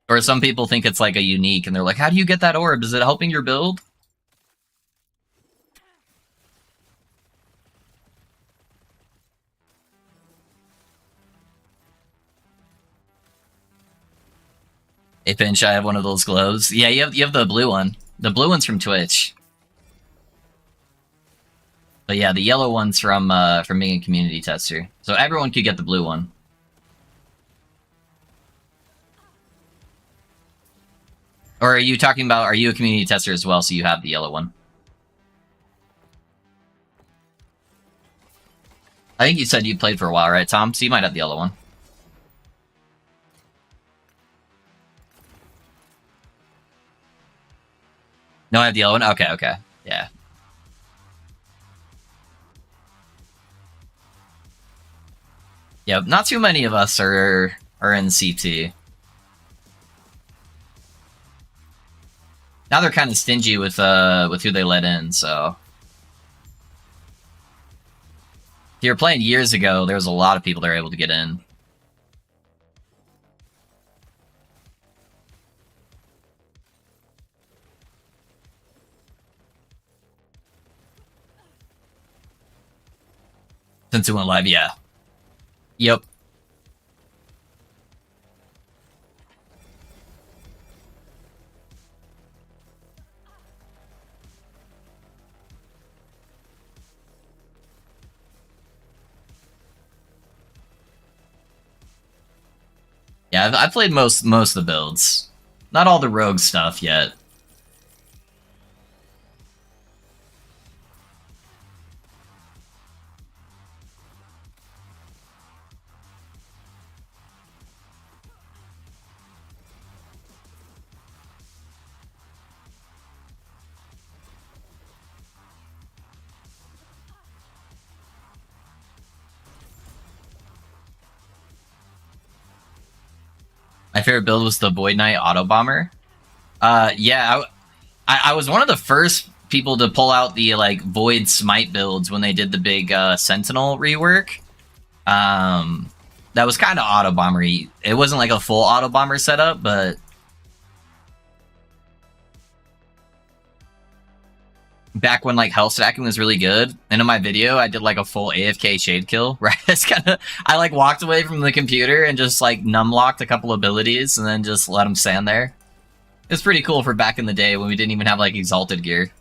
Or some people think it's like a unique, and they're like, how do you get that orb? Is it helping your build? Hey, Pinch, I have one of those gloves. Yeah, you have the blue one. The blue one's from Twitch. But yeah, the yellow one's from being a community tester. So everyone could get the blue one. Or are you talking about, are you a community tester as well, so you have the yellow one? I think you said you played for a while, right, Tom? So you might have the yellow one. No, I have the yellow one? Okay, okay. Yeah. Yeah, not too many of us are in CT. Now they're kind of stingy with who they let in, so. If you were playing years ago, there was a lot of people that were able to get in. Since it went live, yeah. Yep. Yeah, I've played most of the builds. Not all the rogue stuff yet. My favorite build was the Void Knight Auto Bomber. Yeah, I was one of the first people to pull out the like Void Smite builds when they did the big Sentinel rework. That was kind of auto bombery. It wasn't like a full auto bomber setup, but back when like health stacking was really good. And in my video, I did like a full AFK shade kill. Right, it's kind of I like walked away from the computer and just like numlocked a couple abilities and then just let them stand there. It's pretty cool for back in the day when we didn't even have like exalted gear.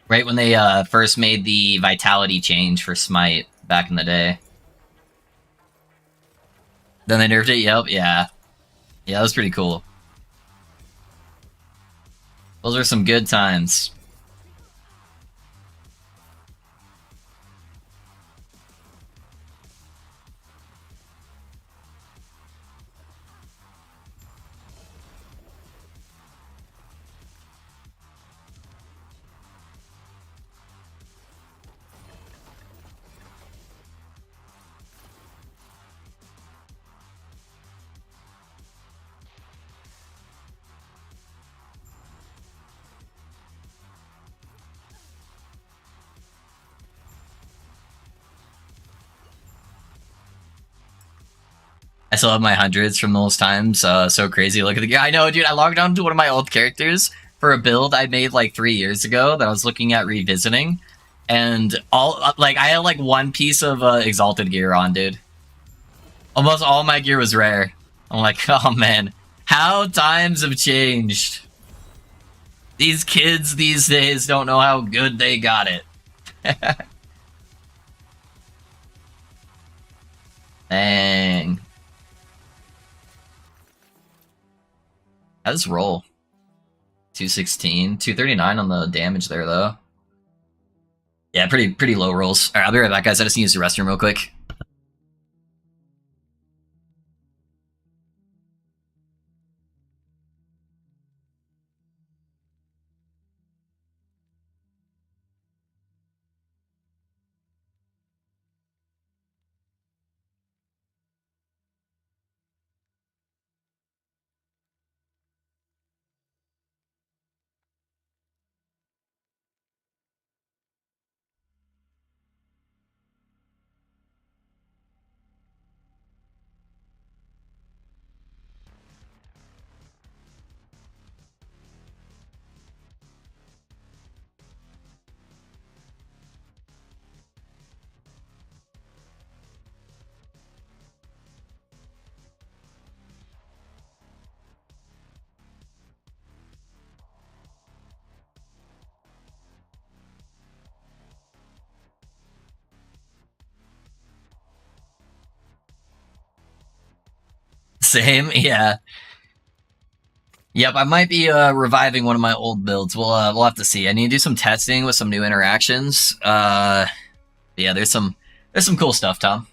Right when they first made the vitality change for Smite back in the day. Then they nerfed it, yep, yeah. Yeah, that was pretty cool. Those are some good times. I still have my hundreds from those times. So crazy. Look at the guy. I know, dude. I logged on to one of my old characters for a build I made like 3 years ago that I was looking at revisiting, and all like I had like one piece of exalted gear on, dude. Almost all my gear was rare. I'm like, oh man, how times have changed. These kids these days don't know how good they got it. Dang. How does roll? 216, 239 on the damage there though. Yeah, pretty low rolls. Alright, I'll be right back, guys. I just need to use the restroom real quick. Same, yeah. Yep, I might be reviving one of my old builds. We'll have to see. I need to do some testing with some new interactions. Yeah, there's some cool stuff, Tom.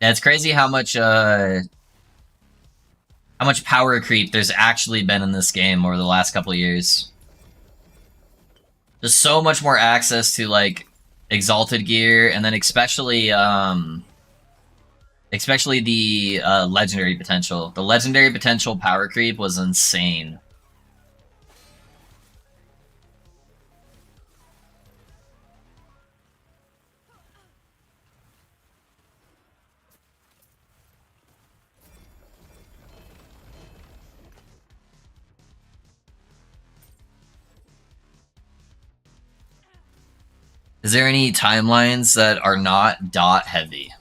Yeah, it's crazy how much power creep there's actually been in this game over the last couple of years. There's so much more access to like exalted gear, and then especially the legendary potential. The legendary potential power creep was insane. Is there any timelines that are not dot heavy?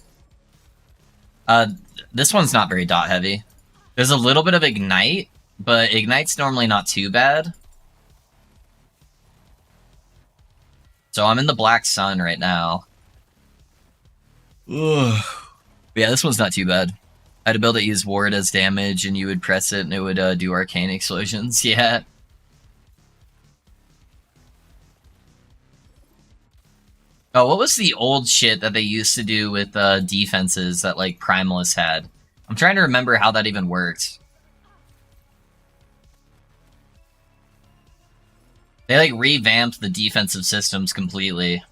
Uh, this one's not very dot heavy. There's a little bit of ignite, but ignite's normally not too bad. So I'm in the black sun right now. Ugh. Yeah, this one's not too bad. I had to build it use ward as damage, and you would press it, and it would do arcane explosions. Yeah. Oh, what was the old shit that they used to do with defenses that like Primalist had? I'm trying to remember how that even worked. They like revamped the defensive systems completely.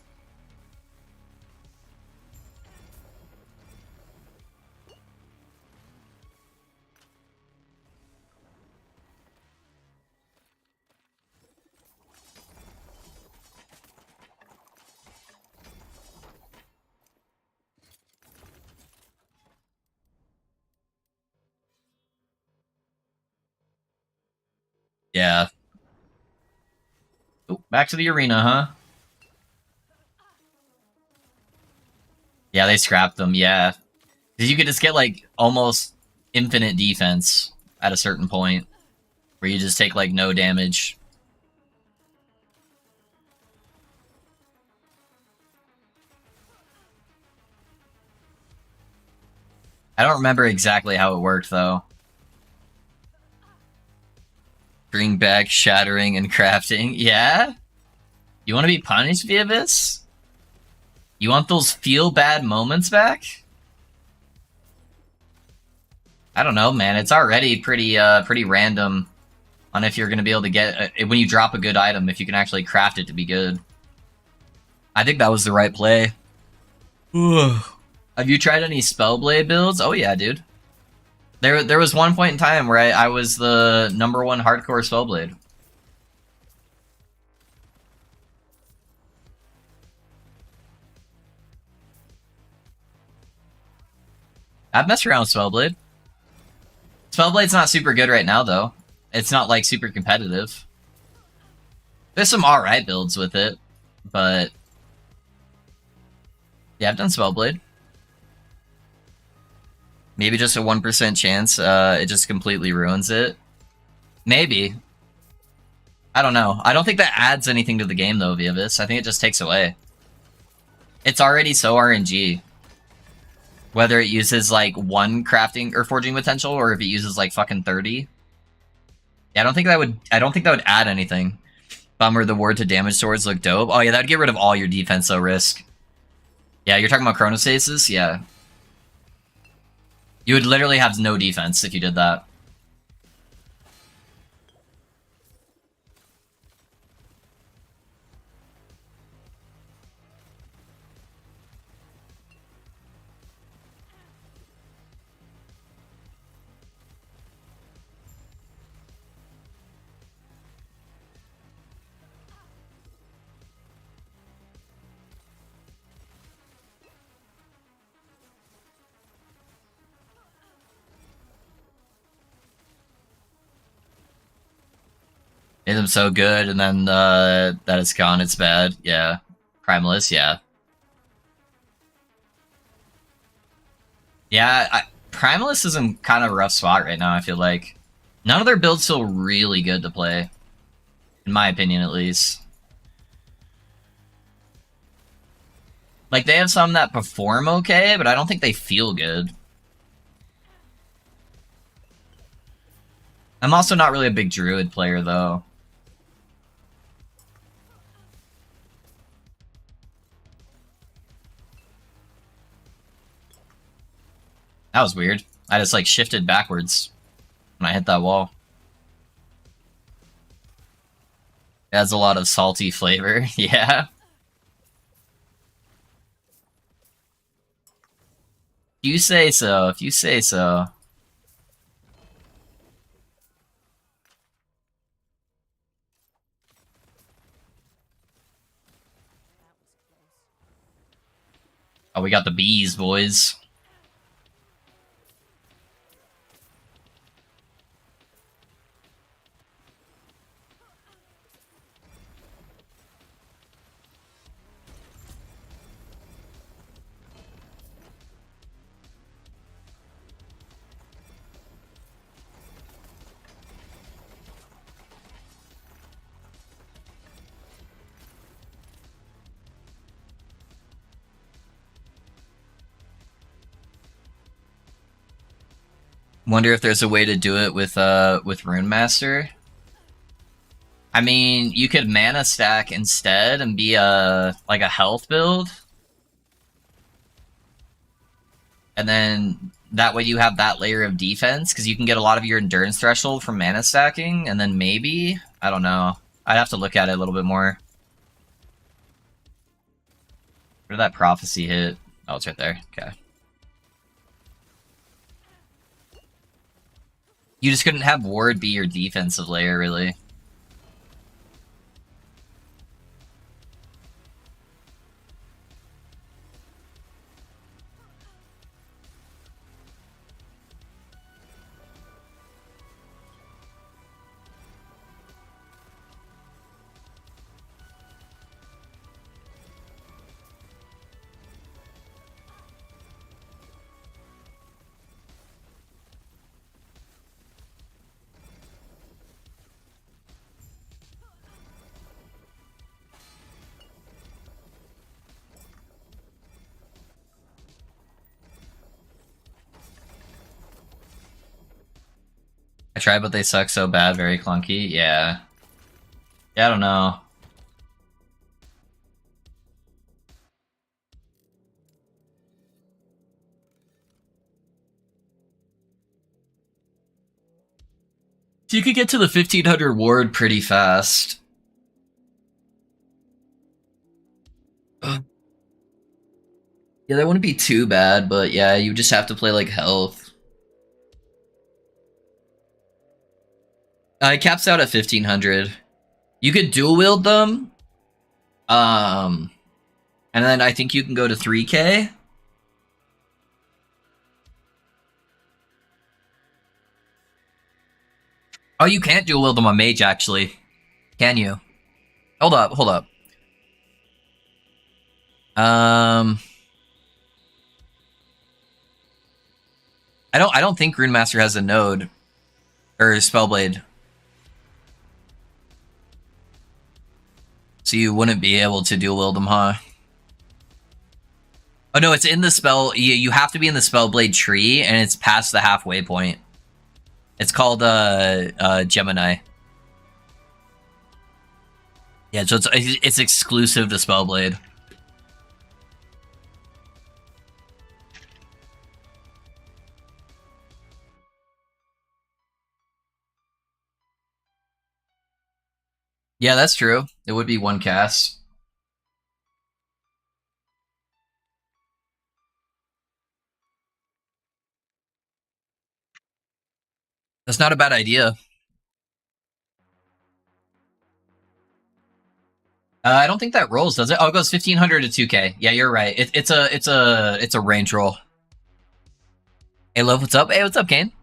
Yeah. Ooh, back to the arena, huh? Yeah, they scrapped them, yeah. 'Cause you could just get like almost infinite defense at a certain point, where you just take like no damage. I don't remember exactly how it worked though. Bring back shattering and crafting. Yeah? You want to be punished via this? You want those feel bad moments back? I don't know, man. It's already pretty random on if you're going to be able to get when you drop a good item, if you can actually craft it to be good. I think that was the right play. Have you tried any Spellblade builds? Oh yeah, dude. There was one point in time where I was the #1 hardcore Spellblade. I've messed around with Spellblade. Spellblade's not super good right now, though. It's not, like, super competitive. There's some alright builds with it, but... yeah, I've done Spellblade. Maybe just a 1% chance it just completely ruins it. Maybe. I don't know. I don't think that adds anything to the game, though, Viavis. I think it just takes away. It's already so RNG. Whether it uses, like, 1 crafting or forging potential, or if it uses, like, fucking 30. Yeah, I don't think that would add anything. Bummer, the ward to damage swords look dope. Oh yeah, that'd get rid of all your defense, though, Risk. Yeah, you're talking about Chronostasis? Yeah. You would literally have no defense if you did that. Made them so good, and then that it's gone, it's bad. Yeah. Primalist, yeah. Yeah, Primalist is in kind of a rough spot right now, I feel like. None of their builds feel really good to play. In my opinion, at least. Like, they have some that perform okay, but I don't think they feel good. I'm also not really a big Druid player, though. That was weird. I just, like, shifted backwards when I hit that wall. It has a lot of salty flavor, yeah. If you say so, if you say so. Oh, we got the bees, boys. Wonder if there's a way to do it with Rune Master. I mean, you could mana stack instead and be like a health build. And then that way you have that layer of defense, because you can get a lot of your endurance threshold from mana stacking, and then maybe, I don't know. I'd have to look at it a little bit more. Where did that prophecy hit? Oh, it's right there. Okay. You just couldn't have ward be your defensive layer, really. I tried, but they suck so bad, very clunky. Yeah. Yeah, I don't know. You could get to the 1500 ward pretty fast. Yeah, that wouldn't be too bad, but yeah, you just have to play like health. It caps out at 1500. You could dual wield them. And then I think you can go to 3k. Oh, you can't dual wield them on mage, actually. Can you? Hold up, hold up. I don't think Runemaster has a node or Spellblade, so you wouldn't be able to dual wield them, huh? Oh no, it's in the spell. You have to be in the Spellblade tree, and it's past the halfway point. It's called Gemini. Yeah, so it's exclusive to Spellblade. Yeah, that's true. It would be one cast. That's not a bad idea. I don't think that rolls, does it? Oh, it goes 1500 to 2k. Yeah, you're right. It's a range roll. Hey, Love, what's up? Hey, what's up, Kane?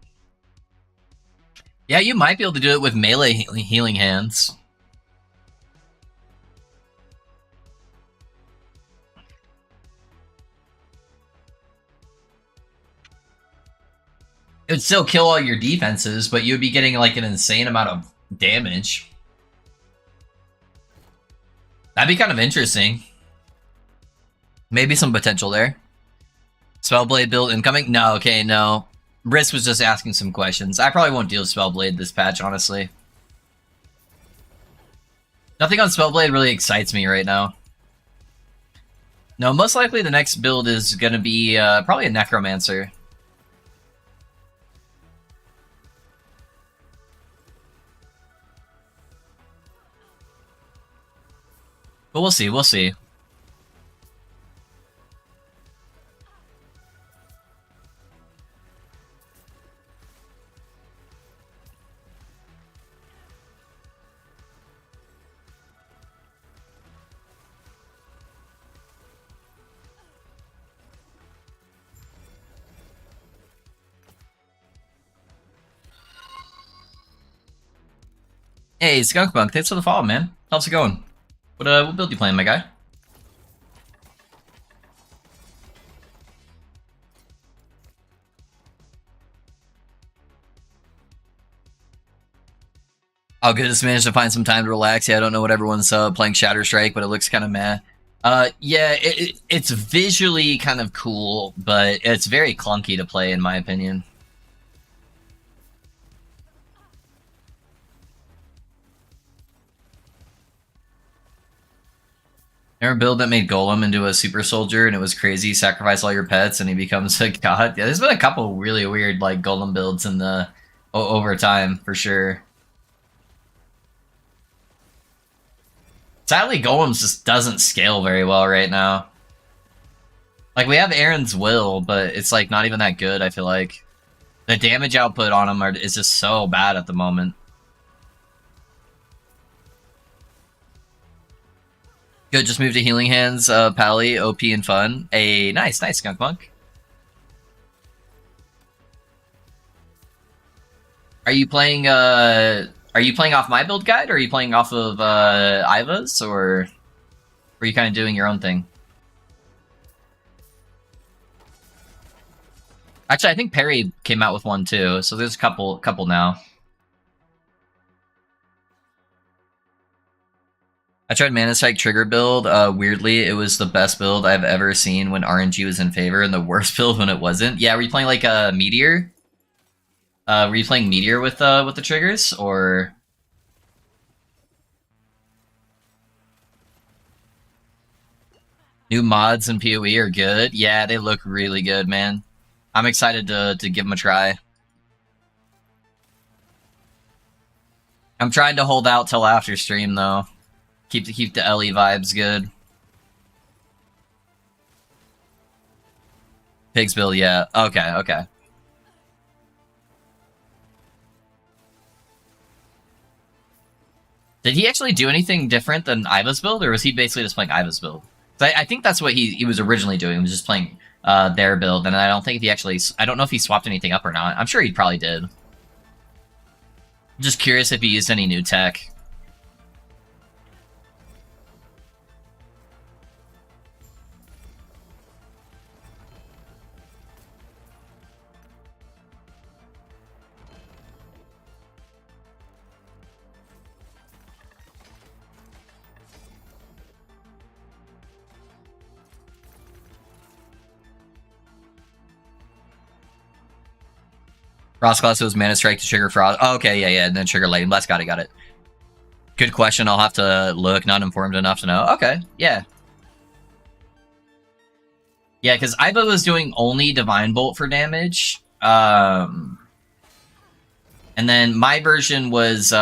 Yeah, you might be able to do it with melee healing hands. It would still kill all your defenses, but you'd be getting like an insane amount of damage. That'd be kind of interesting. Maybe some potential there. Spellblade build incoming? No, okay, no. Risk was just asking some questions. I probably won't deal with Spellblade this patch, honestly. Nothing on Spellblade really excites me right now. No, most likely the next build is going to be probably a Necromancer. But we'll see, we'll see. Hey, Skunkbunk, thanks for the follow, man. How's it going? What build you playing, my guy? Oh, good. Just managed to find some time to relax. Yeah, I don't know what everyone's playing Shatter Strike, but it looks kind of meh. Yeah, it's visually kind of cool, but it's very clunky to play, in my opinion. Remember a build that made Golem into a super soldier and it was crazy? Sacrifice all your pets and he becomes a god. Yeah, there's been a couple really weird like Golem builds in the over time for sure. Sadly, Golems just doesn't scale very well right now. Like we have Aaron's Will, but it's like not even that good. I feel like the damage output on him is just so bad at the moment. Good, just moved to Healing Hands, Pally, OP and fun. Nice, Skunk Monk. Are you playing off my build guide, or are you playing off of Iva's, or are you kind of doing your own thing? Actually, I think Perry came out with one too, so there's a couple now. I tried Mana Strike Trigger build. Weirdly, it was the best build I've ever seen when RNG was in favor, and the worst build when it wasn't. Yeah, were you playing like a Meteor? Were you playing Meteor with the triggers, or? New mods in PoE are good. Yeah, they look really good, man. I'm excited to give them a try. I'm trying to hold out till after stream though. Keep the Ellie vibes good. Pigs build, yeah. Okay, okay. Did he actually do anything different than Iva's build, or was he basically just playing Iva's build? I think that's what he was originally doing. He was just playing their build, and I don't think he actually. I don't know if he swapped anything up or not. I'm sure he probably did. I'm just curious if he used any new tech. Frost Class was Mana Strike to trigger Frost. Oh, okay, yeah, and then trigger Lightning Blast. Got it. Good question. I'll have to look. Not informed enough to know. Okay, yeah. Yeah, because Iva was doing only Divine Bolt for damage. And then my version was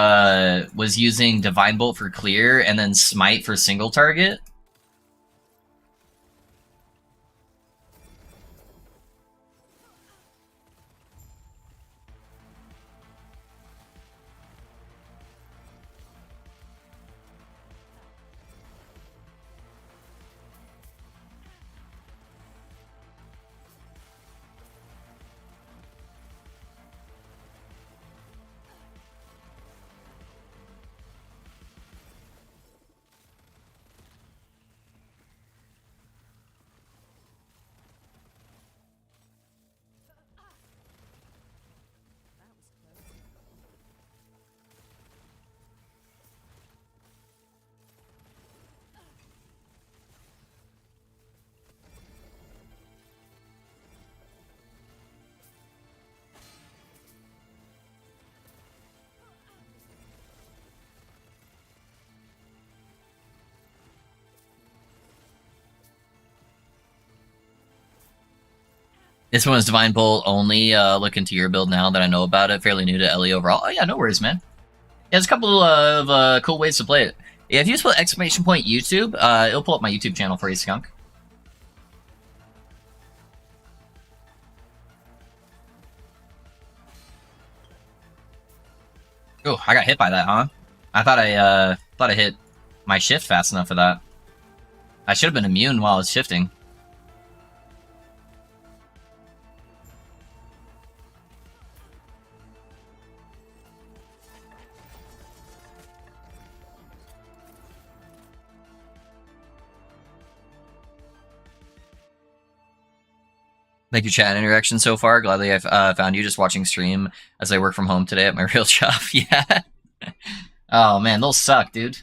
using Divine Bolt for clear and then Smite for single target. This one was Divine Bolt only. Look into your build now that I know about it. Fairly new to Ellie overall. Oh yeah, no worries, man. Yeah, there's a couple of cool ways to play it. Yeah, if you just put exclamation point YouTube, it'll pull up my YouTube channel for you, Skunk. Oh, I got hit by that, huh? I thought I hit my shift fast enough for that. I should have been immune while I was shifting. Thank you, chat interaction so far. Gladly I've found you just watching stream as I work from home today at my real job. Yeah. Oh man, those suck, dude.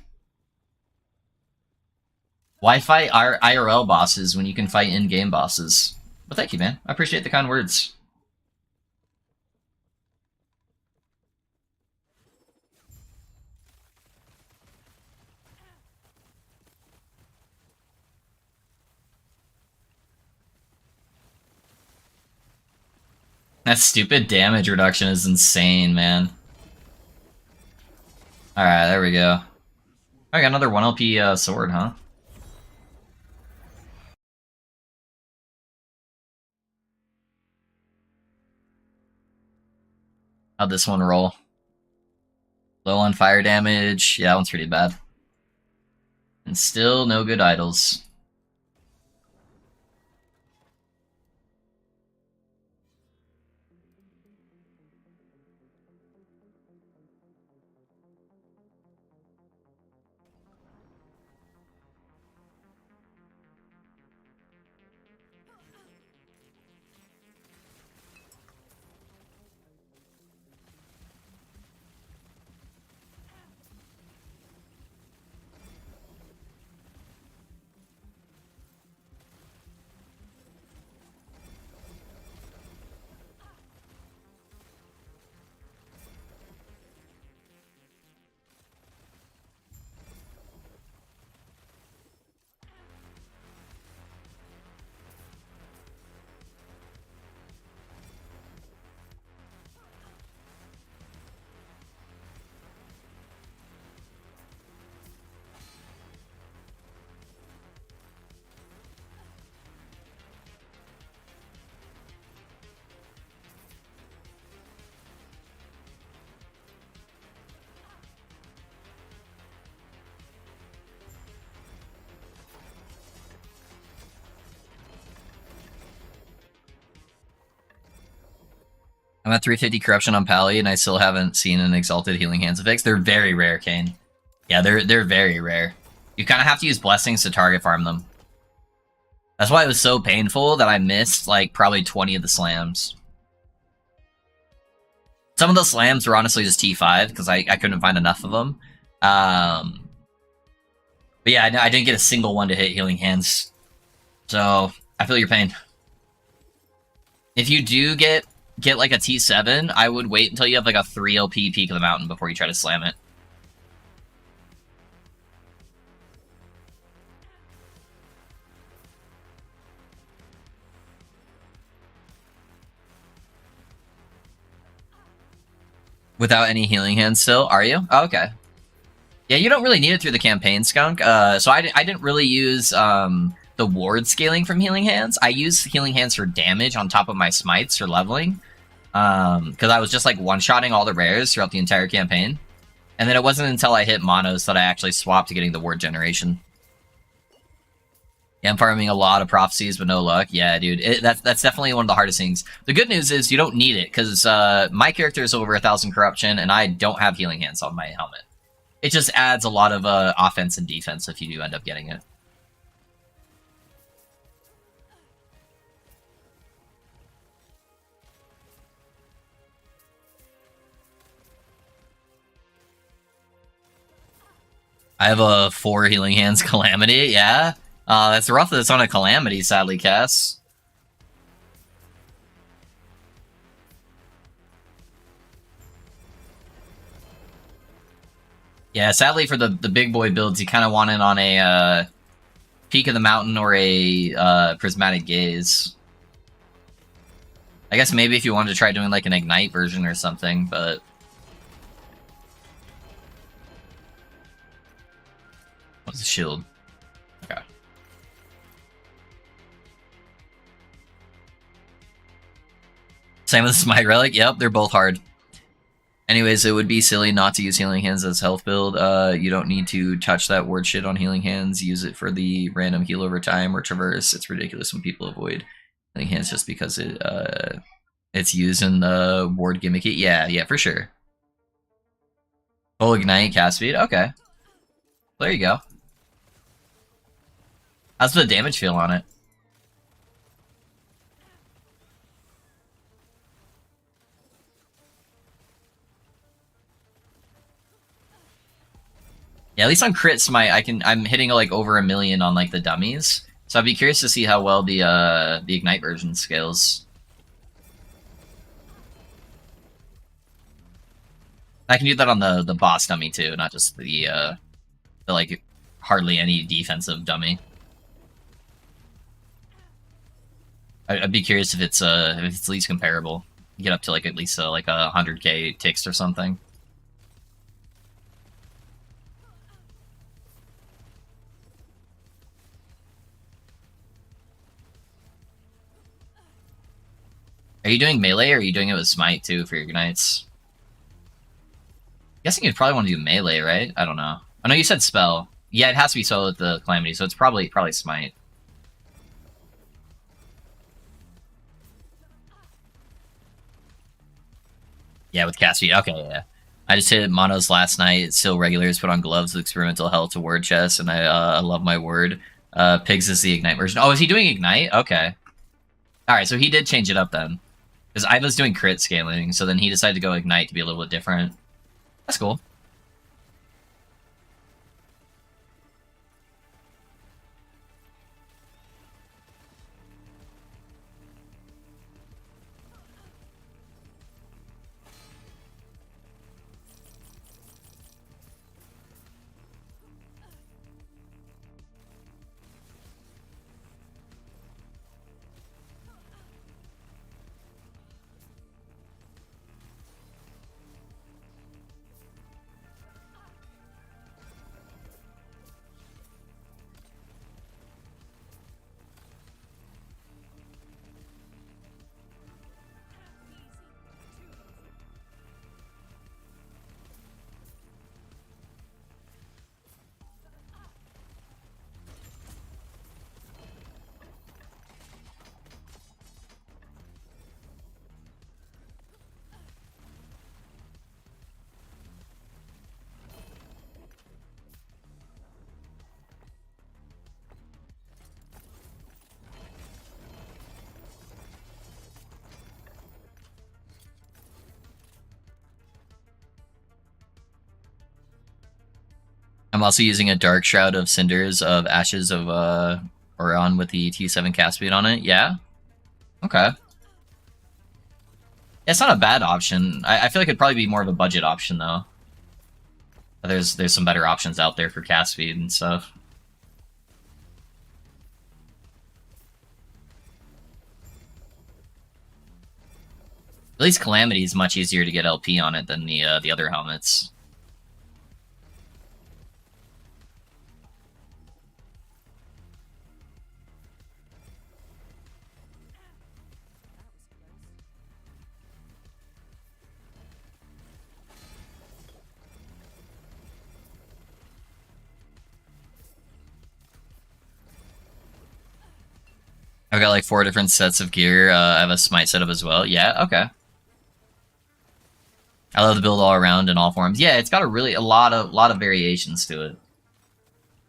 Why fight IRL bosses when you can fight in-game bosses? But thank you, man. I appreciate the kind words. That stupid damage reduction is insane, man. Alright, there we go. I got another 1 LP sword, huh? How'd this one roll? Low on fire damage. Yeah, that one's pretty bad. And still no good idols. I'm at 350 corruption on Pally, and I still haven't seen an exalted healing hands effects. They're very rare, Kane. Yeah, they're very rare. You kind of have to use blessings to target farm them. That's why it was so painful that I missed like probably 20 of the slams. Some of the slams were honestly just T5 because I couldn't find enough of them. But yeah, I didn't get a single one to hit healing hands. So I feel your pain. If you do get like a T7, I would wait until you have like a 3 LP peak of the mountain before you try to slam it. Without any healing hands still, are you? Oh, okay. Yeah, you don't really need it through the campaign, Skunk. So I didn't really use the ward scaling from healing hands. I used healing hands for damage on top of my smites for leveling. Because I was just like one-shotting all the rares throughout the entire campaign. And then it wasn't until I hit monos that I actually swapped to getting the ward generation. Yeah, I'm farming a lot of prophecies, but no luck. Yeah, dude, that's definitely one of the hardest things. The good news is you don't need it, because my character is over 1,000 corruption, and I don't have healing hands on my helmet. It just adds a lot of offense and defense if you do end up getting it. I have a 4 healing hands calamity, yeah. That's rough that it's on a calamity, sadly, Cass. Yeah, sadly for the big boy builds, you kind of want it on a Peak of the Mountain or a Prismatic Gaze. I guess maybe if you wanted to try doing like an Ignite version or something, but... What's the shield? Okay. Same with Smite Relic. Yep, they're both hard. Anyways, it would be silly not to use Healing Hands as health build. You don't need to touch that ward shit on Healing Hands. Use it for the random heal over time or traverse. It's ridiculous when people avoid Healing Hands just because it's used in the ward gimmicky. Yeah, for sure. Full Ignite, cast speed. Okay. There you go. How's the damage feel on it? Yeah, at least on crit smite, I'm hitting like over 1 million on like the dummies. So I'd be curious to see how well the Ignite version scales. I can do that on the boss dummy too, not just the like hardly any defensive dummy. I'd be curious if it's at least comparable. Get up to like at least like 100k ticks or something. Are you doing melee or are you doing it with smite too for your ignites? I'm guessing you'd probably want to do melee, right? I don't know. I know you said spell. Yeah, it has to be spell with the calamity, so it's probably smite. Yeah, with cast speed. Okay, yeah. I just hit monos last night. It's still regulars. Put on gloves with experimental health to word chest, and I love my word. Pigs is the ignite version. Oh, is he doing ignite? Okay. All right, so he did change it up then, because I was doing crit scaling, so then he decided to go ignite to be a little bit different. That's cool. I'm also using a Dark Shroud of Cinders of Ashes of Oran with the T7 cast speed on it. Yeah. Okay. It's not a bad option. I feel like it'd probably be more of a budget option though. There's some better options out there for cast speed and stuff. At least Calamity is much easier to get LP on it than the other helmets. I've got like 4 different sets of gear. I have a smite setup as well. Yeah, okay. I love the build all around in all forms. Yeah, it's got a lot of variations to it,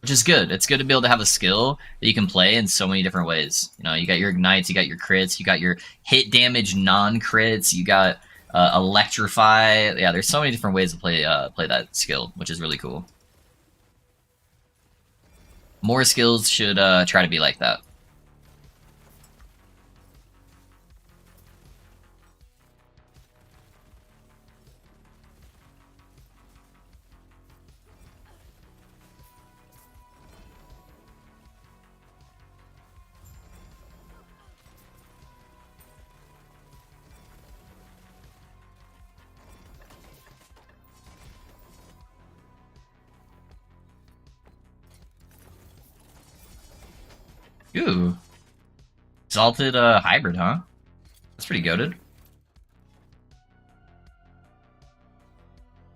which is good. It's good to be able to have a skill that you can play in so many different ways. You know, you got your ignites, you got your crits, you got your hit damage non-crits, you got electrify. Yeah, there's so many different ways to play that skill, which is really cool. More skills should try to be like that. Ooh. Exalted hybrid, huh? That's pretty goated. I'm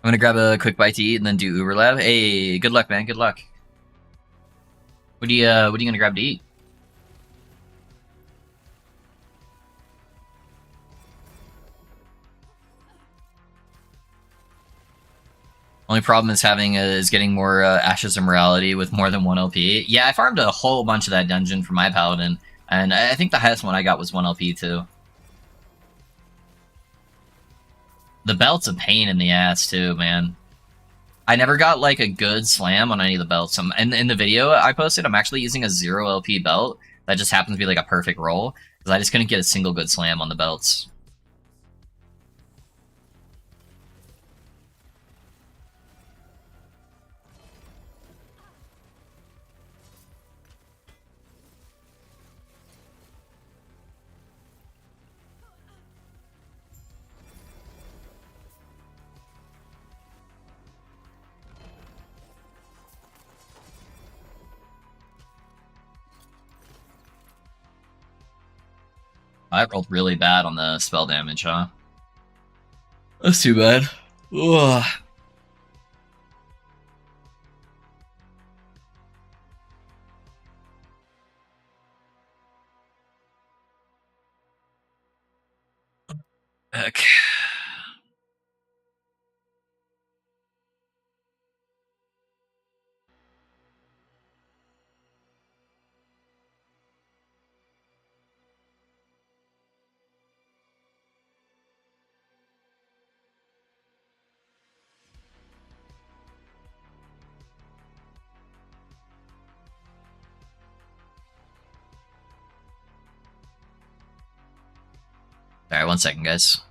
gonna grab a quick bite to eat and then do Uber Lab. Hey, good luck, man. Good luck. What are you gonna grab to eat? Only problem is getting more Ashes of Morality with more than 1 LP. Yeah, I farmed a whole bunch of that dungeon for my paladin, and I think the highest one I got was 1 LP too. The belt's a pain in the ass too, man. I never got like a good slam on any of the belts. In the video I posted, I'm actually using a 0 LP belt that just happens to be like a perfect roll because I just couldn't get a single good slam on the belts. I rolled really bad on the spell damage, huh? That's too bad. Ugh. Heck. Alright, 1 second, guys.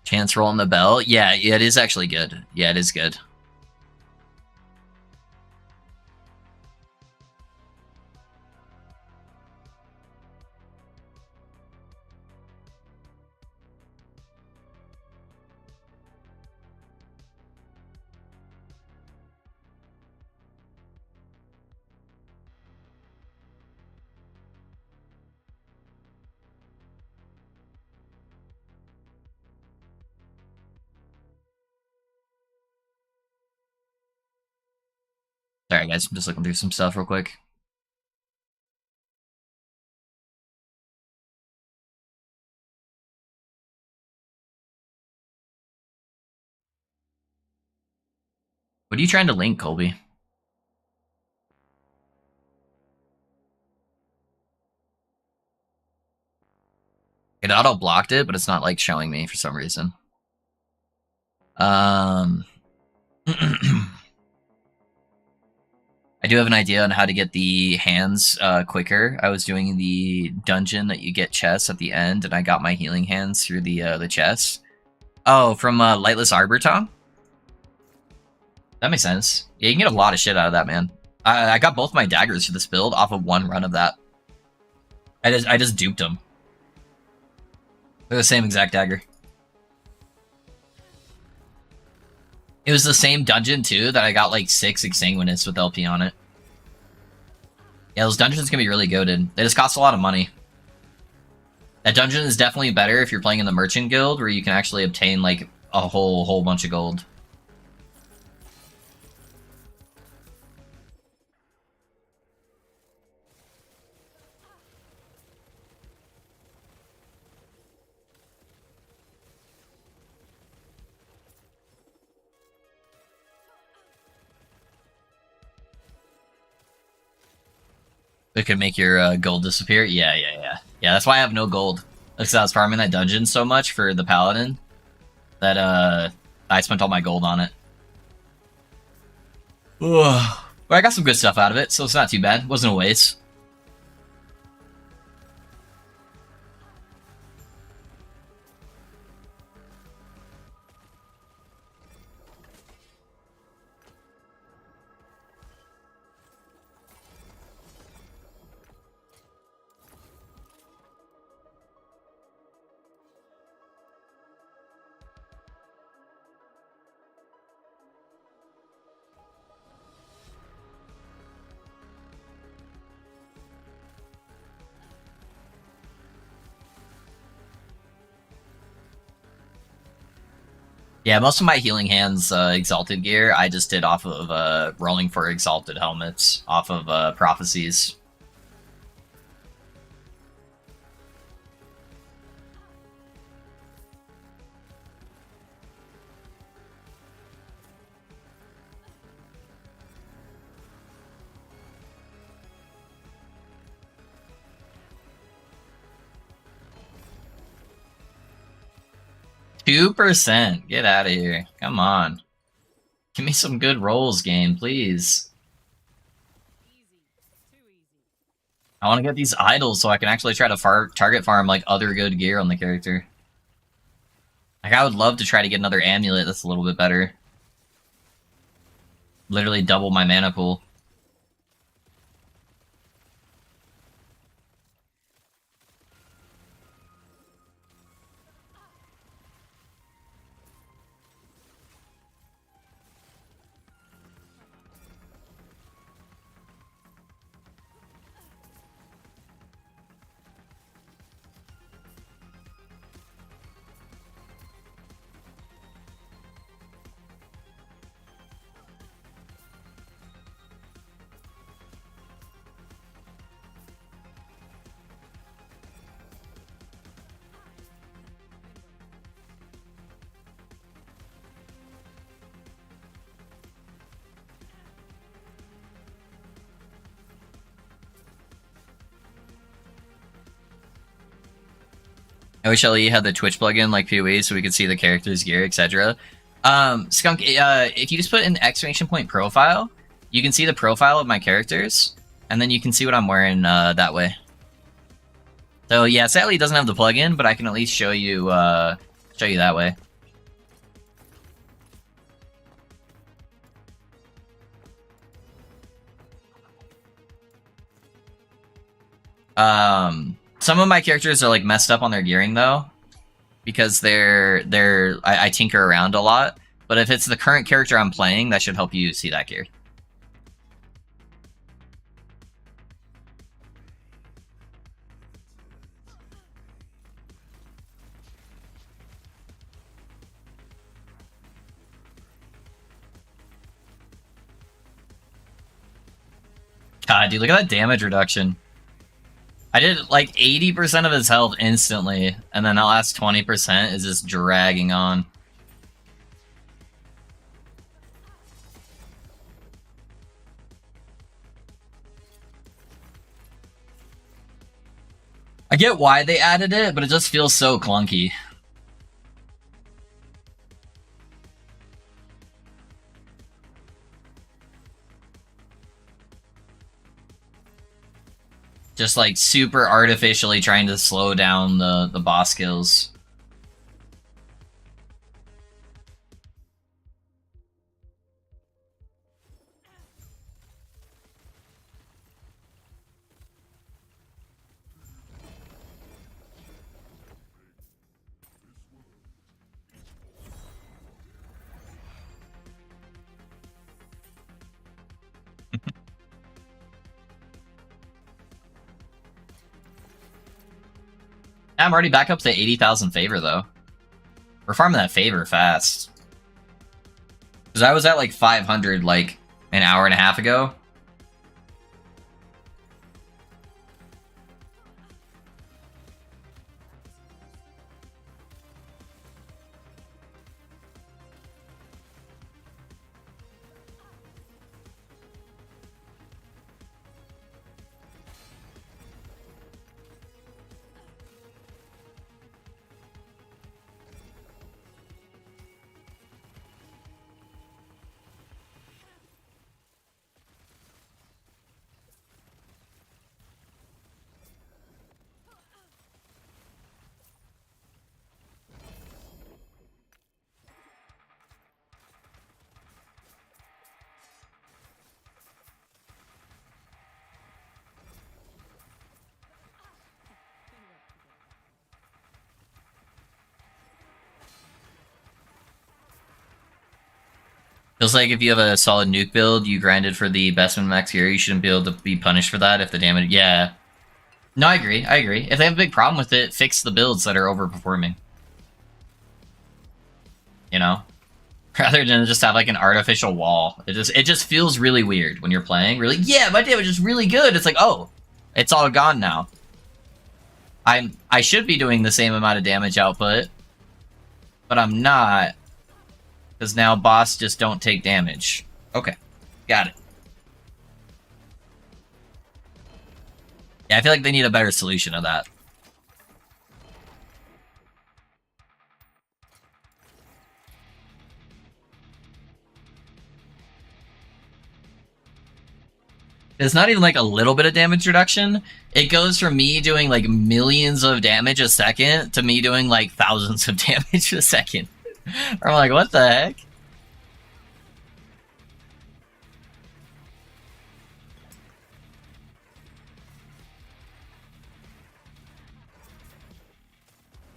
Chance roll on the bell. Yeah, it is actually good. Yeah, it is good. Sorry, guys. I'm just looking through some stuff real quick. What are you trying to link, Colby? It auto blocked it, but it's not like showing me for some reason. Um, I do have an idea on how to get the hands quicker. I was doing the dungeon that you get chests at the end, and I got my healing hands through the chest. Oh, from Lightless Arbor Tom? That makes sense. Yeah, you can get a lot of shit out of that, man. I got both my daggers for this build off of one run of that. I just duped them. They're the same exact dagger. It was the same dungeon too that I got like 6 Exsanguinous with LP on it. Yeah, those dungeons can be really goated. They just cost a lot of money. That dungeon is definitely better if you're playing in the Merchant Guild, where you can actually obtain like a whole bunch of gold. It could make your gold disappear. Yeah. That's why I have no gold. Because I was farming that dungeon so much for the paladin that I spent all my gold on it. Ugh. But I got some good stuff out of it, so it's not too bad. It wasn't a waste. Yeah, most of my healing hands exalted gear I just did off of rolling for exalted helmets off of prophecies. $2%. Get out of here. Come on. Give me some good rolls, game, please. I want to get these idols so I can actually try to target farm like other good gear on the character. Like, I would love to try to get another amulet that's a little bit better. Literally double my mana pool. I wish LE had the Twitch plugin like PoE so we could see the character's gear, etc. Skunk, if you just put in exclamation point profile, you can see the profile of my characters, and then you can see what I'm wearing that way. So yeah, sadly it doesn't have the plugin, but I can at least show you that way. Some of my characters are like messed up on their gearing though, because I tinker around a lot. But if it's the current character I'm playing, that should help you see that gear. God, dude, look at that damage reduction. I did like 80% of his health instantly, and then that last 20% is just dragging on. I get why they added it, but it just feels so clunky. Just like super artificially trying to slow down the boss skills. I'm already back up to 80,000 favor though. We're farming that favor fast. Because I was at like 500 like an hour and a half ago. Feels like if you have a solid nuke build, you grinded for the best min max here, you shouldn't be able to be punished for that if the damage... Yeah. No, I agree. I agree. If they have a big problem with it, fix the builds that are overperforming. You know? Rather than just have like an artificial wall. It just feels really weird when you're playing. Really, yeah, my damage is really good. It's like, oh, it's all gone now. I should be doing the same amount of damage output, but I'm not. Because now boss just don't take damage. Okay, got it. Yeah, I feel like they need a better solution to that. It's not even like a little bit of damage reduction. It goes from me doing like millions of damage a second to me doing like thousands of damage a second. I'm like, what the heck?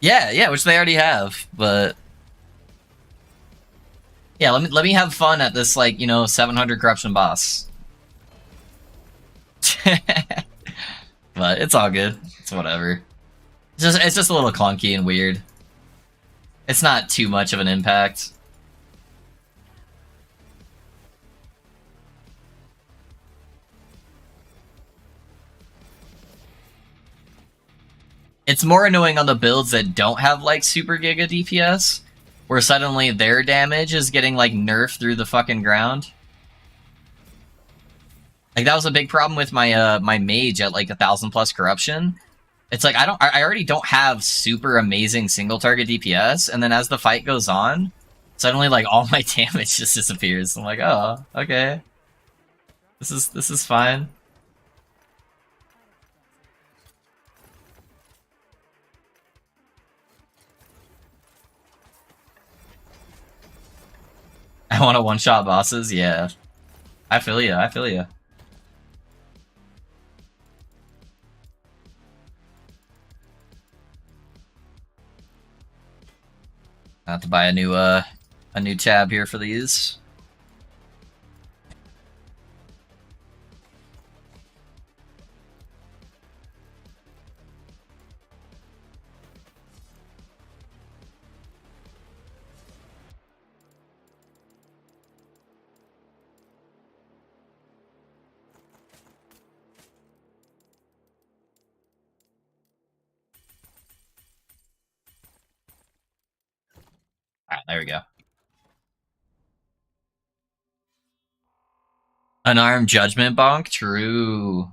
Yeah, which they already have, but yeah, let me have fun at this like, you know, 700 corruption boss. But it's all good. It's whatever. It's just a little clunky and weird. It's not too much of an impact. It's more annoying on the builds that don't have like super giga DPS, where suddenly their damage is getting like nerfed through the fucking ground. Like that was a big problem with my my mage at like 1,000 plus corruption. It's like I already don't have super amazing single target DPS, and then as the fight goes on, suddenly like all my damage just disappears. I'm like, oh, okay. This is fine. I want to one-shot bosses, yeah. I feel ya, I feel ya. I have to buy a new tab here for these. Alright, there we go. Unarmed Judgment Bonk? True.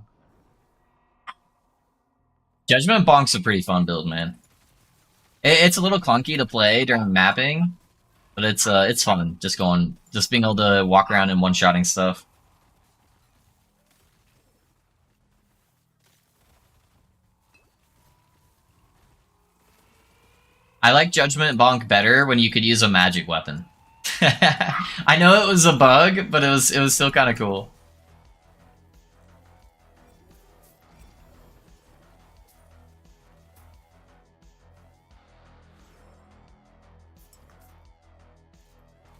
Judgment Bonk's a pretty fun build, man. It's a little clunky to play during mapping, but it's fun. Just being able to walk around and one-shotting stuff. I like Judgment Bonk better when you could use a magic weapon. I know it was a bug, but it was still kind of cool.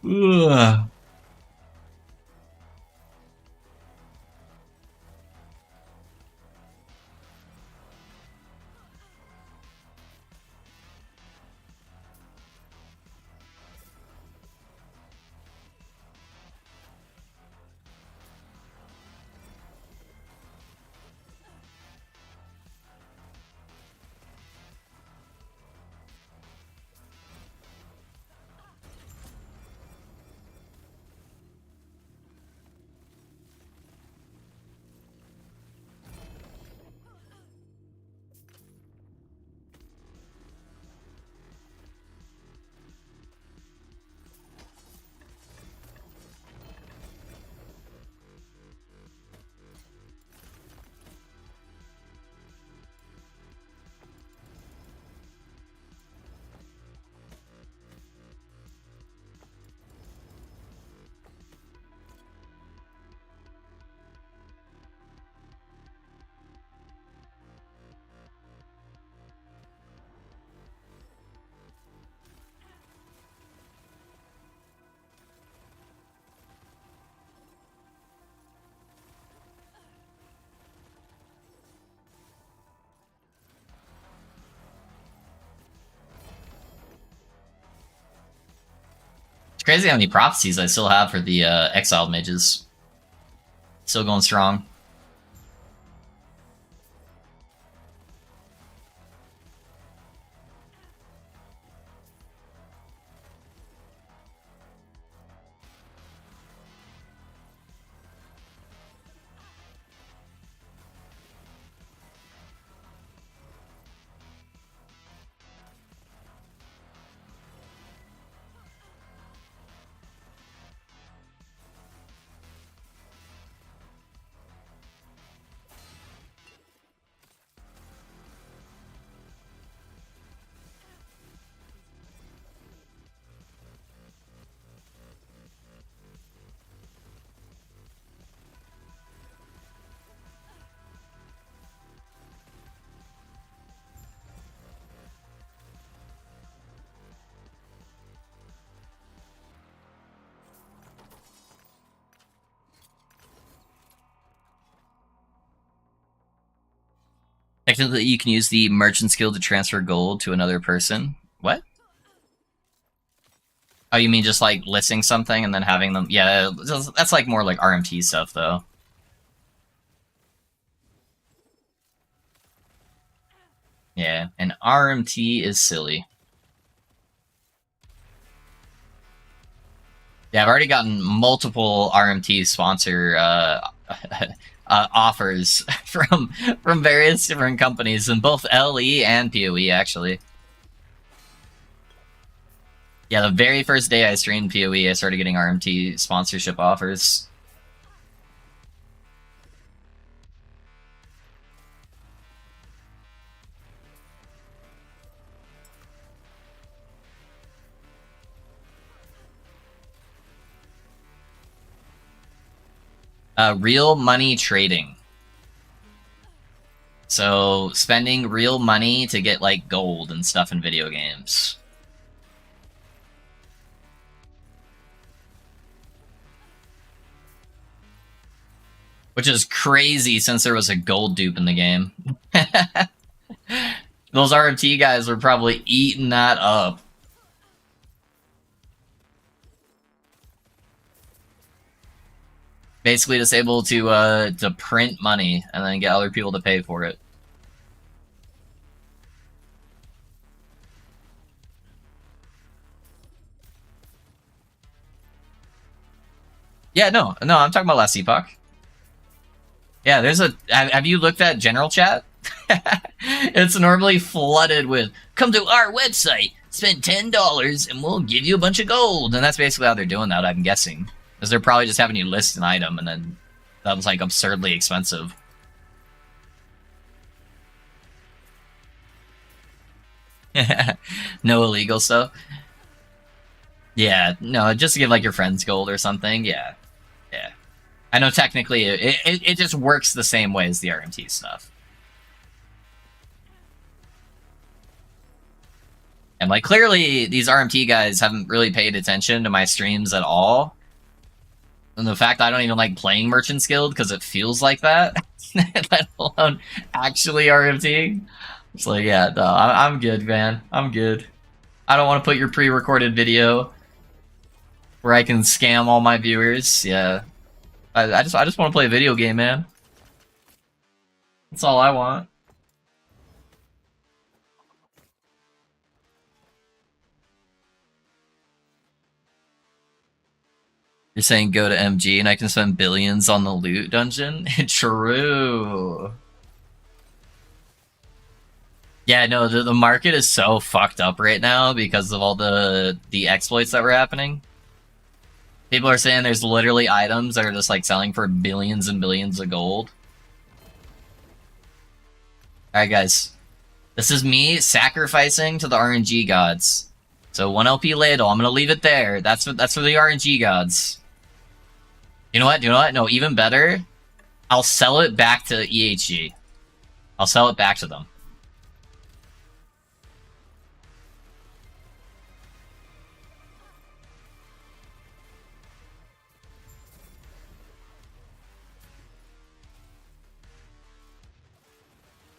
Ugh. It's crazy how many prophecies I still have for the exiled mages. Still going strong. Technically, you can use the merchant skill to transfer gold to another person. What? Oh, you mean just like listing something and then having them? Yeah, that's like more like RMT stuff, though. Yeah, and RMT is silly. Yeah, I've already gotten multiple RMT sponsor offers from various different companies in both LE and PoE, actually. Yeah, the very first day I streamed PoE, I started getting RMT sponsorship offers. Real money trading. So, spending real money to get, like, gold and stuff in video games. Which is crazy since there was a gold dupe in the game. Those RMT guys were probably eating that up. Basically just able to print money and then get other people to pay for it. Yeah, no, I'm talking about last epoch. Yeah, there's a. Have you looked at general chat? It's normally flooded with "Come to our website, spend $10, and we'll give you a bunch of gold." And that's basically how they're doing that. I'm guessing, because they're probably just having you list an item, and then that was like absurdly expensive. No illegal stuff. Yeah, no, just to give like your friends gold or something. Yeah, yeah. I know technically it just works the same way as the RMT stuff. And like clearly these RMT guys haven't really paid attention to my streams at all. And the fact I don't even like playing Merchant's Guild because it feels like that, let alone actually RMT. It's like, yeah, no, I'm good, man. I'm good. I don't want to put your pre-recorded video where I can scam all my viewers. Yeah, I just want to play a video game, man. That's all I want. You're saying go to MG and I can spend billions on the loot dungeon? True. Yeah, no, the market is so fucked up right now because of all the exploits that were happening. People are saying there's literally items that are just like selling for billions and billions of gold. Alright guys. This is me sacrificing to the RNG gods. So 1 LP ladle, I'm gonna leave it there. That's for the RNG gods. You know what? You know what? No, even better. I'll sell it back to EHG. I'll sell it back to them.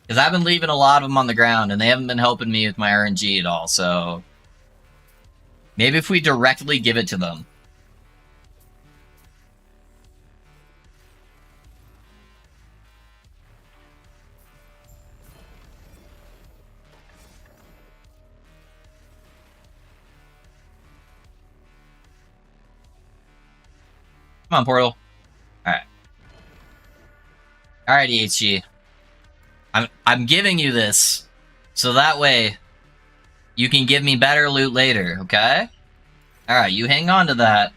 Because I've been leaving a lot of them on the ground, and they haven't been helping me with my RNG at all, so... Maybe if we directly give it to them. Come on, Portal. Alright. Alright, EHG. I'm giving you this, so that way you can give me better loot later, okay? Alright, you hang on to that.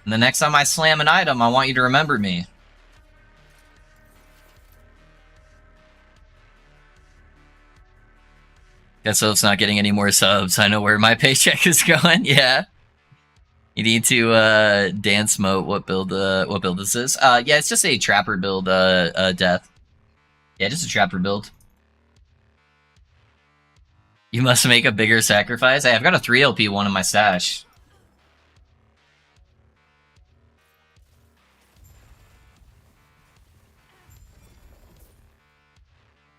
And the next time I slam an item, I want you to remember me. Guess Hope's not getting any more subs. I know where my paycheck is going, yeah. You need to dance mode what build this is. Yeah, it's just a trapper build death. Yeah, just a trapper build. You must make a bigger sacrifice. Hey, I've got a 3 LP one in my stash.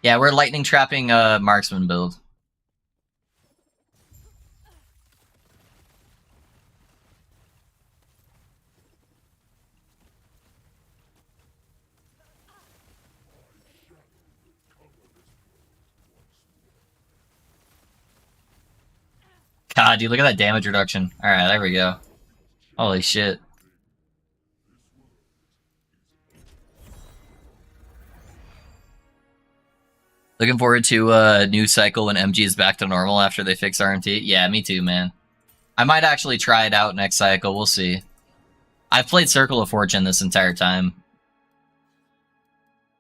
Yeah, we're lightning trapping marksman build. God, dude, look at that damage reduction. Alright, there we go. Holy shit. Looking forward to a new cycle when MG is back to normal after they fix RMT. Yeah, me too, man. I might actually try it out next cycle. We'll see. I've played Circle of Fortune this entire time.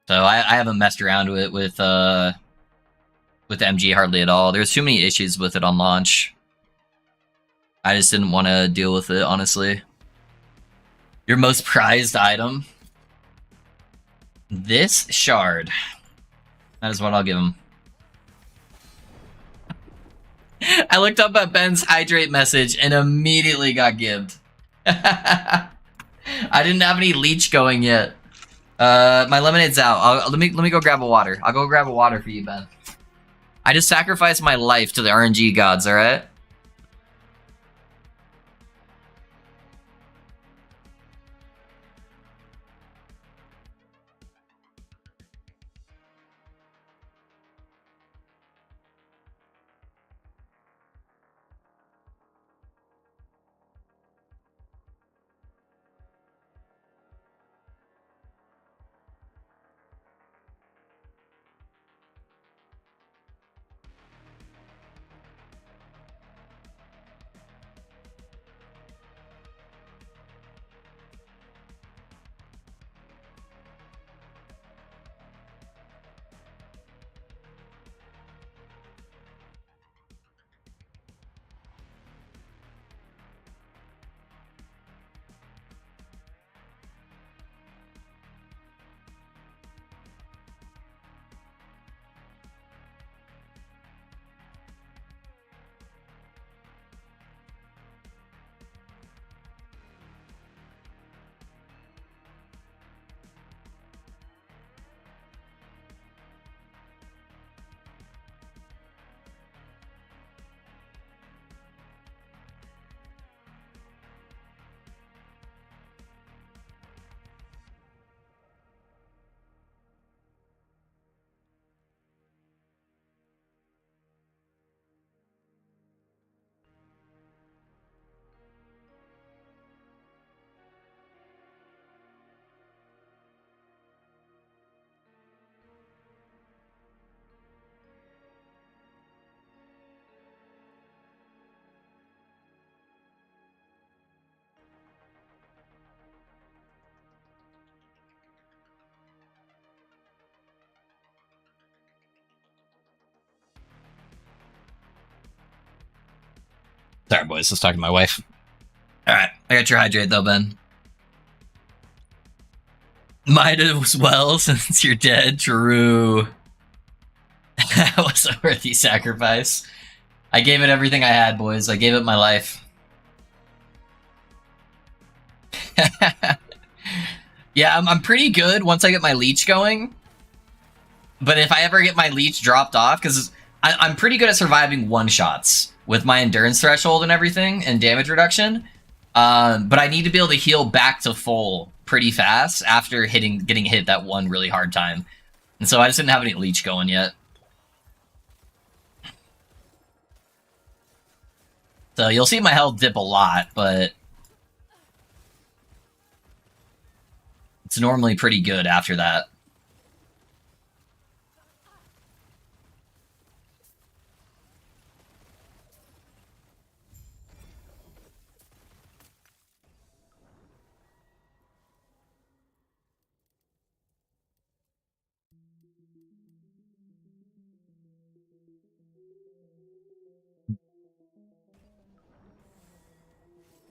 So I haven't messed around with MG hardly at all. There's too many issues with it on launch. I just didn't want to deal with it, honestly. Your most prized item? This shard. That is what I'll give him. I looked up at Ben's hydrate message and immediately got gibbed. I didn't have any leech going yet. My lemonade's out. Let me go grab a water. I'll go grab a water for you, Ben. I just sacrificed my life to the RNG gods, alright? Sorry, boys. Let's talk to my wife. All right, I got your hydrate though, Ben. Might as well since you're dead. True. That was a worthy sacrifice. I gave it everything I had, boys. I gave it my life. Yeah, I'm pretty good once I get my leech going. But if I ever get my leech dropped off, because I'm pretty good at surviving one-shots with my endurance threshold and everything and damage reduction. But I need to be able to heal back to full pretty fast after getting hit that one really hard time. And so I just didn't have any leech going yet. So you'll see my health dip a lot, but it's normally pretty good after that.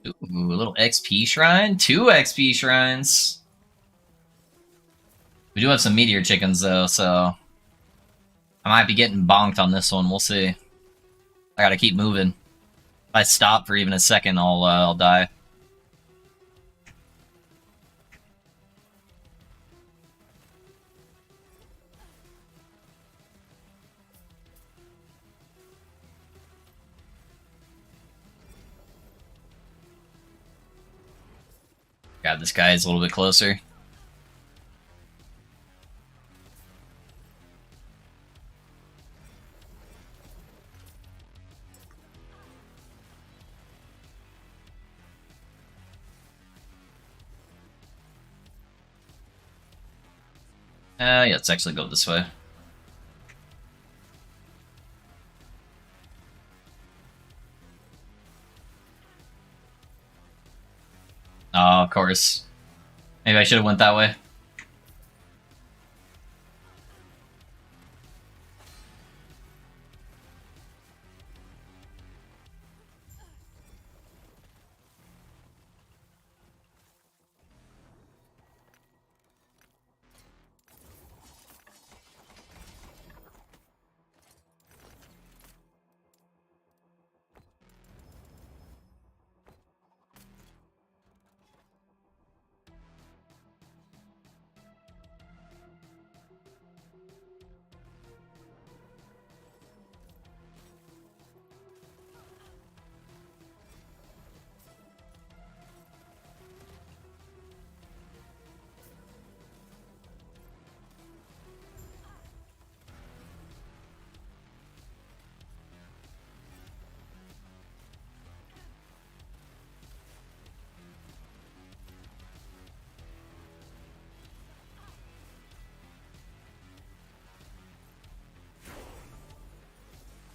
Ooh, a little XP shrine? 2 XP shrines. We do have some meteor chickens though, so I might be getting bonked on this one. We'll see. I gotta keep moving. If I stop for even a second, I'll die. God, this guy is a little bit closer. Yeah, let's actually go this way. Oh, of course. Maybe I should have went that way.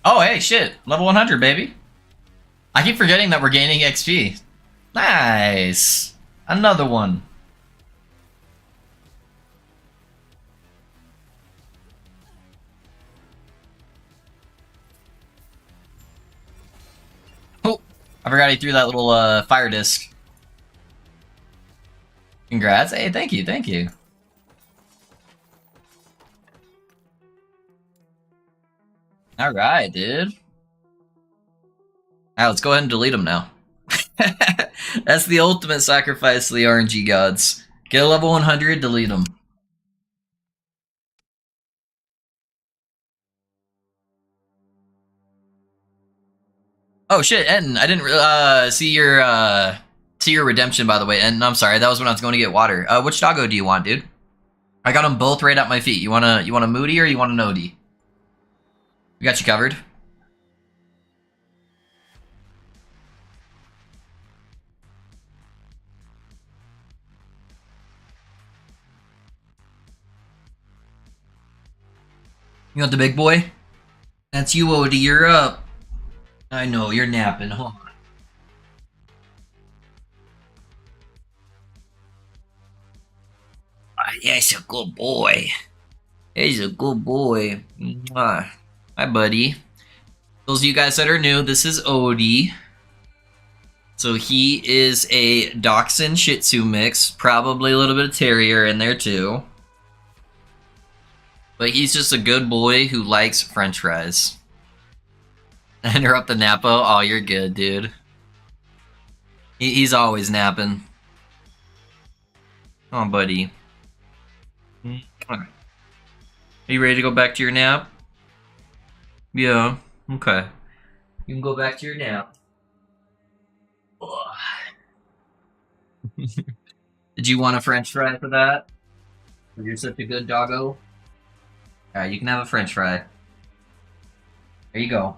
Oh, hey, shit. Level 100, baby. I keep forgetting that we're gaining XP. Nice. Another one. Oh, I forgot he threw that little fire disc. Congrats. Hey, thank you, thank you. Alright, dude. Alright, let's go ahead and delete them now. That's the ultimate sacrifice to the RNG gods. Get a level 100, delete them. Oh shit, Enton, I didn't see your redemption, by the way. And I'm sorry, that was when I was going to get water. Which doggo do you want, dude? I got them both right at my feet. You want a Moody or you want a Nodie? We got you covered. You want the big boy? That's you, Odie. You're up. I know, you're napping. Hold on. Yeah, he's a good boy. He's a good boy. Mwah. Hi, buddy. Those of you guys that are new, this is Odie. So he is a Dachshund Shih Tzu mix, probably a little bit of Terrier in there too. But he's just a good boy who likes French fries. Interrupt the Napo. Oh, you're good, dude. He's always napping. Oh, buddy. Are you ready to go back to your nap? Yeah. Okay. You can go back to your nap. Did you want a French fry for that? You're such a good doggo. Alright, you can have a French fry. There you go.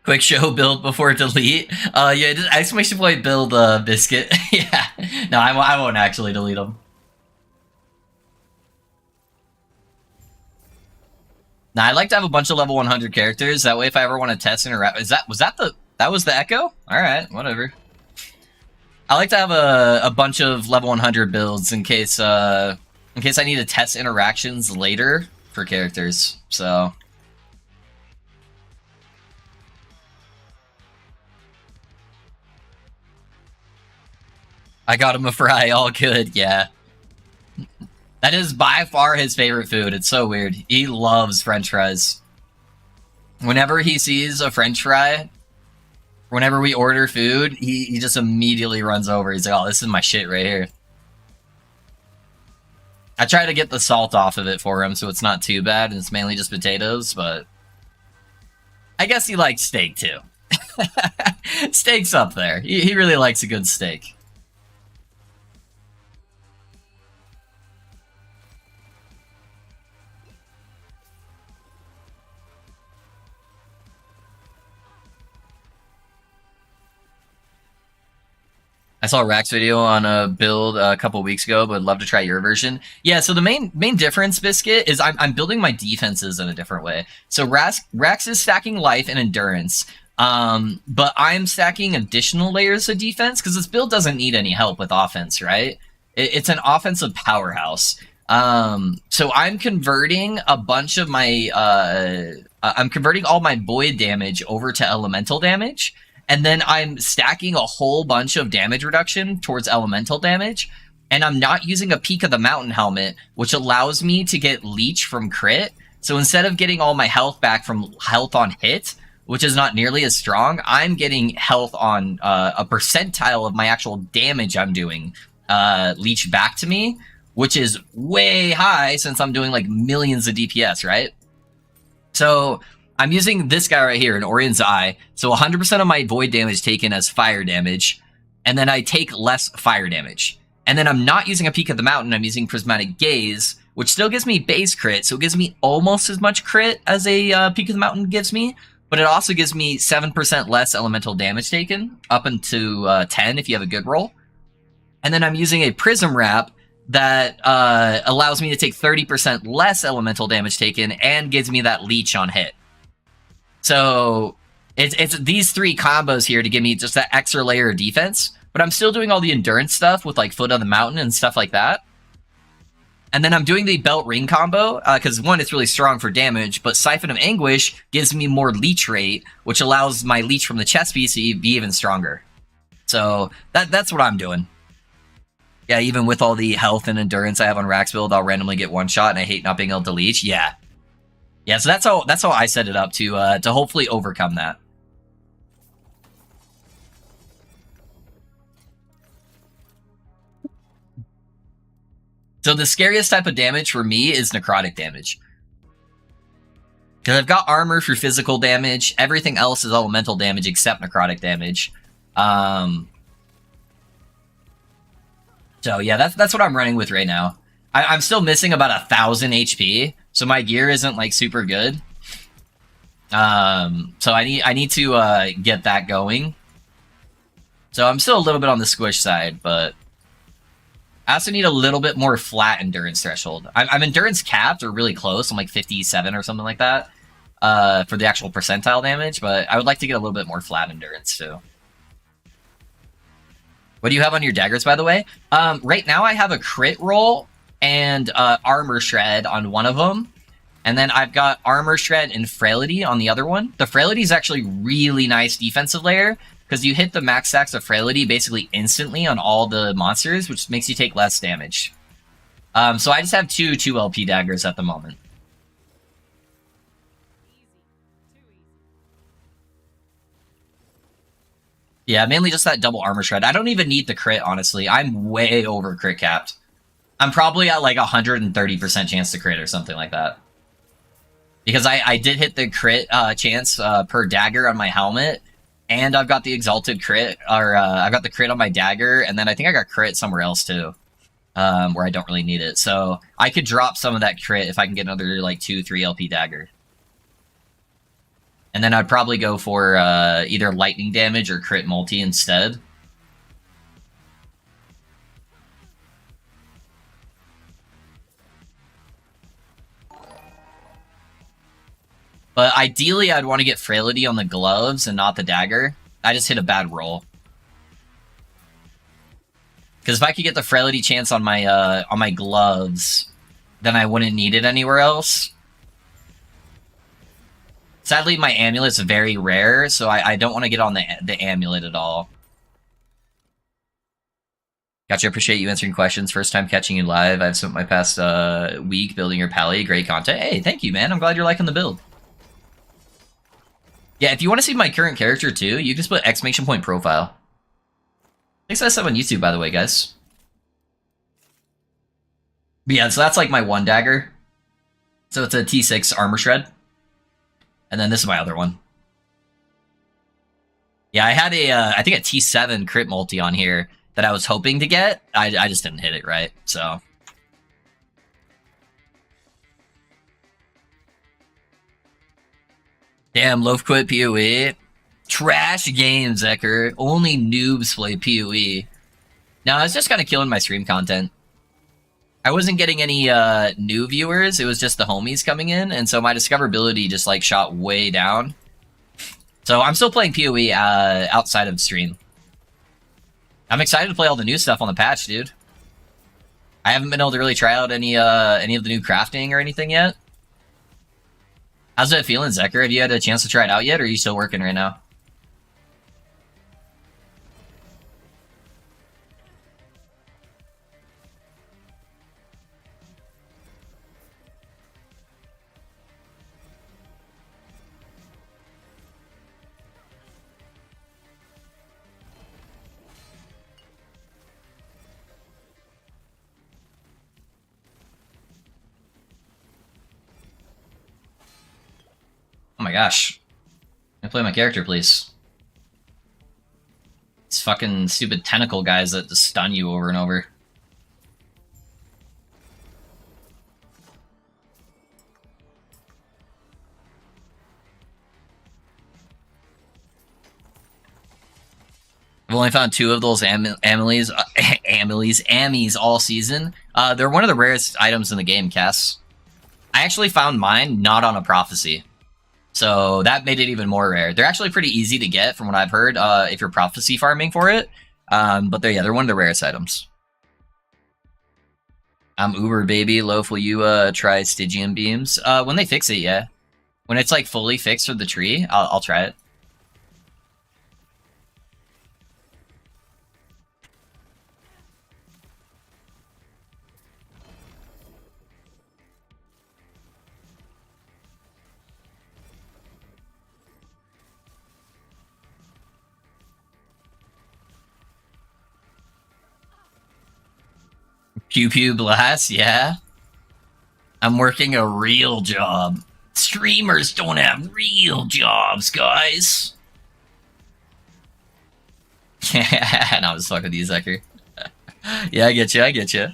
Quick show build before delete. Yeah, just exclamation point build biscuit. Yeah. No, I won't actually delete them. Now I like to have a bunch of level 100 characters. That way, if I ever want to test interact, that was the echo? All right, whatever. I like to have a bunch of level 100 builds in case I need to test interactions later for characters. So. I got him a fry, all good, yeah. That is by far his favorite food. It's so weird. He loves French fries. Whenever he sees a French fry, whenever we order food, he just immediately runs over. He's like, oh, this is my shit right here. I try to get the salt off of it for him so it's not too bad, and it's mainly just potatoes, but I guess he likes steak too. Steak's up there. He really likes a good steak. I saw Rack's video on a build a couple weeks ago, but would love to try your version. Yeah, so the main difference, Biscuit, is I'm building my defenses in a different way. So Rax is stacking life and endurance, but I'm stacking additional layers of defense because this build doesn't need any help with offense, right? It's an offensive powerhouse. So I'm converting a bunch of my I'm converting all my void damage over to elemental damage. And then I'm stacking a whole bunch of damage reduction towards elemental damage. And I'm not using a Peak of the Mountain helmet, which allows me to get leech from crit. So instead of getting all my health back from health on hit, which is not nearly as strong, I'm getting health on a percentile of my actual damage I'm doing leech back to me, which is way high since I'm doing like millions of DPS, right? So I'm using this guy right here, an Orion's Eye. So 100% of my void damage taken as fire damage, and then I take less fire damage. And then I'm not using a Peak of the Mountain, I'm using Prismatic Gaze, which still gives me base crit, so it gives me almost as much crit as a Peak of the Mountain gives me, but it also gives me 7% less elemental damage taken, up into 10 if you have a good roll. And then I'm using a Prism Wrap that allows me to take 30% less elemental damage taken and gives me that leech on hit. So it's these three combos here to give me just that extra layer of defense, but I'm still doing all the endurance stuff with like Foot on the Mountain and stuff like that. And then I'm doing the Belt Ring combo, because one, it's really strong for damage, but Siphon of Anguish gives me more leech rate, which allows my leech from the chest piece to be even stronger. So that's what I'm doing. Yeah, even with all the health and endurance I have on Rax build, I'll randomly get one shot, and I hate not being able to leech. Yeah. Yeah, so that's how I set it up to hopefully overcome that. So the scariest type of damage for me is necrotic damage. Because I've got armor for physical damage, everything else is elemental damage except necrotic damage. So yeah, that's what I'm running with right now. I'm still missing about 1,000 HP, so my gear isn't like super good. So I need to get that going. So I'm still a little bit on the squish side, but I also need a little bit more flat endurance threshold. I'm endurance capped or really close. I'm like 57 or something like that for the actual percentile damage, but I would like to get a little bit more flat endurance too. What do you have on your daggers, by the way? Right now I have a crit roll and armor shred on one of them. And then I've got armor shred and frailty on the other one. The frailty is actually really nice defensive layer because you hit the max stacks of frailty basically instantly on all the monsters, which makes you take less damage. So I just have two 2 LP daggers at the moment. Yeah, mainly just that double armor shred. I don't even need the crit, honestly. I'm way over crit capped. I'm probably at like 130% chance to crit or something like that. Because I did hit the crit chance per dagger on my helmet, and I've got the exalted crit, or I've got the crit on my dagger, and then I think I got crit somewhere else too, where I don't really need it. So I could drop some of that crit if I can get another like 2-3 LP dagger. And then I'd probably go for either lightning damage or crit multi instead. But ideally, I'd want to get frailty on the gloves and not the dagger. I just hit a bad roll. Because if I could get the frailty chance on my gloves, then I wouldn't need it anywhere else. Sadly, my amulet's very rare, so I don't want to get on the amulet at all. Gotcha, appreciate you answering questions. First time catching you live. I've spent my past week building your pally. Great content. Hey, thank you, man. I'm glad you're liking the build. Yeah, if you want to see my current character too, you just put exclamation point profile. Thanks for that stuff on YouTube, by the way, guys. But yeah, so that's like my one dagger. So it's a T6 armor shred. And then this is my other one. Yeah, I had I think a T7 crit multi on here that I was hoping to get. I just didn't hit it right, so. Damn, Loaf quit PoE. Trash game, Zecker. Only noobs play PoE. Now, I was just kind of killing my stream content. I wasn't getting any new viewers. It was just the homies coming in, and so my discoverability just like shot way down. So I'm still playing PoE outside of stream. I'm excited to play all the new stuff on the patch, dude. I haven't been able to really try out any of the new crafting or anything yet. How's that feeling, Zecker? Have you had a chance to try it out yet, or are you still working right now? Oh my gosh. Can I play my character, please? These fucking stupid tentacle guys that just stun you over and over. I've only found 2 of those Amies all season. They're one of the rarest items in the game, Cass. I actually found mine not on a prophecy. So that made it even more rare. They're actually pretty easy to get from what I've heard if you're prophecy farming for it. But they're one of the rarest items. I'm Uber, baby. Loaf, will you try Stygian beams? When they fix it, yeah. When it's like fully fixed for the tree, I'll try it. Pew Pew Blast, yeah. I'm working a real job. Streamers don't have real jobs, guys. And I'll just fuck with you, Zucker. Yeah, I get you.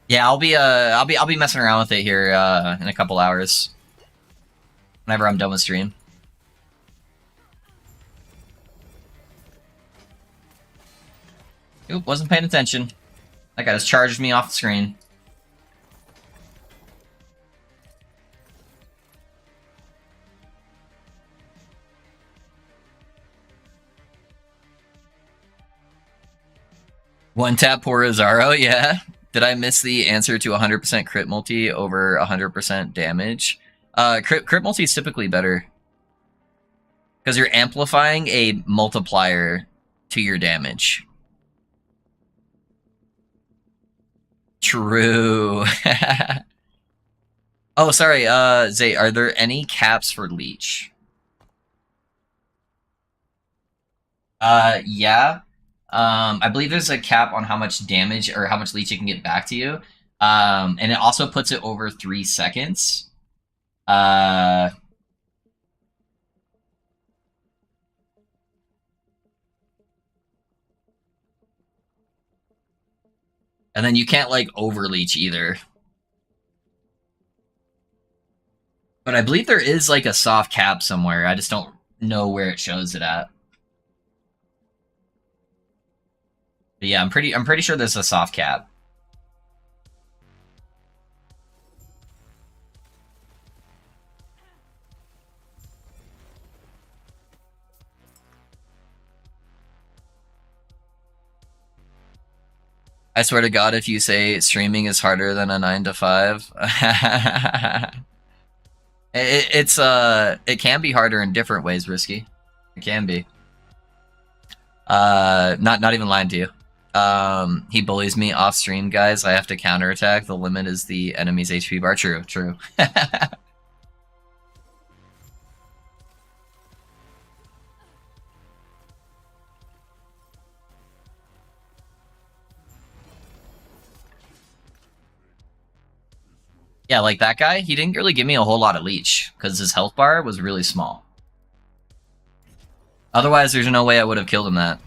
Yeah, I'll be messing around with it here in a couple hours. Whenever I'm done with stream. Oop, wasn't paying attention. That guy just charged me off the screen. One tap Porizaro, yeah. Did I miss the answer to 100% crit multi over 100% damage? Crit multi is typically better. Because you're amplifying a multiplier to your damage. True. Oh, sorry, Zay, are there any caps for Leech? Yeah. I believe there's a cap on how much damage or how much leech it can get back to you. And it also puts it over 3 seconds. Uh, and then you can't like over leech either. But I believe there is like a soft cap somewhere. I just don't know where it shows it at. But yeah, I'm pretty sure there's a soft cap. I swear to God, if you say streaming is harder than a 9 to 5, it can be harder in different ways, Risky. It can be. Not even lying to you. He bullies me off stream, guys. I have to counterattack. The limit is the enemy's HP bar. True. Yeah, like that guy, he didn't really give me a whole lot of leech because his health bar was really small. Otherwise, there's no way I would have killed him that.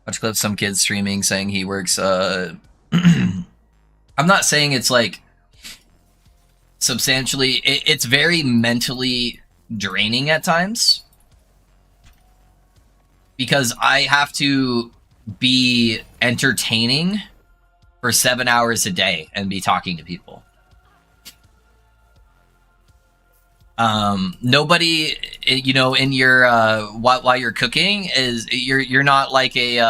Watch clips some kids streaming saying he works I'm not saying it's like substantially it's very mentally draining at times because I have to be entertaining for 7 hours a day and be talking to people. Nobody, you know, in your while you're cooking is you're not like a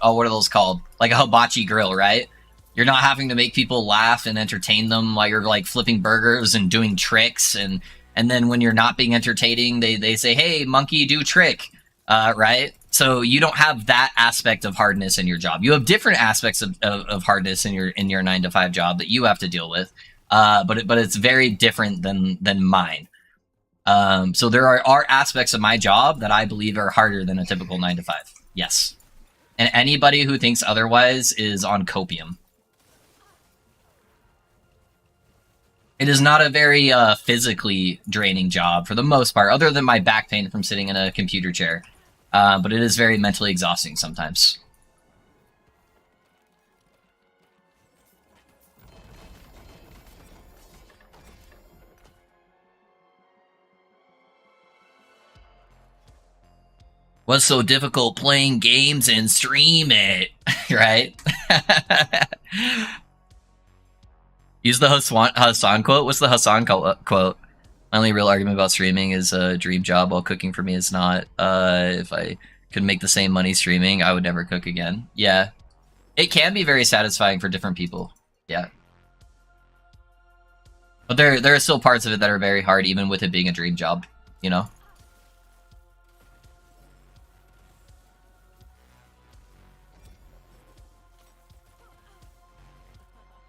oh, what are those called? Like a hibachi grill, right? You're not having to make people laugh and entertain them while you're like flipping burgers and doing tricks, and then when you're not being entertaining, they say, "Hey, monkey, do trick," right? So you don't have that aspect of hardness in your job. You have different aspects of hardness in your 9 to 5 job that you have to deal with, but it's very different than mine. So there are aspects of my job that I believe are harder than a typical 9 to 5. Yes. And anybody who thinks otherwise is on copium. It is not a very physically draining job for the most part, other than my back pain from sitting in a computer chair. But it is very mentally exhausting sometimes. What's so difficult playing games and stream it, right? Use the Hassan quote. What's the Hassan quote? My only real argument about streaming is a dream job, while cooking for me is not. If I could make the same money streaming, I would never cook again. Yeah. It can be very satisfying for different people. Yeah. But there are still parts of it that are very hard, even with it being a dream job, you know?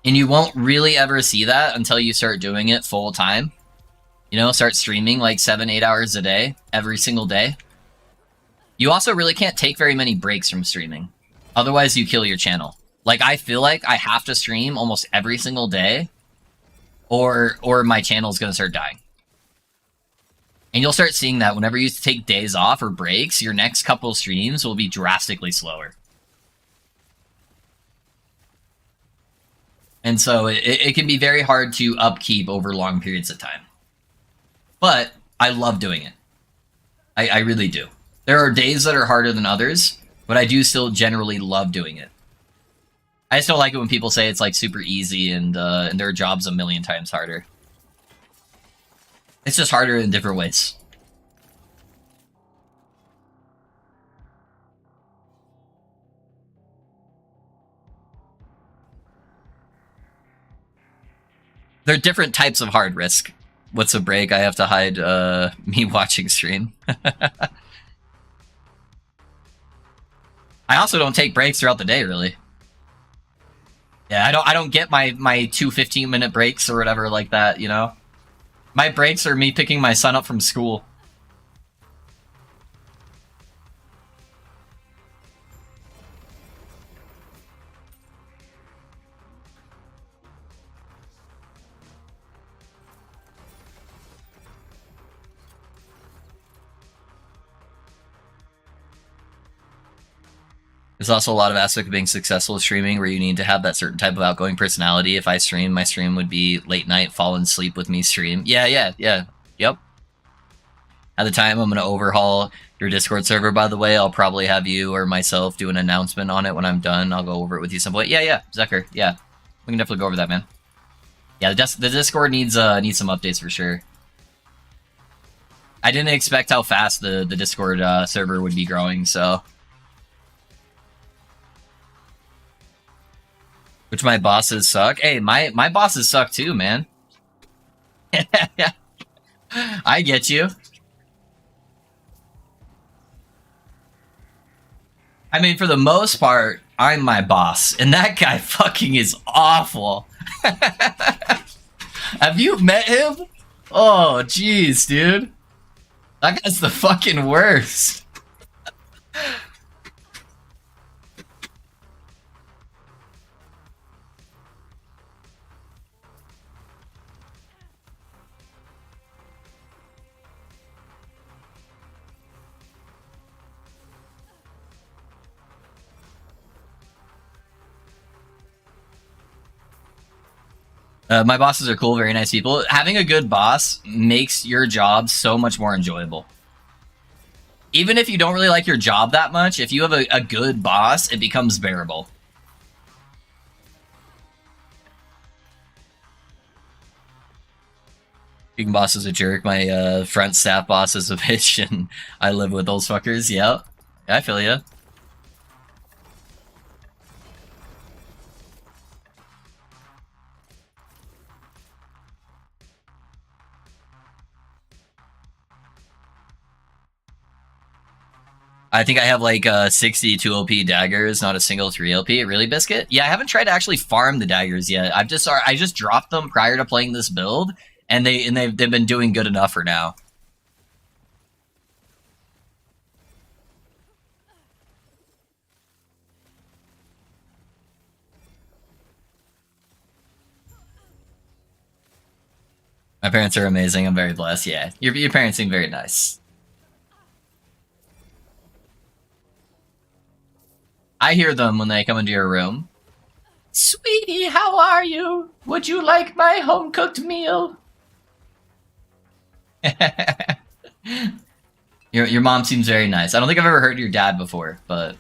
And you won't really ever see that until you start doing it full time. You know, start streaming like 7-8 hours a day, every single day. You also really can't take very many breaks from streaming. Otherwise, you kill your channel. Like, I feel like I have to stream almost every single day, or my channel's gonna start dying. And you'll start seeing that whenever you take days off or breaks, your next couple of streams will be drastically slower. And so it can be very hard to upkeep over long periods of time. But I love doing it. I really do. There are days that are harder than others, but I do still generally love doing it. I just don't like it when people say it's like super easy and their job's a million times harder. It's just harder in different ways. There are different types of hard risk. What's a break? I have to hide me watching stream. I also don't take breaks throughout the day, really. Yeah, I don't get my two 15-minute breaks or whatever like that, you know? My breaks are me picking my son up from school. There's also a lot of aspect of being successful with streaming where you need to have that certain type of outgoing personality. If I stream, my stream would be late night, fall asleep with me stream. Yeah. Yep. At the time, I'm going to overhaul your Discord server, by the way. I'll probably have you or myself do an announcement on it when I'm done. I'll go over it with you some point. Yeah, Zucker, yeah. We can definitely go over that, man. Yeah, the Discord needs some updates for sure. I didn't expect how fast the Discord server would be growing, so... Which my bosses suck. Hey, my bosses suck too, man. I get you. I mean, for the most part, I'm my boss, and that guy fucking is awful. Have you met him? Oh, jeez, dude. That guy's the fucking worst. My bosses are cool, very nice people. Having a good boss makes your job so much more enjoyable. Even if you don't really like your job that much, if you have a good boss, it becomes bearable. Speaking boss is a jerk. My front staff boss is a bitch, and I live with those fuckers. Yeah, I feel ya. I think I have like 62 LP daggers, not a single 3 LP. Really, Biscuit? Yeah, I haven't tried to actually farm the daggers yet. I just dropped them prior to playing this build, and they've been doing good enough for now. My parents are amazing. I'm very blessed. Yeah, your parents seem very nice. I hear them when they come into your room. Sweetie, how are you? Would you like my home-cooked meal? Your mom seems very nice. I don't think I've ever heard your dad before, but...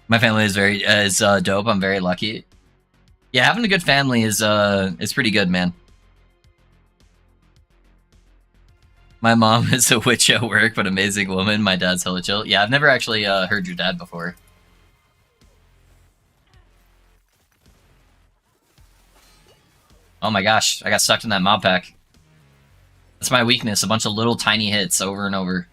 My family is very dope. I'm very lucky. Yeah, having a good family is pretty good, man. My mom is a witch at work, but amazing woman. My dad's hella chill. Yeah, I've never actually heard your dad before. Oh my gosh, I got stuck in that mob pack. That's my weakness, a bunch of little tiny hits over and over.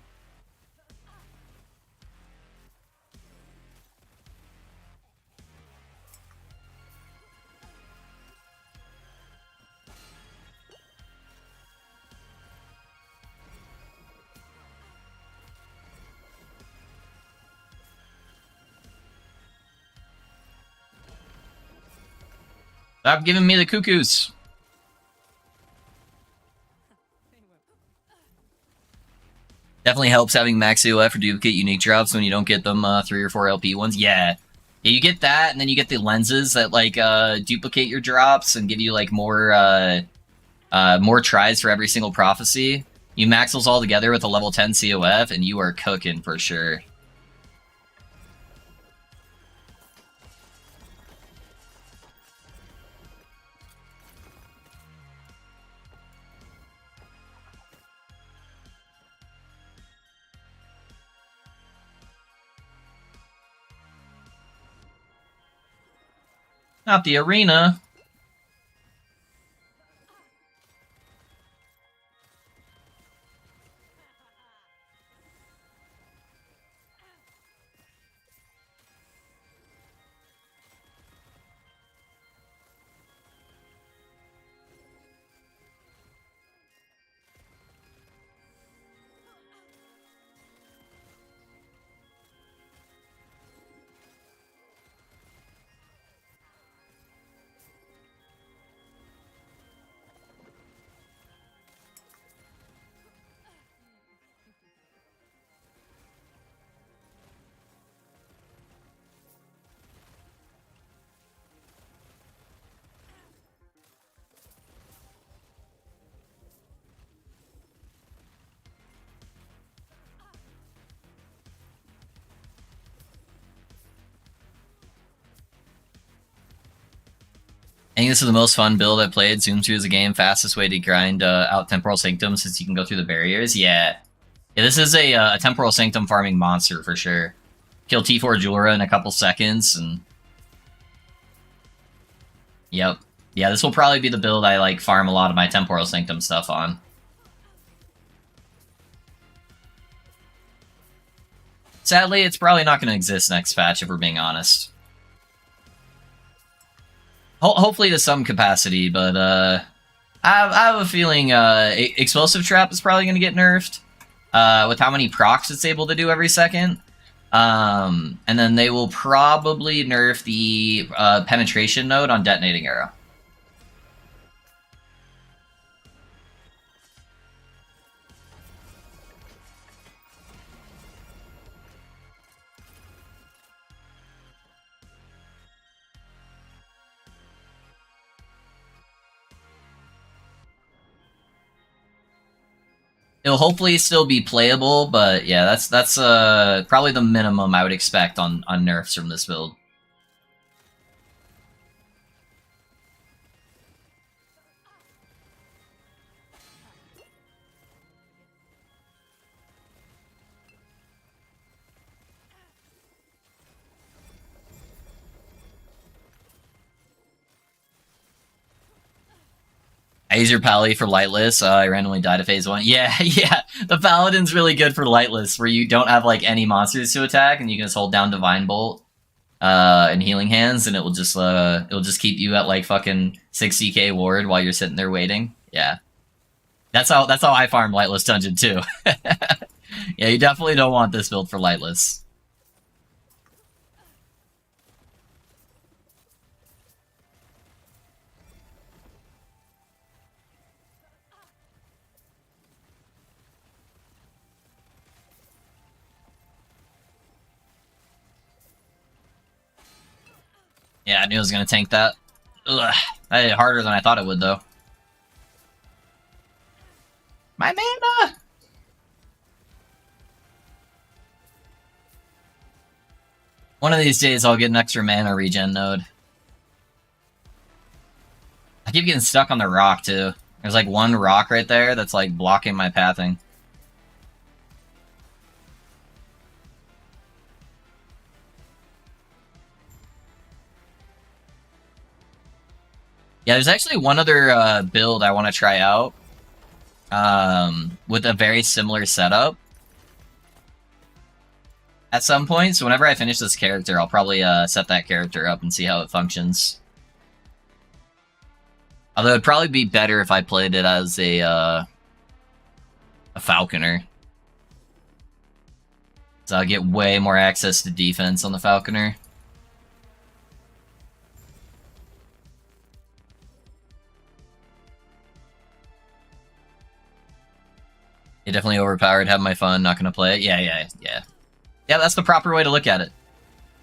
Stop giving me the cuckoos. definitely helps having max COF for duplicate unique drops when you don't get them 3 or 4 LP ones. Yeah. Yeah, you get that, and then you get the lenses that like duplicate your drops and give you like more tries for every single prophecy. You max those all together with a level 10 COF, and you are cooking for sure. Not the arena. I think this is the most fun build I played. Zoom through the game, fastest way to grind out Temporal Sanctum since you can go through the barriers. Yeah. Yeah, this is a Temporal Sanctum farming monster for sure. Kill T4 Jura in a couple seconds, and... Yep. Yeah, this will probably be the build I like farm a lot of my Temporal Sanctum stuff on. Sadly, it's probably not going to exist next patch, if we're being honest. Hopefully to some capacity, but I have a feeling Explosive Trap is probably going to get nerfed with how many procs it's able to do every second. And then they will probably nerf the penetration node on Detonating Arrow. It'll hopefully still be playable, but yeah, that's probably the minimum I would expect on nerfs from this build. I use your Pally for Lightless. I randomly died at phase 1. Yeah, yeah. The Paladin's really good for Lightless, where you don't have like any monsters to attack, and you can just hold down Divine Bolt and Healing Hands, and it'll just keep you at like fucking 60k ward while you're sitting there waiting. Yeah, that's how I farm Lightless Dungeon too. Yeah, you definitely don't want this build for Lightless. Yeah, I knew I was gonna tank that. Ugh, that hit harder than I thought it would, though. My mana! One of these days I'll get an extra mana regen node. I keep getting stuck on the rock, too. There's like one rock right there that's like blocking my pathing. Yeah, there's actually one other build I want to try out with a very similar setup at some point. So whenever I finish this character, I'll probably set that character up and see how it functions. Although it'd probably be better if I played it as a Falconer. So I'll get way more access to defense on the Falconer. It definitely overpowered, have my fun, not gonna play it. Yeah. Yeah, that's the proper way to look at it.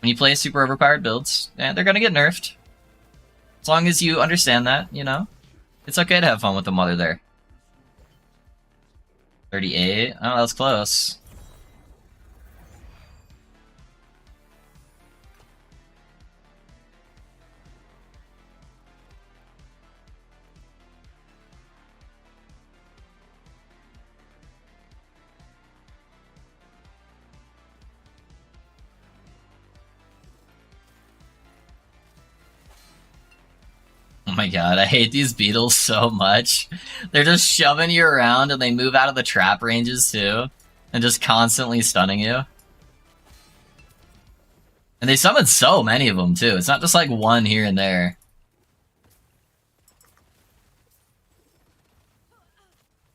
When you play super overpowered builds, they're gonna get nerfed. As long as you understand that, you know? It's okay to have fun with them while they're there. 38? Oh, that was close. Oh my god, I hate these beetles so much. They're just shoving you around and they move out of the trap ranges too. And just constantly stunning you. And they summon so many of them too. It's not just like one here and there.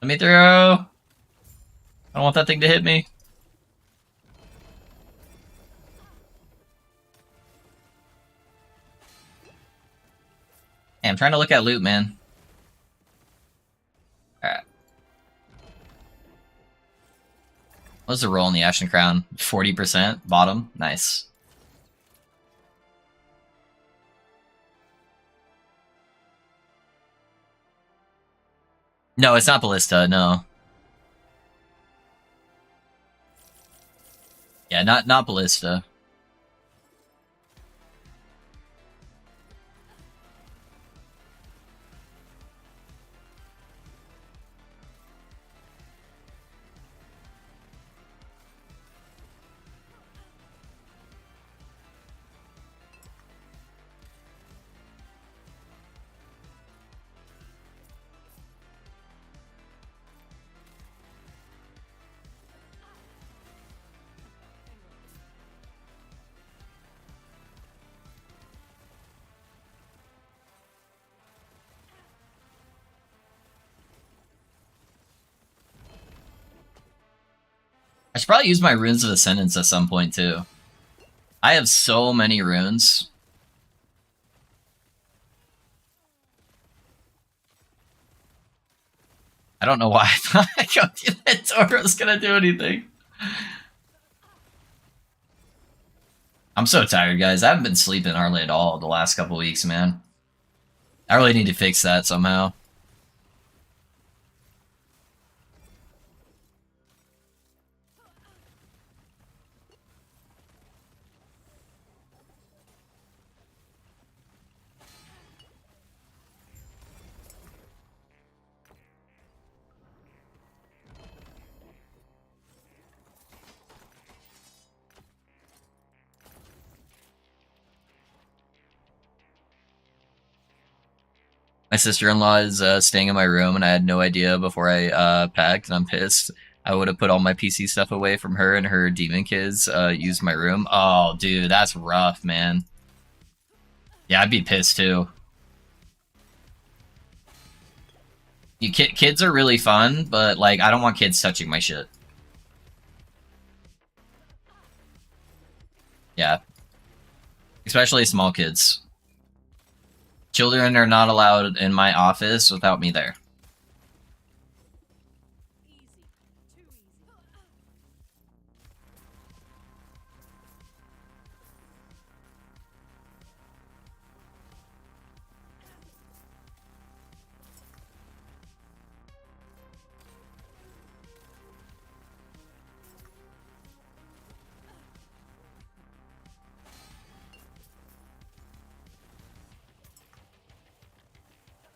Let me through. I don't want that thing to hit me. Hey, I'm trying to look at loot, man. Alright. What's the roll in the Ashen Crown? 40%? Bottom? Nice. No, it's not Ballista, no. Yeah, not Ballista. I should probably use my Runes of Ascendance at some point, too. I have so many runes. I don't know why I thought that Toro was gonna do anything. I'm so tired, guys. I haven't been sleeping hardly at all the last couple weeks, man. I really need to fix that somehow. My sister-in-law is staying in my room, and I had no idea before I packed, and I'm pissed. I would have put all my PC stuff away from her, and her demon kids used my room. Oh, dude, that's rough, man. Yeah, I'd be pissed, too. Kids are really fun, but, like, I don't want kids touching my shit. Yeah. Especially small kids. Children are not allowed in my office without me there.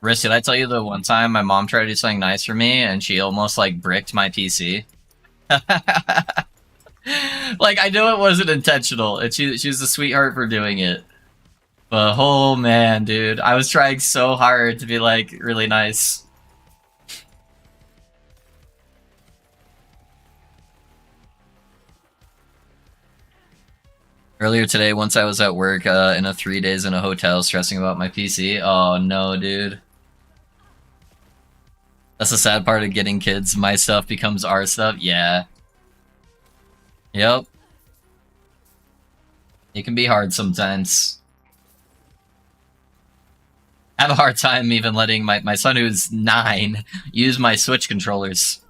Riz, did I tell you the one time my mom tried to do something nice for me and she almost like bricked my PC? Like, I know it wasn't intentional, and she was a sweetheart for doing it. But oh man, dude, I was trying so hard to be like really nice. Earlier today, once I was at work in a 3 days in a hotel stressing about my PC. Oh no, dude. That's the sad part of getting kids. My stuff becomes our stuff. Yeah. Yep. It can be hard sometimes. I have a hard time even letting my son, who's 9, use my Switch controllers.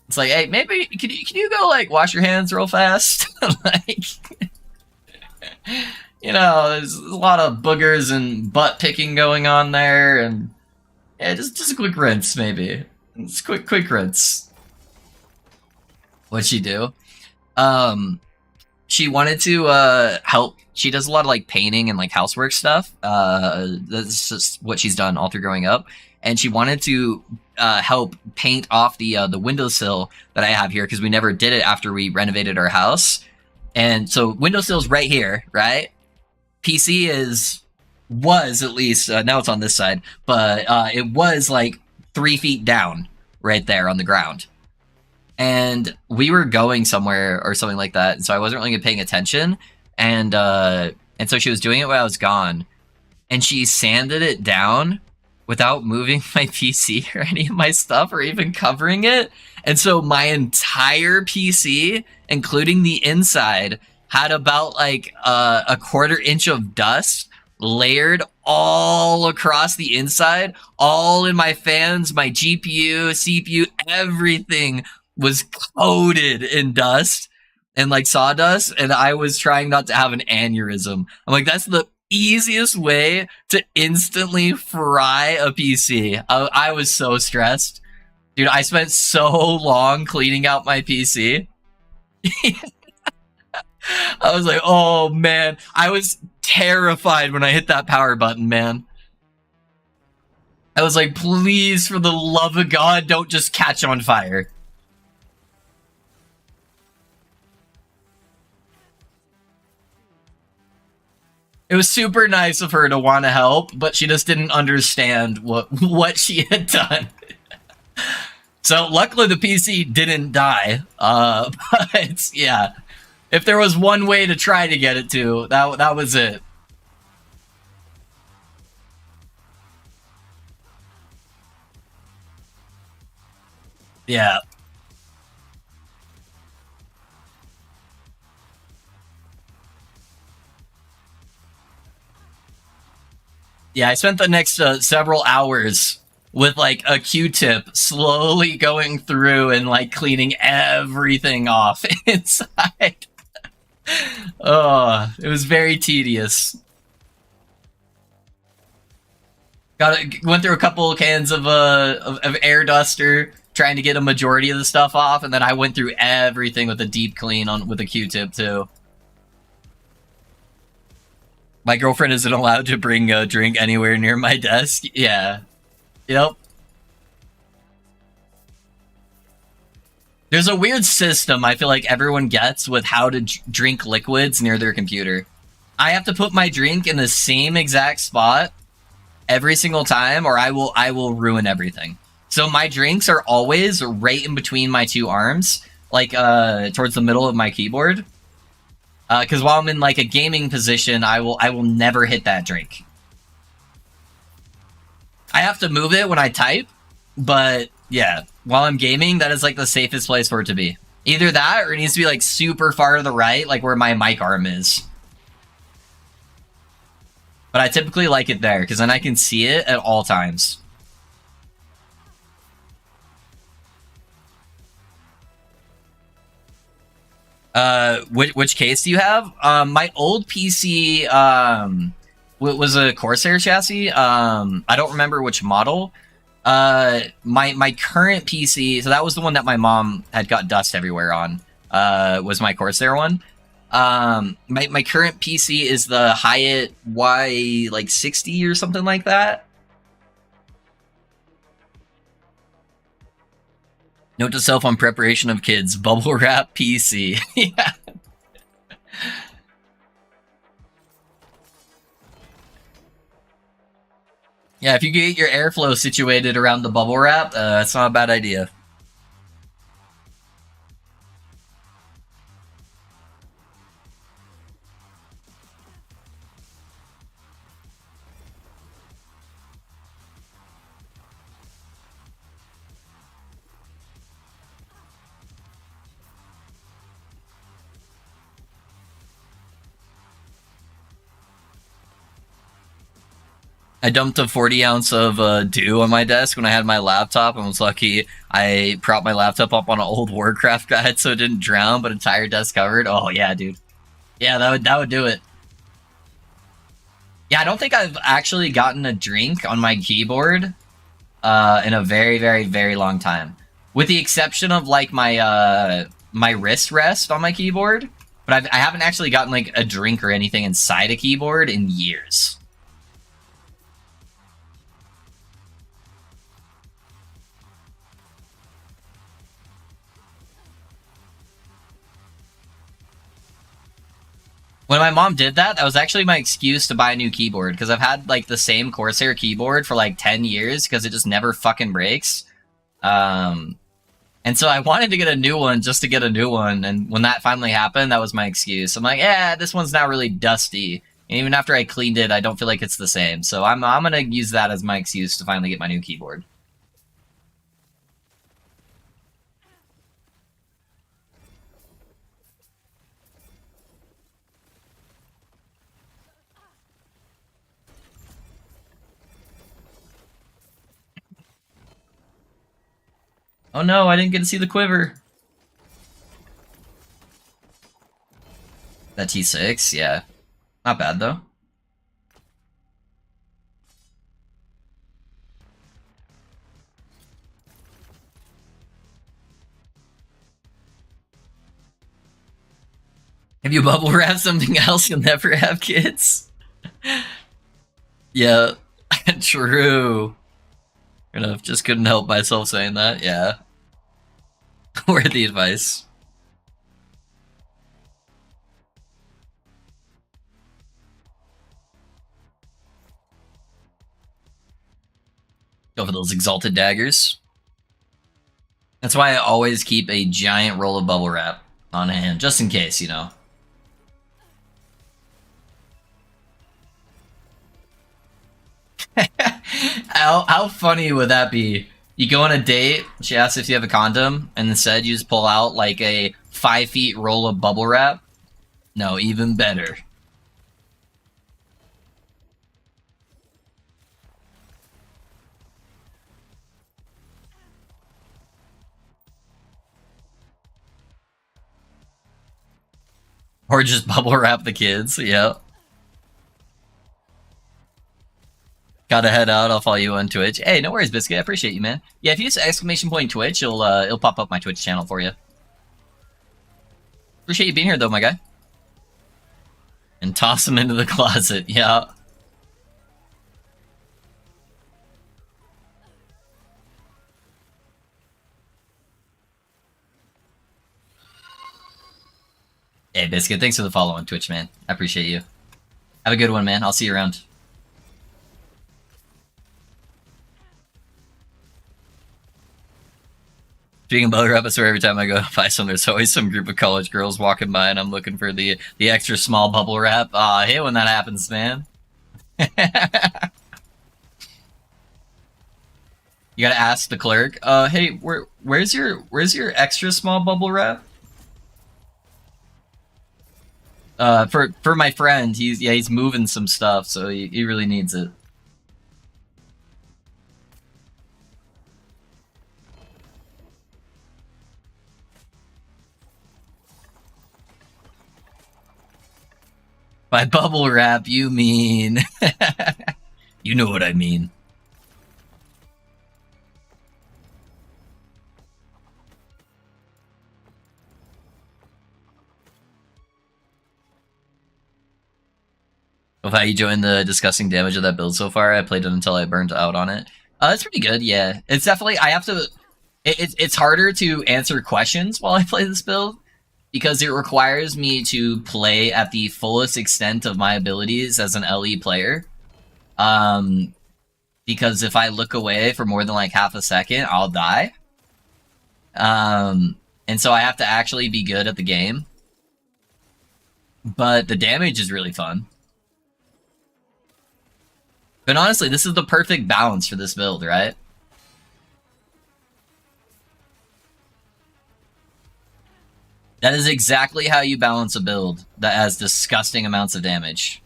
It's like, hey, maybe can you go like wash your hands real fast? Like, there's a lot of boogers and butt picking going on there, and yeah, just a quick rinse maybe. Just quick rinse. What'd she do? Um, she wanted to help. She does a lot of like painting and like housework stuff. That's just what she's done all through growing up, and she wanted to help paint off the windowsill that I have here because we never did it after we renovated our house. And so windowsill's right here, right? PC was at least now it's on this side, but it was like 3 feet down right there on the ground. And we were going somewhere or something like that, and so I wasn't really paying attention. And so she was doing it while I was gone, and she sanded it down without moving my PC or any of my stuff or even covering it. And so my entire PC, including the inside, had about like a 1/4 inch of dust layered all across the inside, all in my fans, my GPU, CPU, everything was coated in dust and like sawdust, and I was trying not to have an aneurysm. I'm like, that's the easiest way to instantly fry a PC. I was so stressed. Dude, I spent so long cleaning out my PC. I was like, oh man. I was terrified when I hit that power button, man. I was like, please, for the love of God, don't just catch on fire. It was super nice of her to want to help, but she just didn't understand what she had done. So luckily the PC didn't die. But yeah, if there was one way to try to get it to, that was it. Yeah. Yeah, I spent the next several hours with like a Q-tip slowly going through and like cleaning everything off inside. Oh, it was very tedious. Went through a couple cans of air duster trying to get a majority of the stuff off, and then I went through everything with a deep clean on with a Q-tip too. My girlfriend isn't allowed to bring a drink anywhere near my desk. Yeah. Yep. There's a weird system I feel like everyone gets with how to drink liquids near their computer. I have to put my drink in the same exact spot every single time, or I will ruin everything. So my drinks are always right in between my two arms, like towards the middle of my keyboard. Because while I'm in like a gaming position, I will never hit that drink. I have to move it when I type, but yeah, while I'm gaming, that is like the safest place for it to be. Either that, or it needs to be like super far to the right, like where my mic arm is. But I typically like it there, because then I can see it at all times. Which case do you have? My old PC, was a Corsair chassis. I don't remember which model. My current PC, so that was the one that my mom had got dust everywhere on. Was my Corsair one. My current PC is the Hyatt Y like 60 or something like that. Note to self on preparation of kids: bubble wrap PC. Yeah. Yeah, if you get your airflow situated around the bubble wrap, it's not a bad idea. I dumped a 40 ounce of dew on my desk when I had my laptop and was lucky I propped my laptop up on an old Warcraft guide so it didn't drown, but entire desk covered. Oh yeah, dude. Yeah, that would do it. Yeah, I don't think I've actually gotten a drink on my keyboard in a very, very, very long time, with the exception of like my wrist rest on my keyboard. But I haven't actually gotten like a drink or anything inside a keyboard in years. When my mom did that, that was actually my excuse to buy a new keyboard, because I've had like the same Corsair keyboard for like 10 years because it just never fucking breaks. Um, and so I wanted to get a new one just to get a new one. And when that finally happened, that was my excuse. I'm like, yeah, this one's not really dusty. And even after I cleaned it, I don't feel like it's the same. So I'm gonna use that as my excuse to finally get my new keyboard. Oh no, I didn't get to see the quiver. That T6, yeah. Not bad though. If you bubble wrap something else, you'll never have kids. Yeah, true. Enough, just couldn't help myself saying that, yeah. Worthy advice. Go for those exalted daggers. That's why I always keep a giant roll of bubble wrap on hand, just in case, you know. How funny would that be? You go on a date, she asks if you have a condom, and instead you just pull out like a 5 feet roll of bubble wrap? No, even better. Or just bubble wrap the kids, yeah. Gotta head out. I'll follow you on Twitch. Hey, no worries, Biscuit. I appreciate you, man. Yeah, if you use exclamation point Twitch, it'll pop up my Twitch channel for you. Appreciate you being here, though, my guy. And toss him into the closet. Yeah. Hey, Biscuit. Thanks for the follow on Twitch, man. I appreciate you. Have a good one, man. I'll see you around. Speaking of bubble wrap, I swear every time I go buy some, there's always some group of college girls walking by, and I'm looking for the extra small bubble wrap. I hate when that happens, man. You gotta ask the clerk. Hey, where's your extra small bubble wrap? For my friend, he's moving some stuff, so he really needs it. By bubble wrap, you mean... You know what I mean. Of how you joined the disgusting damage of that build so far. I played it until I burned out on it. It's pretty good, yeah. It's definitely... I have to... It's harder to answer questions while I play this build, because it requires me to play at the fullest extent of my abilities as an LE player. Because if I look away for more than like half a second, I'll die. And so I have to actually be good at the game. But the damage is really fun. But honestly, this is the perfect balance for this build, right? That is exactly how you balance a build that has disgusting amounts of damage.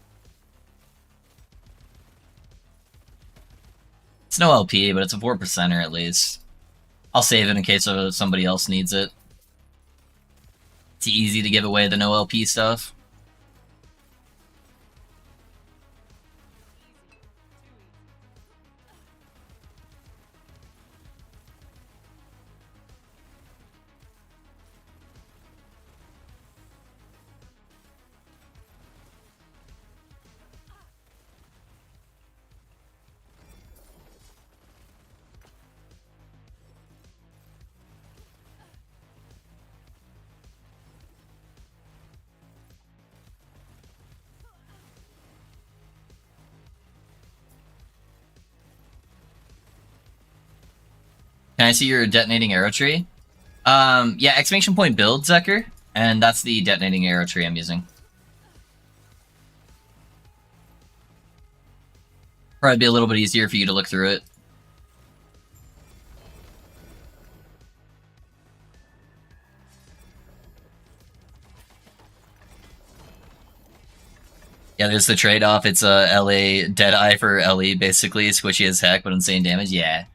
It's no LP, but it's a 4%er at least. I'll save it in case somebody else needs it. It's easy to give away the no LP stuff. Can I see your detonating arrow tree? Yeah, exclamation point build, Zecker, and that's the detonating arrow tree I'm using. Probably be a little bit easier for you to look through it. Yeah, there's the trade-off. It's a LA Deadeye for LE, basically. Squishy as heck, but insane damage. Yeah.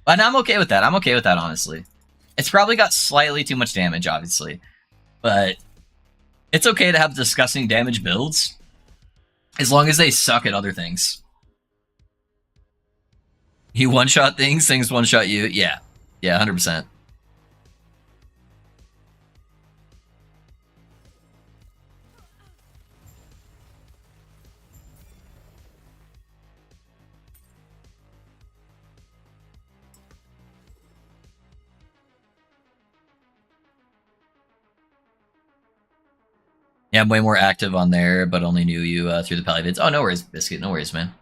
And I'm okay with that. I'm okay with that, honestly. It's probably got slightly too much damage, obviously. But it's okay to have disgusting damage builds. As long as they suck at other things. You one-shot things, things one-shot you. Yeah. Yeah, 100%. Yeah, I'm way more active on there, but only knew you through the Pally vids. Oh, no worries, Biscuit. No worries, man.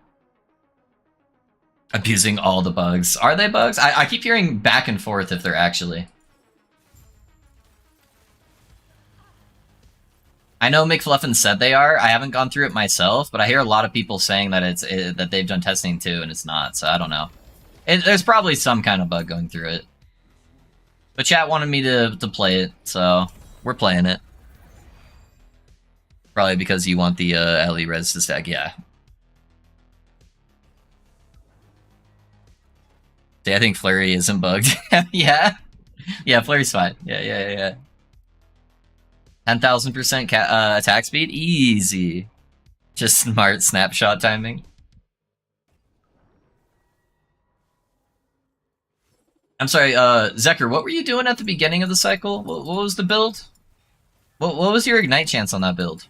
Abusing all the bugs. Are they bugs? I keep hearing back and forth if they're actually. I know McFluffin said they are. I haven't gone through it myself, but I hear a lot of people saying that that they've done testing too, and it's not. So I don't know. There's probably some kind of bug going through it. But chat wanted me to play it, so we're playing it. Probably because you want the LE res to stack. Yeah. See, I think Flurry isn't bugged. Yeah. Yeah, Flurry's fine. Yeah. 10,000% attack speed? Easy. Just smart snapshot timing. I'm sorry, Zekker, what were you doing at the beginning of the cycle? What was the build? What was your ignite chance on that build?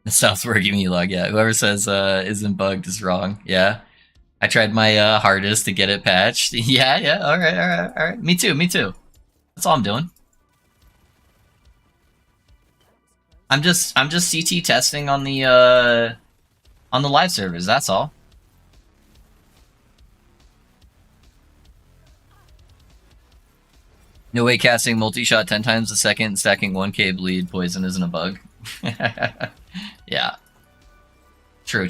Southward giving you log, yeah. Whoever says isn't bugged is wrong. Yeah. I tried my hardest to get it patched. Yeah, alright. Me too. That's all I'm doing. I'm just CT testing on the live servers, that's all. No way casting multi-shot 10 times a second, stacking 1k bleed poison isn't a bug. Yeah. True.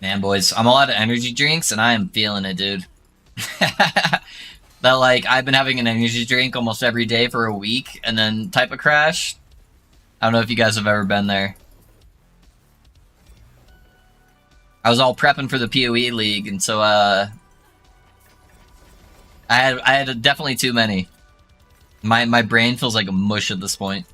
Man, boys, I'm all out of energy drinks, and I am feeling it, dude. That, like, I've been having an energy drink almost every day for a week, and then type of crash. I don't know if you guys have ever been there. I was all prepping for the PoE League, and so, I had definitely too many. My brain feels like a mush at this point.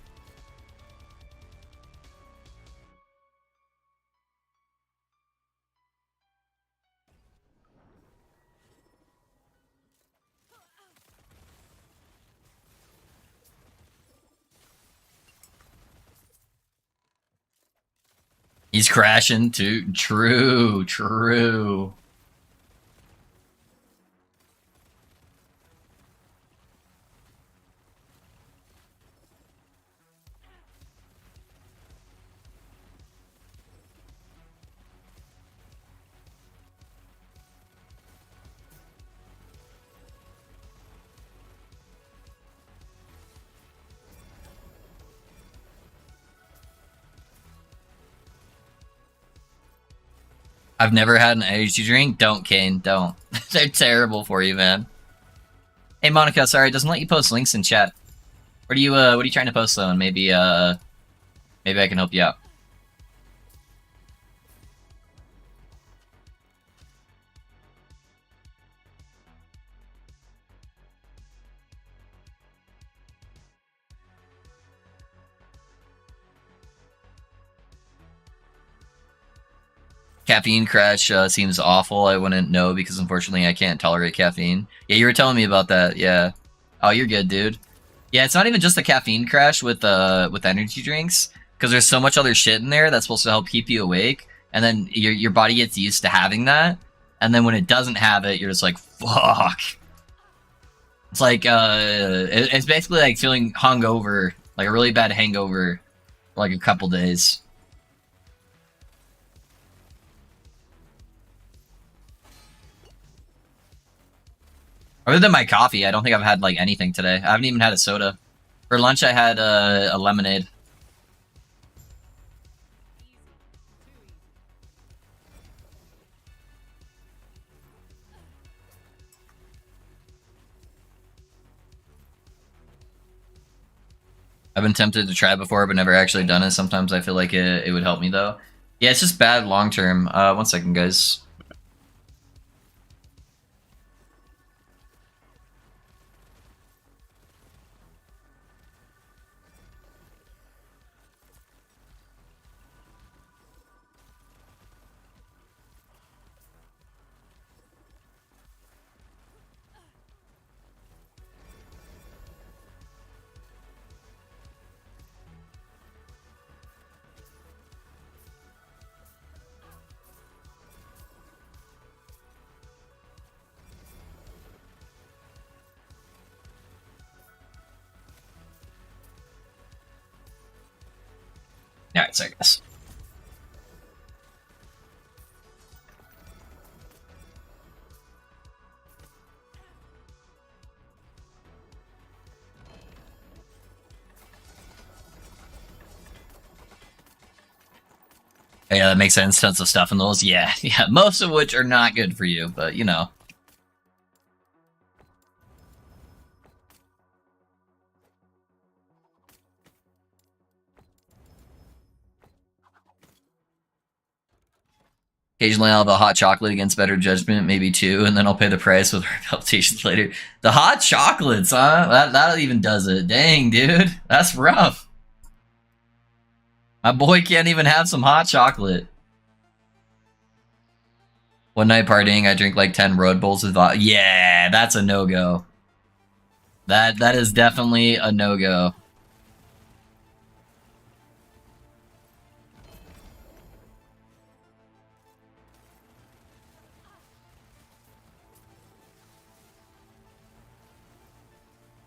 He's crashing too. True, true. I've never had an energy drink. Don't, Kane. Don't. They're terrible for you, man. Hey, Monica. Sorry, it doesn't let you post links in chat. What are you trying to post though? And maybe I can help you out. Caffeine crash seems awful. I wouldn't know because unfortunately I can't tolerate caffeine. Yeah, you were telling me about that. Yeah. Oh, you're good, dude. Yeah, it's not even just a caffeine crash with energy drinks because there's so much other shit in there that's supposed to help keep you awake, and then your body gets used to having that, and then when it doesn't have it, you're just like, fuck. It's like it's basically like feeling hungover, like a really bad hangover, for like a couple days. Other than my coffee, I don't think I've had like anything today. I haven't even had a soda. For lunch, I had a lemonade. I've been tempted to try before, but never actually done it. Sometimes I feel like it would help me though. Yeah, it's just bad long term. 1 second, guys. Alright, sorry guys. Yeah, that makes sense. Tons of stuff in those. Yeah, yeah. Most of which are not good for you, but you know. Occasionally I'll have a hot chocolate against better judgment, maybe two, and then I'll pay the price with palpitations later. The hot chocolates, huh? That even does it. Dang, dude. That's rough. My boy can't even have some hot chocolate. One night partying, I drink like 10 Red Bulls with vodka. Yeah, that's a no-go. That is definitely a no-go.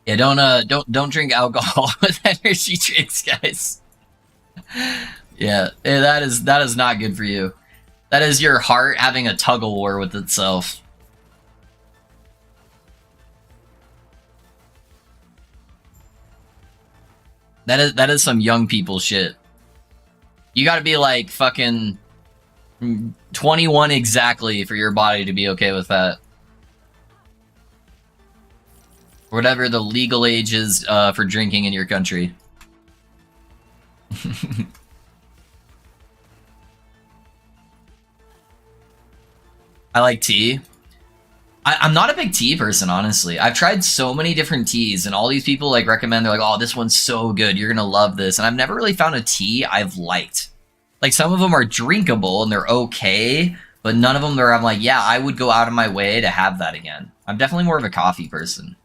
Yeah, don't drink alcohol with energy drinks, guys. Yeah, that is not good for you. That is your heart having a tug of war with itself. That is some young people shit. You got to be like fucking 21 exactly for your body to be okay with that. Whatever the legal age is for drinking in your country. I like tea. I'm not a big tea person, honestly. I've tried so many different teas, and all these people like recommend. They're like, "Oh, this one's so good. You're gonna love this." And I've never really found a tea I've liked. Like some of them are drinkable and they're okay, but none of them are. I'm like, yeah, I would go out of my way to have that again. I'm definitely more of a coffee person.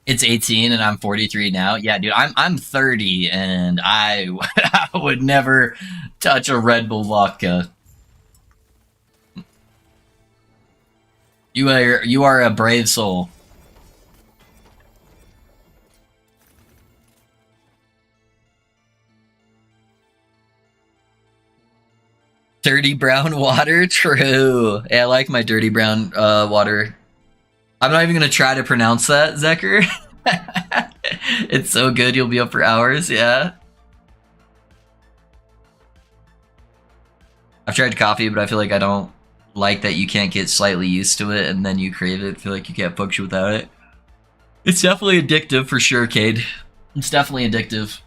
It's 18 and I'm 43 now. Yeah, dude, I'm 30 and I I would never touch a Red Bull vodka. You are a brave soul. Dirty brown water, true. Yeah, I like my dirty brown water. I'm not even gonna try to pronounce that, Zecker. It's so good, you'll be up for hours. Yeah, I've tried coffee, but I feel like I don't like that you can't get slightly used to it, and then you crave it. I feel like you can't function without it. It's definitely addictive for sure, Cade. It's definitely addictive.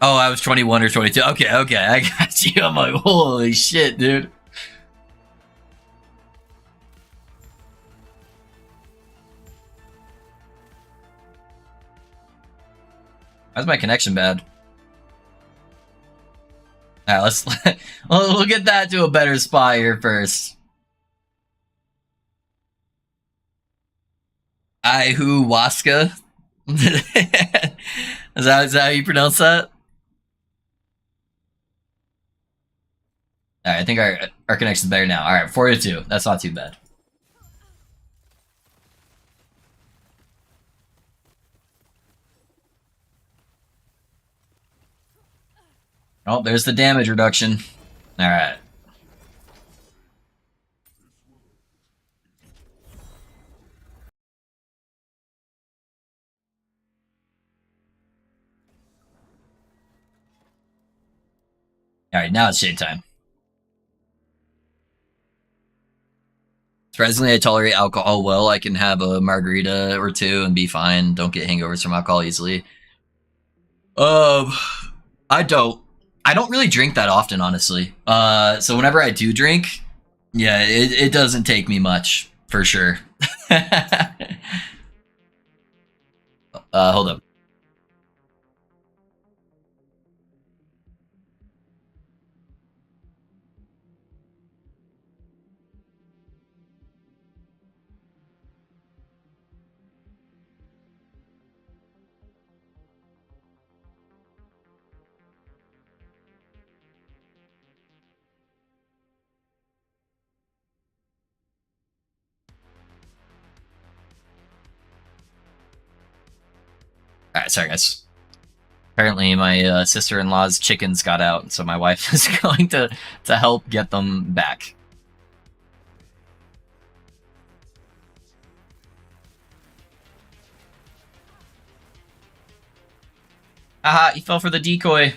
Oh, I was 21 or 22. Okay, okay, I got you. I'm like, holy shit, dude. How's my connection bad? Alright, let's we'll get that to a better spot here first. Ayahuasca. Is that how you pronounce that? Alright, I think our connection's better now. Alright, 4 to 2. That's not too bad. Oh, there's the damage reduction. Alright. Alright, now it's shade time. Surprisingly, I tolerate alcohol well. I can have a margarita or two and be fine. Don't get hangovers from alcohol easily. Um, I don't. I don't really drink that often, honestly. So whenever I do drink, yeah, it doesn't take me much for sure. Hold up. All right, sorry guys. Apparently, my sister-in-law's chickens got out, so my wife is going to help get them back. Aha! He fell for the decoy.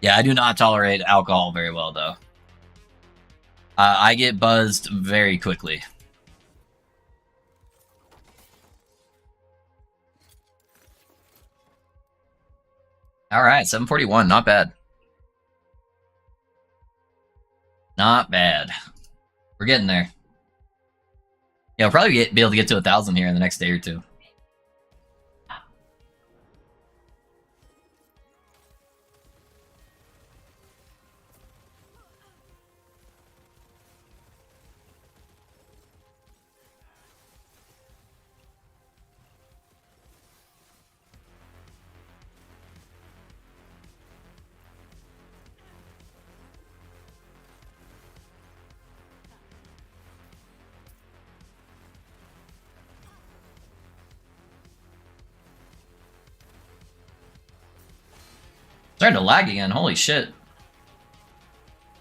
Yeah, I do not tolerate alcohol very well, though. I get buzzed very quickly. All right, 741, not bad. Not bad. We're getting there. Yeah, we'll probably be able to get to 1,000 here in the next day or two. tried to lag again. Holy shit.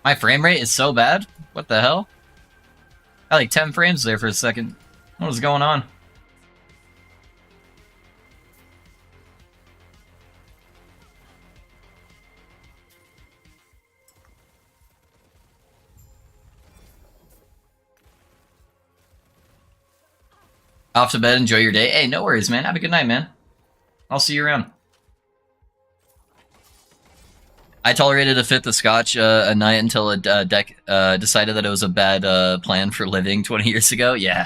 My frame rate is so bad. What the hell? I had like 10 frames there for a second. What was going on? Off to bed, enjoy your day. Hey, no worries, man. Have a good night, man. I'll see you around. I tolerated a fifth of scotch a night until a deck decided that it was a bad plan for living 20 years ago. Yeah,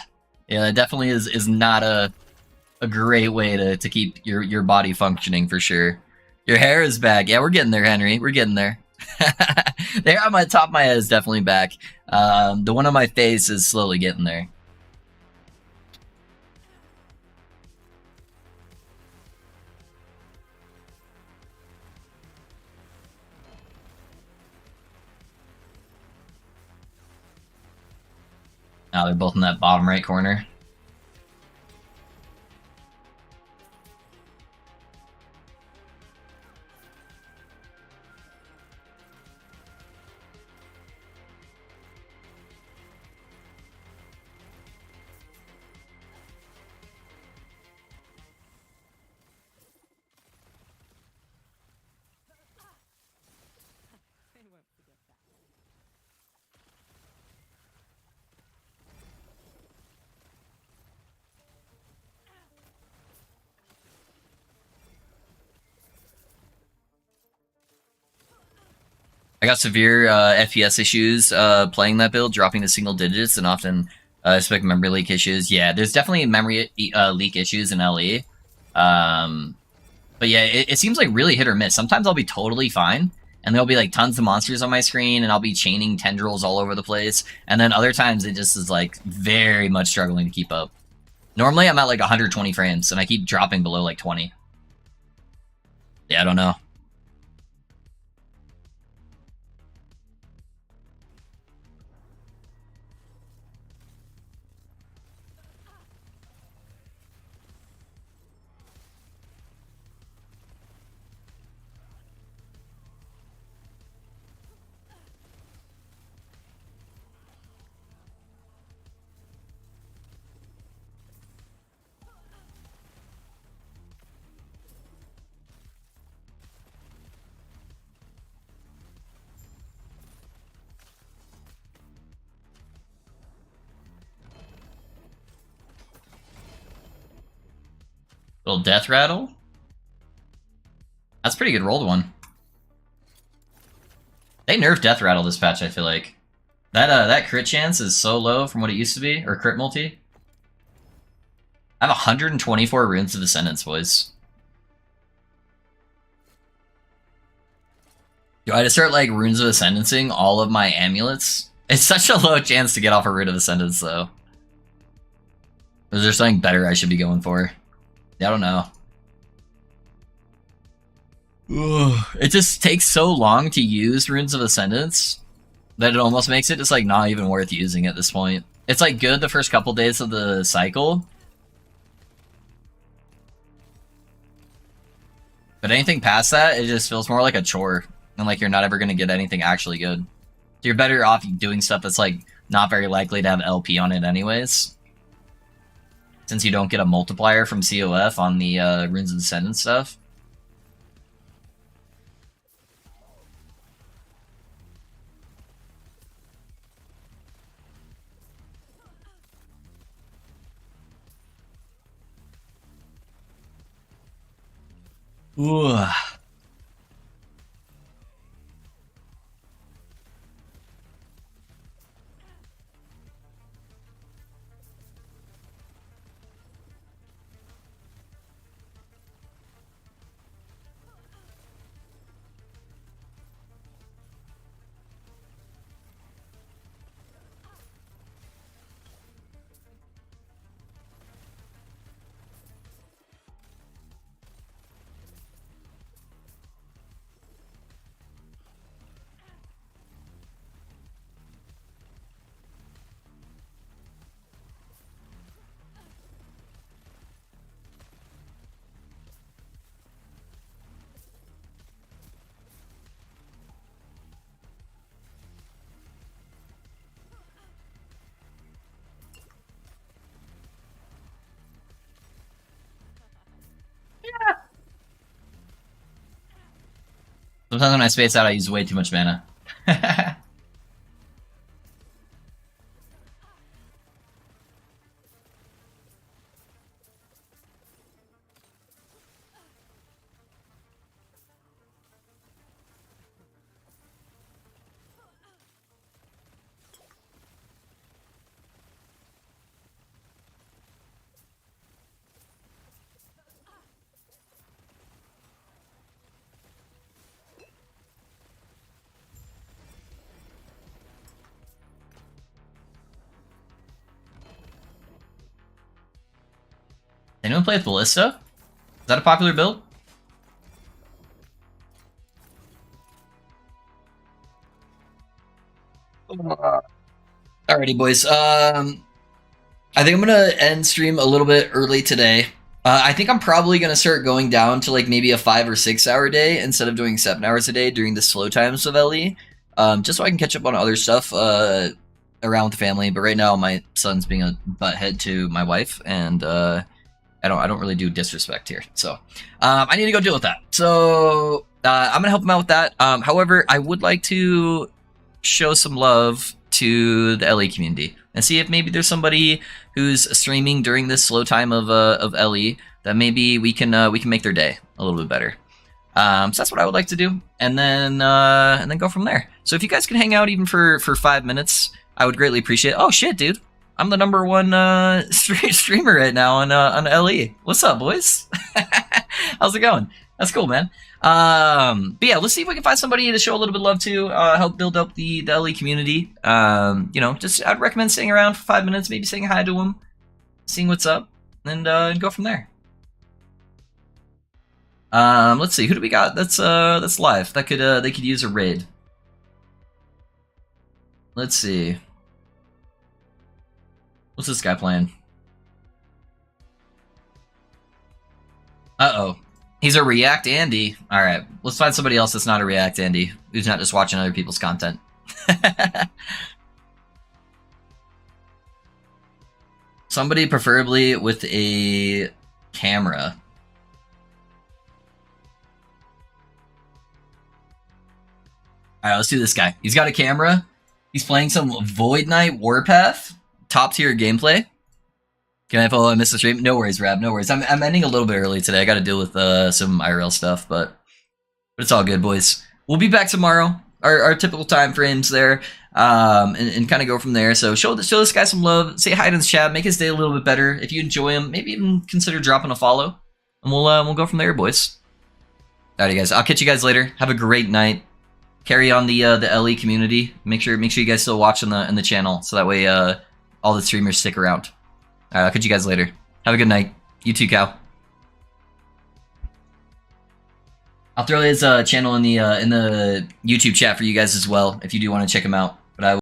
it definitely is not a great way to keep your body functioning for sure. Your hair is back. Yeah, we're getting there, Henry. We're getting there. The hair on my top of my head is definitely back. The one on my face is slowly getting there. Now they're both in that bottom right corner. I got severe FPS issues playing that build, dropping to single digits, and often expect memory leak issues. Yeah, there's definitely memory leak issues in LE. But yeah, it seems like really hit or miss. Sometimes I'll be totally fine, and there'll be like tons of monsters on my screen, and I'll be chaining tendrils all over the place. And then other times it just is like very much struggling to keep up. Normally I'm at like 120 frames, and I keep dropping below like 20. Yeah, I don't know. Little death rattle. That's a pretty good rolled one. They nerfed death rattle this patch, I feel like. That crit chance is so low from what it used to be, or crit multi. I have 124 runes of Ascendance, boys. Do I just start like runes of Ascendancing all of my amulets? It's such a low chance to get off a rune of Ascendance, though. Is there something better I should be going for? I don't know. It just takes so long to use Runes of Ascendance that it almost makes it just like not even worth using at this point. It's like good the first couple days of the cycle, but anything past that, it just feels more like a chore, and like you're not ever gonna get anything actually good. So you're better off doing stuff that's like not very likely to have LP on it anyways, since you don't get a multiplier from COF on the Runes of Ascendance stuff. Ooh. Sometimes when I space out, I use way too much mana. Anyone play with Ballista? Is that a popular build? Alrighty, boys. I think I'm gonna end stream a little bit early today. I think I'm probably gonna start going down to like maybe a 5 or 6 hour day instead of doing 7 hours a day during the slow times of LE, just so I can catch up on other stuff around with the family. But right now, my son's being a butthead to my wife, and I don't really do disrespect here, so I need to go deal with that. So I'm gonna help him out with that. However, I would like to show some love to the LE community and see if maybe there's somebody who's streaming during this slow time of LE that maybe we can make their day a little bit better. So that's what I would like to do, and then go from there. So if you guys can hang out even for 5 minutes, I would greatly appreciate it. Oh shit, dude. I'm the #1 streamer right now on LE. What's up, boys? How's it going? That's cool, man. But yeah, let's see if we can find somebody to show a little bit of love to, help build up the LE community. You know, just I'd recommend staying around for 5 minutes, maybe saying hi to them, seeing what's up, and go from there. Let's see, who do we got that's live that could they could use a raid. Let's see. What's this guy playing? Uh-oh. He's a React Andy. Alright, let's find somebody else that's not a React Andy, who's not just watching other people's content. Somebody preferably with a camera. Alright, let's do this guy. He's got a camera. He's playing some Void Knight Warpath. Top tier gameplay. Can I follow? I missed the stream. No worries, Rab. No worries. I'm ending a little bit early today. I got to deal with some IRL stuff, but it's all good, boys. We'll be back tomorrow. Our typical time frames there, and kind of go from there. So show this guy some love. Say hi to his chat. Make his day a little bit better. If you enjoy him, maybe even consider dropping a follow, and we'll go from there, boys. Alrighty, guys. I'll catch you guys later. Have a great night. Carry on the LE community. Make sure you guys still watch in the channel, so that way all the streamers stick around. Alright, I'll catch you guys later. Have a good night. You too, Cal. I'll throw his channel in the YouTube chat for you guys as well, if you do want to check him out.